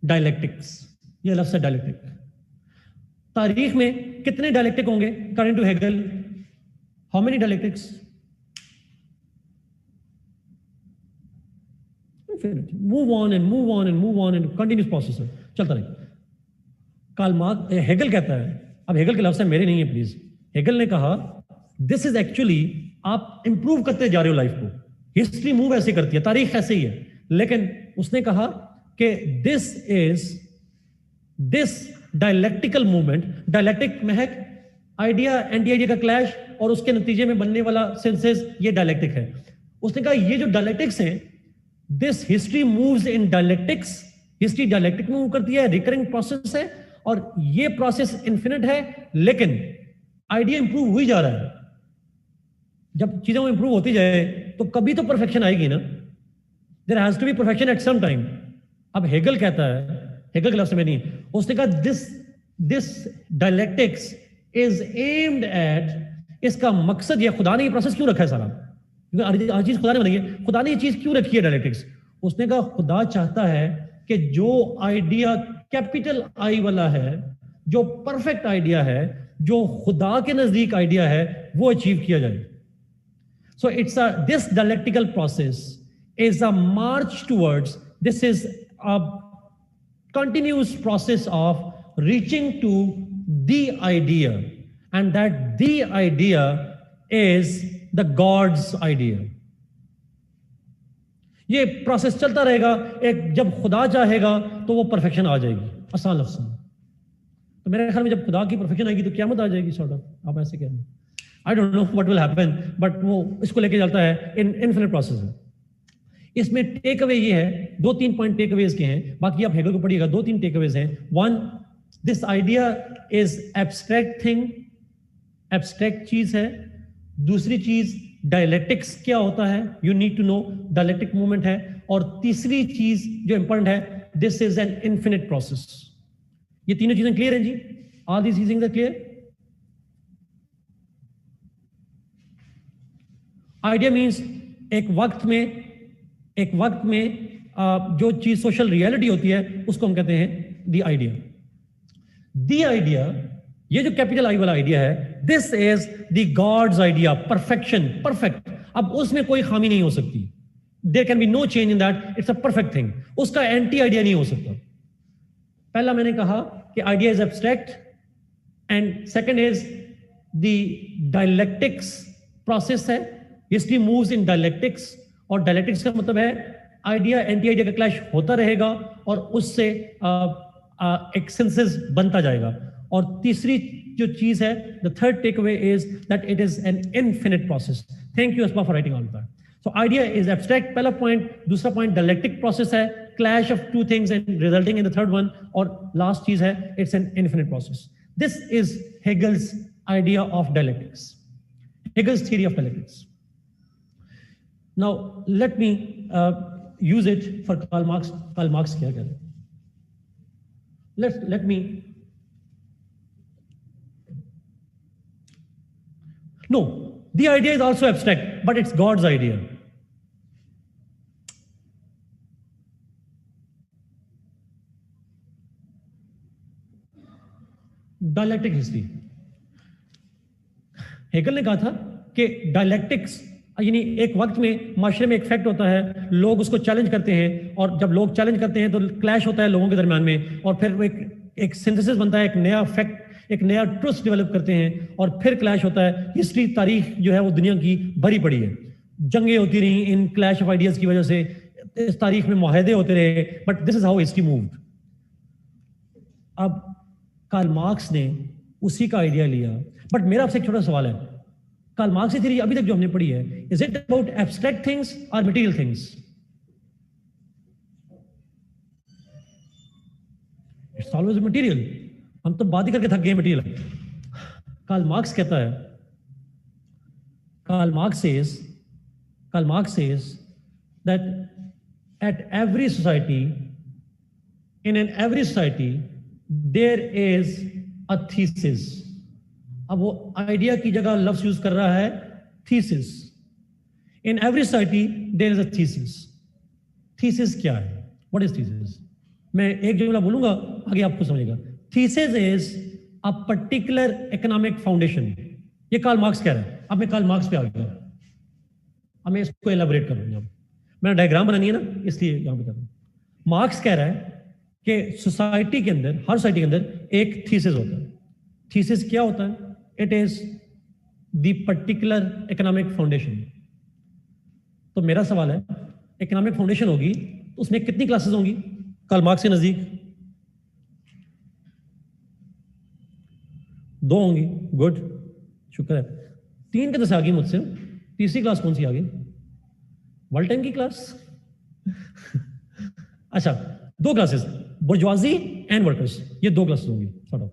dialectics. ये लफ्ज़ है dialectic. तारीख में कितने dialectic होंगे according to Hegel? How many dialectics? Move on and move on and move on and continuous process है, चलता रहे। कार्ल मार्क्स, हेगल कहता है, अब हेगल के लफ्ज़ मेरे नहीं है प्लीज, हेगल ने कहा दिस इज एक्चुअली, आप इंप्रूव करते जा रहे हो लाइफ को, हिस्ट्री मूव ऐसे करती है, तारीख ऐसे ही है, लेकिन उसने कहा कि दिस डायलेक्टिकल मूवमेंट, डायलेक्टिक में है आइडिया एंटी आइडिया का क्लैश और उसके नतीजे में बनने वाला सेंसेस, ये डायलेक्टिक है। उसने कहा ये जो डायलेक्टिक्स हैं, this history moves in dialectics, history dialectic move करती है, रिकरिंग प्रोसेस है और ये प्रोसेस इन्फिनिट है, लेकिन आइडिया इंप्रूव हुई जा रहा है। जब चीजें इंप्रूव होती जाए तो कभी तो परफेक्शन आएगी ना, there has to be perfection at some time. अब हेगल कहता है, हेगल के लफ्ज़ में नहीं, उसने कहा this dialectics is aimed at, इसका मकसद ये, खुदा ने ये प्रोसेस क्यों रखा है सारा, क्योंकि हर चीज खुदा ने बनाई है, खुदा ने ये चीज क्यों रखी है डायलेक्टिक्स। उसने कहा खुदा चाहता है कि जो आइडिया कैपिटल आई वाला है, जो परफेक्ट आइडिया है, जो खुदा के नजदीक आइडिया है, वो अचीव किया जाए। So it's this dialectical process is a march towards, this is a continuous process of reaching to the idea, and that the idea is the God's idea. ये प्रोसेस चलता रहेगा, एक जब खुदा चाहेगा तो वो परफेक्शन आ जाएगी, आसान लफ्ज़ में। तो मेरे ख्याल में जब खुदा की परफेक्शन आएगी तो क़यामत आ जाएगी, सॉर्ट ऑफ, आप ऐसे कह रहे हैं। I don't know what will happen, but वो इसको लेके चलता है, इन इनफिनिट प्रोसेस है। इसमें टेक अवे ये है, 2-3 पॉइंट टेक अवेज के हैं, बाकी आप हेगल को पढ़िएगा। 2-3 टेक अवेज हैं। 1, this idea is abstract thing, abstract चीज है। दूसरी चीज डायलेक्टिक्स क्या होता है, you need to know, dialectic movement है। और तीसरी चीज जो इंपॉर्टेंट है, this is an infinite process. ये तीनों चीजें क्लियर हैं जी? All these things are clear? Idea means एक वक्त में जो चीज सोशल रियलिटी होती है उसको हम कहते हैं दी आइडिया। दी आइडिया, ये जो कैपिटल आई वाला आइडिया है, this is the God's idea, perfection, perfect. अब उसमें कोई खामी नहीं हो सकती, there can be no change in that, it's a perfect thing. उसका एंटी आइडिया नहीं हो सकता। पहला मैंने कहा कि idea is abstract, and second is the dialectics process है, हिस्ट्री मूव्स इन डायलेक्टिक्स। और डायलेक्टिक्स का मतलब है आइडिया एंटी आइडिया का क्लैश होता रहेगा और उससे एक सिंथेसिस बनता जाएगा। और तीसरी जो चीज है, the third takeaway is that it is an infinite process. Thank you Asma for writing all that. So idea is abstract, पहला पॉइंट। दूसरा पॉइंट डायलेक्टिक प्रोसेस है, clash of two things and resulting in the third one. और last चीज है, it's an infinite process. This is Hegel's idea of dialectics, Hegel's theory of dialectics. Now, let me use it for Karl Marx. Karl Marx क्या कहते हैं? Let me. No, the idea is also abstract, but it's God's idea. Dialectic history. Hegel ने कहा था कि dialectics यानी एक वक्त में माशरे में एक फैक्ट होता है, लोग उसको चैलेंज करते हैं, और जब लोग चैलेंज करते हैं तो क्लैश होता है लोगों के दरमियान में, और फिर वो एक सिंथेसिस बनता है, एक नया फैक्ट, एक नया ट्रुथ डेवलप करते हैं, और फिर क्लैश होता है। हिस्ट्री, तारीख जो है वो दुनिया की भरी पड़ी है, जंगें होती रही इन क्लैश ऑफ आइडियाज की वजह से, इस तारीख में मुआहदे होते रहे, but this is how history moved. अब कार्ल मार्क्स ने उसी का आइडिया लिया, बट मेरा आपसे एक छोटा सवाल है, कार्ल मार्क्स की थ्योरी अभी तक जो हमने पढ़ी है, is it about abstract things और material things? It's always material. हम तो बात ही करके थक गए मटेरियल। कार्ल मार्क्स कहता है, Karl Marx says that at every society, in every society there is a thesis. अब वो आइडिया की जगह लफ्ज यूज कर रहा है thesis. In every society there is a thesis. Thesis क्या है? What is thesis? मैं एक जुमला बोलूंगा, आगे आपको समझेगा। Thesis is a particular economic foundation. ये कार्ल मार्क्स कह रहा है। अब मैं कार्ल मार्क्स पे आ गया, अब मैं इसको एलाबोरेट करूंगा। मैंने डायग्राम बनानी है ना, इसलिए यहां पे कर रहा हूं। मार्क्स कह रहा है कि सोसाइटी के अंदर, हर सोसाइटी के अंदर एक थीसिस होता है। थीसिस क्या होता है? It is the particular economic foundation. तो मेरा सवाल है, इकोनॉमिक फाउंडेशन होगी तो उसमें कितनी क्लासेस होंगी कार्ल मार्क्स के नजदीक? 2 होंगी। गुड, शुक्र है। 3 के तो से आ गई मुझसे। तीसरी क्लास कौन सी आ गई? वॉल्टेन की क्लास। अच्छा, 2 क्लासेस, बुर्जुआजी एंड वर्कर्स, ये 2 क्लासेस होंगी सॉर्ट ऑफ।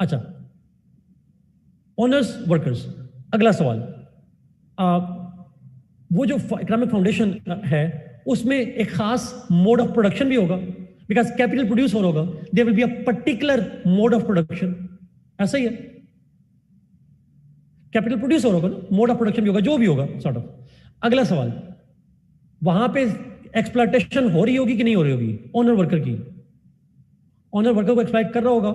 अच्छा, ऑनर्स वर्कर्स। अगला सवाल, वो जो इकोनॉमिक फाउंडेशन है उसमें एक खास मोड ऑफ प्रोडक्शन भी होगा, बिकॉज कैपिटल प्रोड्यूस और होगा, there will be a particular mode of production. ऐसा ही है, कैपिटल प्रोड्यूस और होगा ना, मोड ऑफ प्रोडक्शन भी होगा, जो भी होगा सॉर्ट ऑफ। अगला सवाल, वहां पे एक्सप्लॉयटेशन हो रही होगी कि नहीं हो रही होगी ओनर वर्कर की? ओनर वर्कर को एक्सप्लॉइट कर रहा होगा,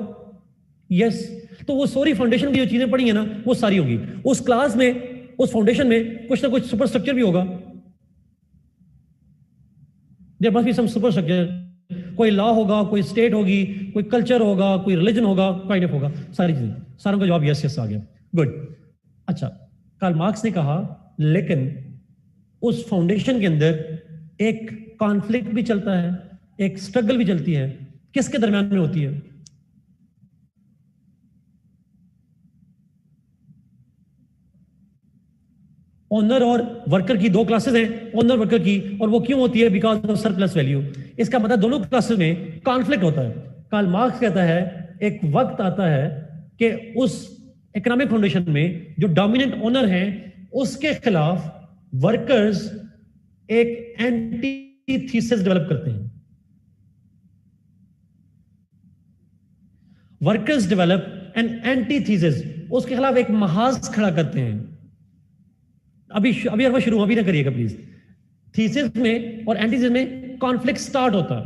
यस। तो वो सॉरी फाउंडेशन की जो चीजें पढ़ी है ना, वो सारी होगी उस क्लास में, उस फाउंडेशन में कुछ ना कुछ सुपर स्ट्रक्चर भी होगा। There must be some superstructure, कोई लॉ होगा, कोई स्टेट होगी, कोई कल्चर होगा, कोई रिलीजन होगा, काइंड ऑफ होगा, सारी चीजें। सारों का जवाब यस यस आ गया, गुड। अच्छा, कार्ल मार्क्स ने कहा लेकिन उस फाउंडेशन के अंदर एक कॉन्फ्लिक्ट भी चलता है, एक स्ट्रगल भी चलती है। किसके दरमियान में होती है? ओनर और वर्कर की दो क्लासेस हैं, ओनर वर्कर की, और वो क्यों होती है? Because of surplus value. इसका मतलब दोनों क्लासेस में कॉन्फ्लिक्ट होता है। कार्ल मार्क्स कहता है एक वक्त आता है कि उस इकोनॉमिक फाउंडेशन में जो डोमिनेंट ओनर हैं उसके खिलाफ वर्कर्स एक एंटी थीसिस डेवलप करते हैं। Workers develop an anti thesis, उसके खिलाफ एक महाज खड़ा करते हैं। अभी शुरू अभी ना करिएगा प्लीज। थीसिस में और एंटीथीसिस में कॉन्फ्लिक्ट स्टार्ट होता है।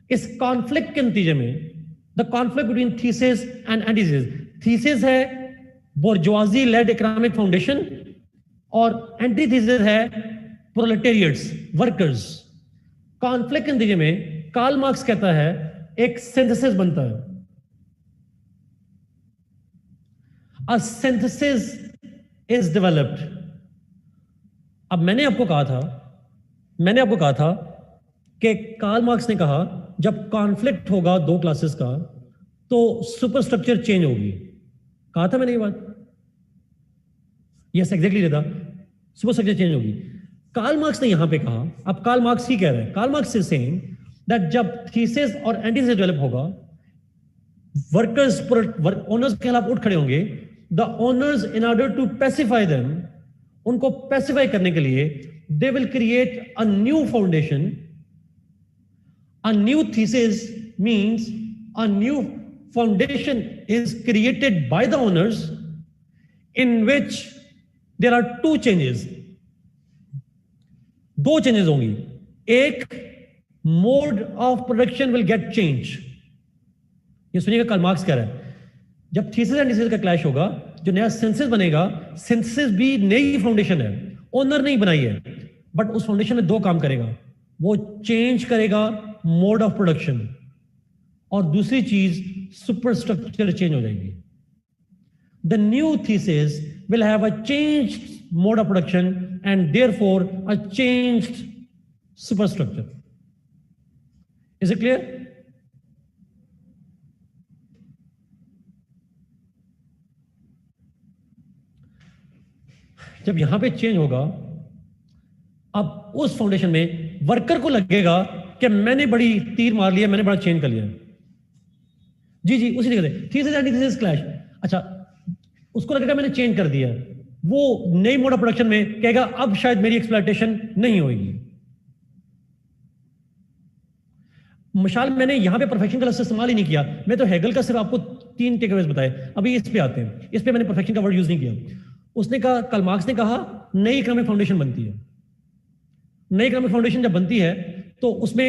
इस कॉन्फ्लिक्ट के नतीजे में the conflict between thesis and antithesis, thesis है बोर्जुआजी लेड इकोनॉमिक फाउंडेशन और एंटीथीसिस है प्रोलेटेरिएट्स, वर्कर्स। कॉन्फ्लिक्ट के नतीजे में कार्ल मार्क्स कहता है एक सिंथेसिस बनता है। A synthesis is developed. अब मैंने आपको कहा था कि कार्ल मार्क्स ने कहा जब कॉन्फ्लिक्ट होगा दो क्लासेस का तो सुपर स्ट्रक्चर चेंज होगी। कहा था मैंने ये बात? यस एग्जैक्टली रहता, सुपर स्ट्रक्चर चेंज होगी। कार्ल मार्क्स ने यहां पे कहा, अब कार्ल मार्क्स ही कह रहे हैं, Karl Marx is saying that जब थीसिस और एंटीथीसिस डेवलप होगा, वर्कर्स ओनर्स के खिलाफ उठ खड़े होंगे। The owners in order to pacify them, उनको पैसिफाई करने के लिए they will create a new foundation. A new thesis means a new foundation is created by the owners in which there are two changes. दो changes होंगी। एक, mode of production will get change. ये सुनिएगा, Karl Marx कह रहा है जब thesis and antithesis का क्लैश होगा, जो नया सिंथेसिस बनेगा, सिंथेसिस भी नई फाउंडेशन है, ओनर नहीं बनाई है, बट उस फाउंडेशन में दो काम करेगा। वो चेंज करेगा मोड ऑफ प्रोडक्शन, और दूसरी चीज सुपर स्ट्रक्चर चेंज हो जाएगी। The new thesis will have a changed mode of production and therefore a changed super structure. Is it clear? जब यहां पे चेंज होगा, अब उस फाउंडेशन में वर्कर को लगेगा कि मैंने बड़ी तीर मार लिया, मैंने बड़ा चेंज कर लिया। जी उसी तरीके से थीसिस एंटीथीसिस क्लैश। अच्छा, उसको लगेगा मैंने चेंज कर दिया, वो नई मोड ऑफ प्रोडक्शन में कहेगा अब शायद मेरी एक्सप्लॉयटेशन नहीं होगी। मिसाल मैंने यहां पे परफेक्शन का लफ्ज़ इस्तेमाल ही नहीं किया, मैं तो हेगल का सिर्फ आपको 3 टेकअवेज बताए। अभी इस पे आते हैं, इस पे मैंने परफेक्शन का वर्ड यूज नहीं किया। उसने कहा, कार्ल मार्क्स ने कहा नई इकोनॉमिक फाउंडेशन बनती है। नई इकोनॉमिक फाउंडेशन जब बनती है तो उसमें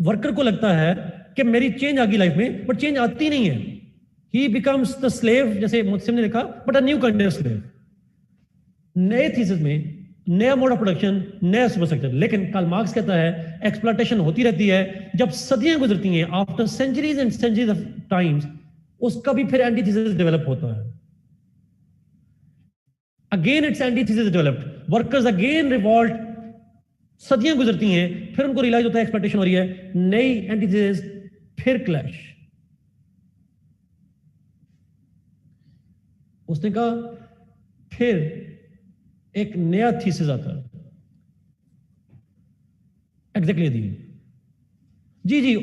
वर्कर को लगता है कि मेरी चेंज आ गई लाइफ में, बट चेंज आती नहीं है। ही बिकम्स द स्लेव, जैसे मुस्लिम ने लिखा, but a new kind of slave. नए थीसिस में नया मोड ऑफ प्रोडक्शन, नया सुपर स्ट्रक्चर। लेकिन कार्ल मार्क्स कहता है एक्सप्लॉयटेशन होती रहती है, जब सदियां गुजरती हैं, after centuries and centuries of times, उसका भी फिर एंटीथीसिस डेवलप होता है। Again it's antithesis developed, workers again revolt, सदियां गुजरती हैं, फिर उनको रियलाइज होता है एक्सप्लॉयटेशन हो रही है, नई एंटीथीसिस, फिर क्लैश। उसने कहा फिर एक नया थीसिस आता है। एग्जैक्टली दी जी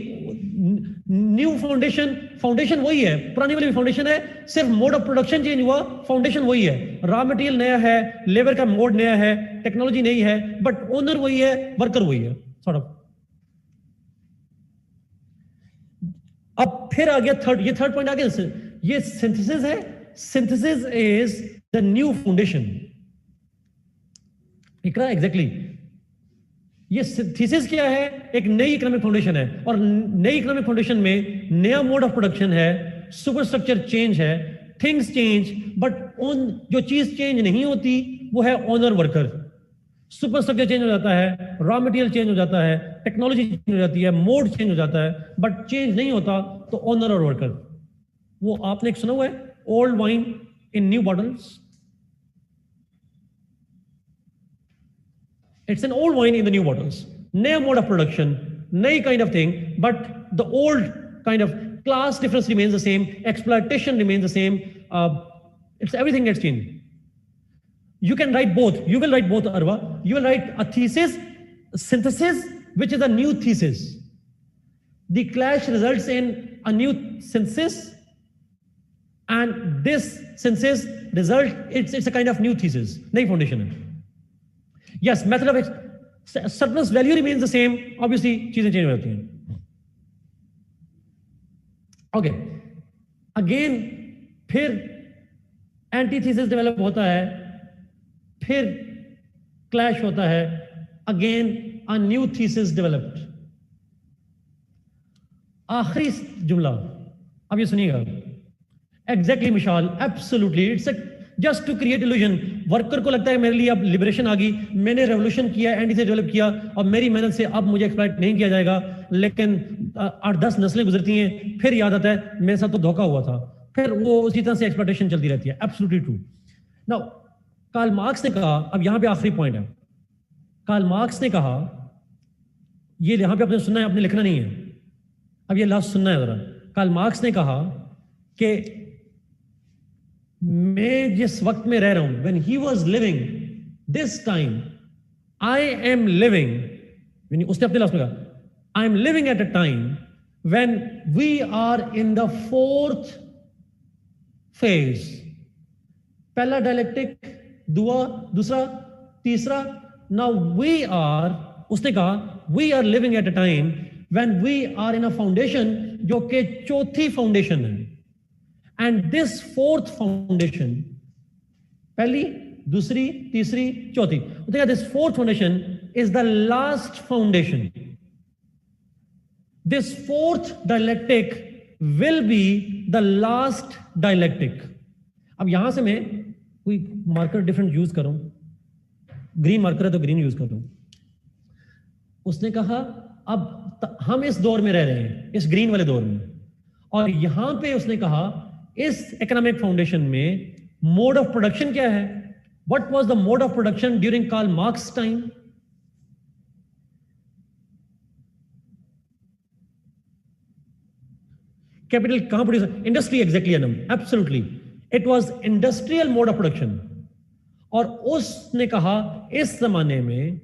न्यू फाउंडेशन वही है, पुरानी वाली फाउंडेशन है, सिर्फ मोड ऑफ प्रोडक्शन चेंज हुआ, फाउंडेशन वही है। रॉ मटेरियल नया है, लेबर का मोड नया है, टेक्नोलॉजी नई है, बट ओनर वही है, वर्कर वही है। Sort of. अब फिर आ गया थर्ड, ये थर्ड पॉइंट आ गया, ये सिंथेसिस है। Synthesis is the new foundation. Iqra exactly ये थीसिस क्या है? एक नई इकोनॉमिक फाउंडेशन है, और नई इकोनॉमिक फाउंडेशन में नया मोड ऑफ प्रोडक्शन है, सुपरस्ट्रक्चर चेंज है, थिंग्स चेंज, बट ऑन जो चीज चेंज नहीं होती वो है ओनर वर्कर। सुपरस्ट्रक्चर चेंज हो जाता है, रॉ मटेरियल चेंज हो जाता है, टेक्नोलॉजी चेंज हो जाती है, मोड चेंज हो जाता है, बट चेंज नहीं होता तो ओनर और वर्कर। वो आपने एक सुना हुआ है, old wine in new bottles. It's an old wine in the new bottles. New mode of production, new kind of thing, but the old kind of class difference remains the same, exploitation remains the same. It's everything gets changed. You can write both. You will write both, Arwa. You will write a thesis, synthesis, which is a new thesis. The clash results in a new synthesis, and this synthesis result, it's a kind of new thesis, new foundation. Yes, method of surplus value remains the same. Obviously, चीजें change हो जाती हैं. Okay. Again, फिर antithesis develop होता है, फिर clash होता है, again a new thesis developed. आखिरी जुमला अब ये सुनिएगा. Exactly Mishal, absolutely, it's just to create illusion. Worker को लगता है मेरे लिए अब लिबरेशन आ गई, मैंने रेवोल्यूशन किया, एंटी से डेवलप किया, और मेरी मेहनत से अब मुझे एक्सप्लॉइट नहीं किया जाएगा. लेकिन 8-10 नस्लें गुजरती हैं, फिर याद आता है मेरे साथ तो धोखा हुआ था, फिर वो उसी तरह से एक्सप्लॉइटेशन चलती रहती है. Absolutely true. Now Karl marks ने कहा, अब यहां पे आखिरी पॉइंट है. कार्ल मार्क्स ने कहा, ये यहां पे आपने सुनना है, आपने लिखना नहीं है, अब ये लास्ट सुनना है जरा. कार्ल मार्क्स ने कहा कि मैं जिस वक्त में रह रहा हूं, when he was living this time, I am living, उसने अपने लास्ट में कहा, I am living at a time when we are in the 4th phase. पहला डायलेक्टिक, दूसरा, तीसरा. Now we are, उसने कहा, we are living at a time when we are in a foundation जो कि चौथी फाउंडेशन है. And this 4th foundation, पहली, दूसरी, तीसरी, चौथी, this 4th foundation is the last foundation. This 4th dialectic will be the last dialectic. अब यहां से मैं कोई मार्कर डिफरेंट यूज करूं, ग्रीन मार्कर है तो ग्रीन यूज करूं. उसने कहा अब हम इस दौर में रह रहे हैं, इस ग्रीन वाले दौर में, और यहां पे उसने कहा इस इकोनॉमिक फाउंडेशन में मोड ऑफ प्रोडक्शन क्या है? What was the mode of production during Karl Marx time? Capital कहां produce? Industry. Exactly Anam, absolutely, it was industrial mode of production. और उसने कहा इस जमाने में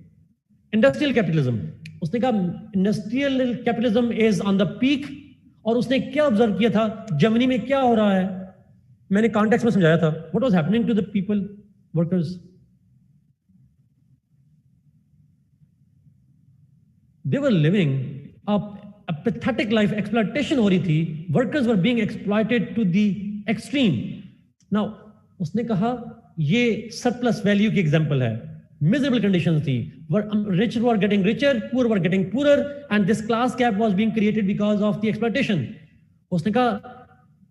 इंडस्ट्रियल कैपिटलिज्म, उसने कहा industrial capitalism is on the peak. और उसने क्या ऑब्जर्व किया था, जर्मनी में क्या हो रहा है, मैंने कॉन्टेक्स्ट में समझाया था. What was happening to the people, workers? They were living a pathetic life. Exploitation हो रही थी, workers were being exploited to the extreme. Now उसने कहा ये सरप्लस वैल्यू की एग्जांपल है. Miserable conditions थी. Rich were getting richer, poor were getting poorer, and this class gap was being created because of the exploitation. उसने कहा,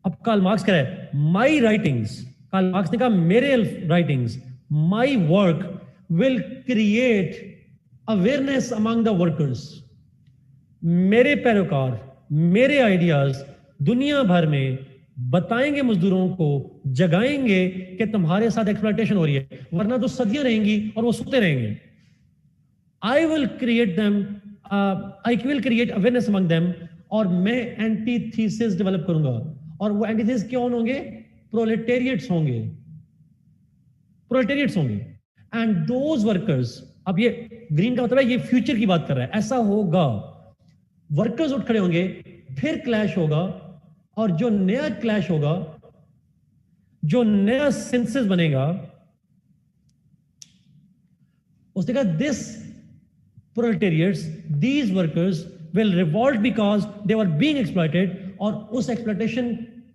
अब Karl Marx कह रहा है, my writings, कार्ल मार्क्स ने कहा मेरे writings, my work will create awareness among the workers. मेरे पैरोकार, मेरे आइडियाज दुनिया भर में बताएंगे, मजदूरों को जगाएंगे कि तुम्हारे साथ एक्सप्लॉयटेशन हो रही है, वरना तो सदियां रहेंगी और वो सोते रहेंगे. I will create them, I will create awareness among them. और मैं एंटीथीसिस डेवलप करूंगा. और वो एंटीथीसिस कौन होंगे? प्रोलेटेरिएट्स होंगे, प्रोलेटेरिएट्स होंगे. एंड दोज वर्कर्स, अब ये ग्रीन का मतलब है, ये फ्यूचर की बात कर रहा है, ऐसा होगा. वर्कर्स उठ खड़े होंगे, फिर क्लैश होगा, और जो नया क्लैश होगा, जो नया सिंथेसिस बनेगा, उसने कहा this proletariats, these workers will revolt because they were being exploited, और उस exploitation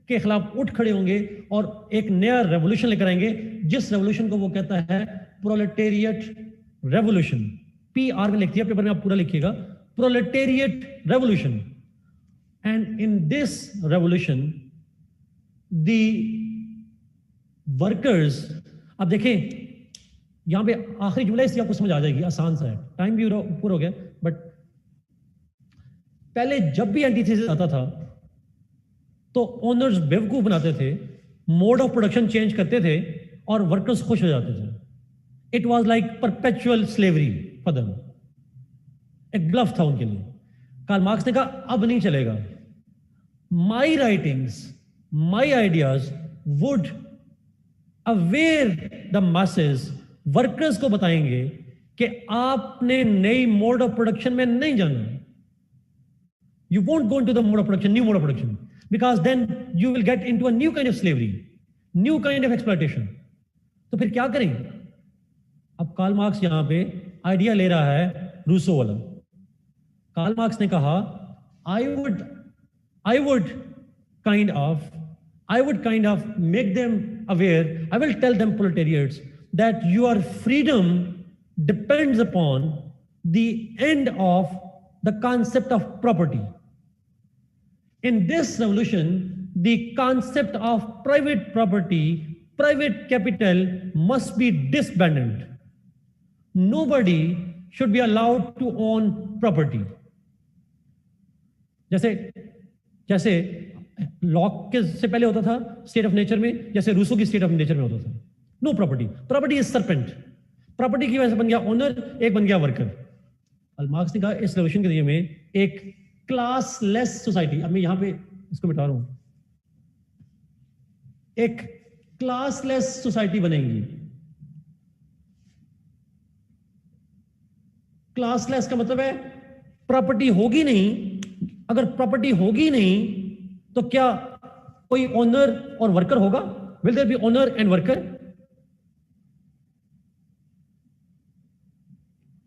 के खिलाफ उठ खड़े होंगे और एक नया रेवोल्यूशन लेकर आएंगे, जिस रेवोल्यूशन को वो कहता है प्रोलेटेरिएट रेवोल्यूशन। PR में लिख दिया, पेपर में आप पूरा लिखिएगा, proletariat revolution. And in this revolution the workers, अब देखें यहां पे आखिरी जुमला इसलिए आपको समझ आ जाएगी, आसान सा है, टाइम भी ऊपर हो गया, बट पहले जब भी एंटीथेसिस आता था तो ओनर्स बेवकूफ बनाते थे, मोड ऑफ प्रोडक्शन चेंज करते थे और वर्कर्स खुश हो जाते थे। It was like perpetual slavery for them, एक ब्लफ था उनके लिए। कार्ल मार्क्स ने कहा अब नहीं चलेगा, माई writings, my ideas would aware the masses, workers को बताएंगे कि आपने नई मोड ऑफ प्रोडक्शन में नहीं जाना। You won't go into the mode of production, new mode of production, because then you will get into a new kind of slavery, new kind of exploitation. तो फिर क्या करें? अब कार्ल मार्क्स यहां पे आइडिया ले रहा है रूसो वाला। कार्ल मार्क्स ने कहा I would kind of make them aware, I will tell them proletariats that your freedom depends upon the end of the concept of property. In this revolution, the concept of private property, private capital must be disbanded. Nobody should be allowed to own property. जैसे lock के से पहले होता था state of nature में, जैसे Rousseau की state of nature में होता था, no property, property is serpent, property की वजह से बन गया ओनर, एक बन गया वर्कर। कार्ल मार्क्स ने कहा इस रेवोल्यूशन के जरिए में एक क्लासलेस सोसाइटी, अब मैं यहां पे इसको मिटा रहा हूं, एक क्लासलेस सोसाइटी बनेगी। क्लासलेस का मतलब है प्रॉपर्टी होगी नहीं। अगर प्रॉपर्टी होगी नहीं तो क्या कोई ओनर और वर्कर होगा? Will there be owner and worker?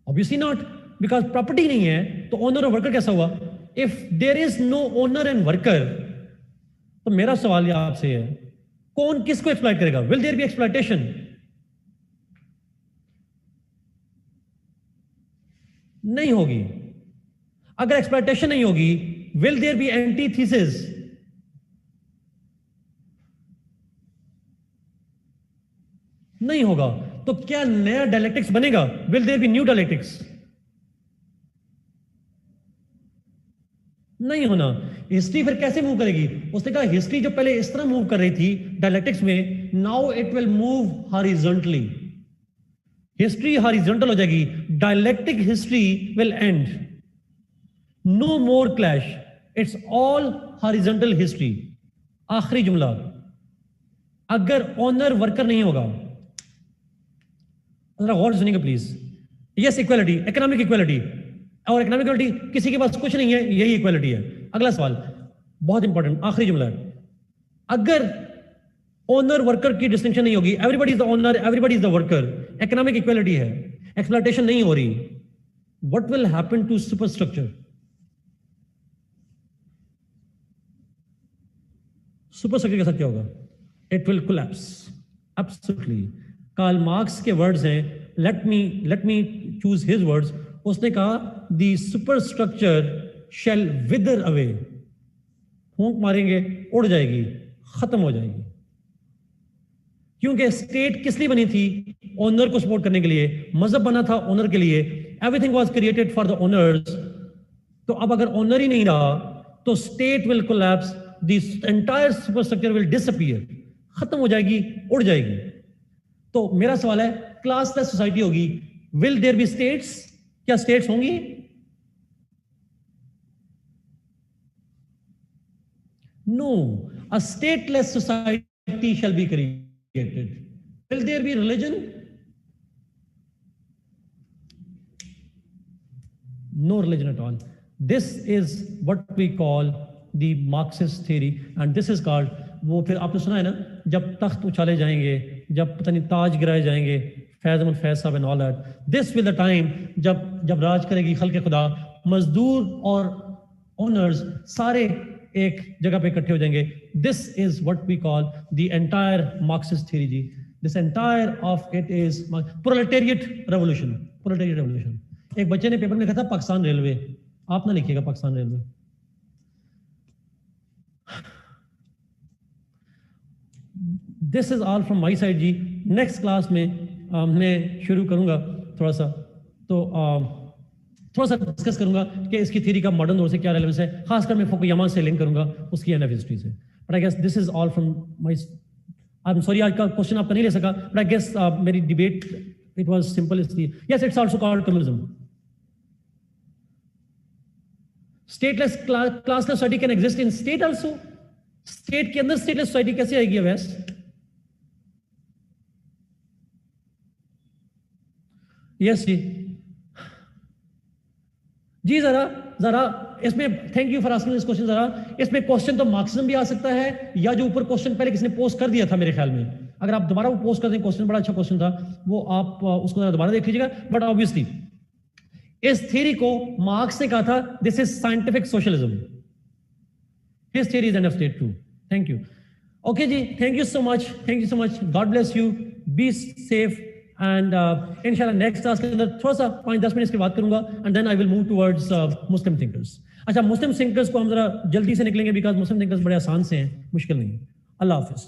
Obviously not, because property नहीं है तो ओनर और वर्कर कैसा हुआ? If there is no owner and worker, तो मेरा सवाल यह आपसे है, कौन किसको एक्सप्लॉइट करेगा? Will there be exploitation? नहीं होगी। अगर एक्सप्लॉइटेशन नहीं होगी, विल देयर बी एंटीथेसिस? नहीं होगा। तो क्या नया डायलेक्टिक्स बनेगा? Will there be new dialectics? नहीं होना। हिस्ट्री फिर कैसे मूव करेगी? उसने कहा हिस्ट्री जो पहले इस तरह मूव कर रही थी डायलेक्टिक्स में, now it will move horizontally. History horizontal हो जाएगी, dialectic history will end, no more clash, it's all horizontal history. आखिरी जुमला, अगर ओनर वर्कर नहीं होगा, जरा गौर से सुनिएगा please. Yes, equality, economic equality, और इकोनॉमिक इक्वालिटी किसी के पास कुछ नहीं है, यही इक्वालिटी है। अगला सवाल बहुत इंपॉर्टेंट, आखिरी जुमला है, अगर ओनर वर्कर की डिस्टिंक्शन नहीं होगी, everybody is the owner, everybody is the worker, economic equality है, एक्सप्लॉइटेशन नहीं हो रही, what will happen to super structure? Super structure के साथ क्या होगा? It will collapse absolutely. Karl Marx के वर्ड्स हैं, let me choose his words. उसने कहा the super structure shall wither away, फूंक मारेंगे उड़ जाएगी, खत्म हो जाएगी। क्योंकि स्टेट किस लिए बनी थी? ओनर को सपोर्ट करने के लिए, मजहब बना था ओनर के लिए, everything was created for the owners. तो अब अगर ओनर ही नहीं रहा तो state will collapse, the entire super structure will disappear, खत्म हो जाएगी, उड़ जाएगी। तो मेरा सवाल है, क्लासलेस सोसाइटी होगी, विल देयर बी स्टेट्स? क्या स्टेट्स होंगी? No, a stateless society shall be created. Will there be religion? No religion at all. This is what we call the Marxist theory and this is called, वो फिर आपने सुना है ना, जब तख्त उछाले जाएंगे, जब पता नहीं ताज गिराए जाएंगे, फैज अहमद फैज साहब and all that, this will the time जब राज करेगी खल्क़ खुदा, मजदूर और ओनर्स सारे एक जगह पे इकट्ठे हो जाएंगे. This is what we call the entire Marxist theory जी. This entire of it is proletariat revolution. Proletariat revolution. एक बच्चे ने पेपर में लिखा था पाकिस्तान रेलवे, आप ना लिखिएगा Pakistan railway. This is all from my side जी. नेक्स्ट क्लास में मैं शुरू करूंगा थोड़ा सा डिस्कस करूंगा कि इसकी थ्योरी का मॉडर्न दौर से क्या रेलेवेंस है, खासकर मैं फुकुयामा से लिंक करूंगा उसकी एनएफ हिस्ट्री से. But I guess this is all from my, I am sorry आज का क्वेश्चन आपका नहीं ले सका, बट आई गेस मेरी डिबेट इट वाज सिंपल इसलिए. Yes, it's also called communism. Stateless classless society can exist in state also. State के अंदर स्टेटलेस सोसाइटी कैसे आएगी वेस्ट? यस जी जरा इसमें thank you for asking this question. जरा इसमें क्वेश्चन तो मार्क्सिज्म भी आ सकता है, या जो ऊपर क्वेश्चन पहले किसी ने पोस्ट कर दिया था मेरे ख्याल में, अगर आप दोबारा वो पोस्ट कर दें, क्वेश्चन बड़ा अच्छा क्वेश्चन था, वो आप उसको जरा दोबारा देख लीजिएगा. बट ऑब्वियसली इस थ्योरी को मार्क्स ने कहा था this is scientific socialism. His theory is end of state too. Thank you. Okay जी, thank you so much. God bless you, be safe. And इंशाल्लाह नेक्स्ट क्लास के अंदर थोड़ा सा 5-10 मिनट की बात करूंगा, and then I will move towards Muslim thinkers. अच्छा, मुस्लिम थिंकर्स को हम जरा जल्दी से निकलेंगे, बिकॉज मुस्लिम थिंकर्स बड़े आसान से हैं, मुश्किल नहीं है. अल्लाह हाफिज.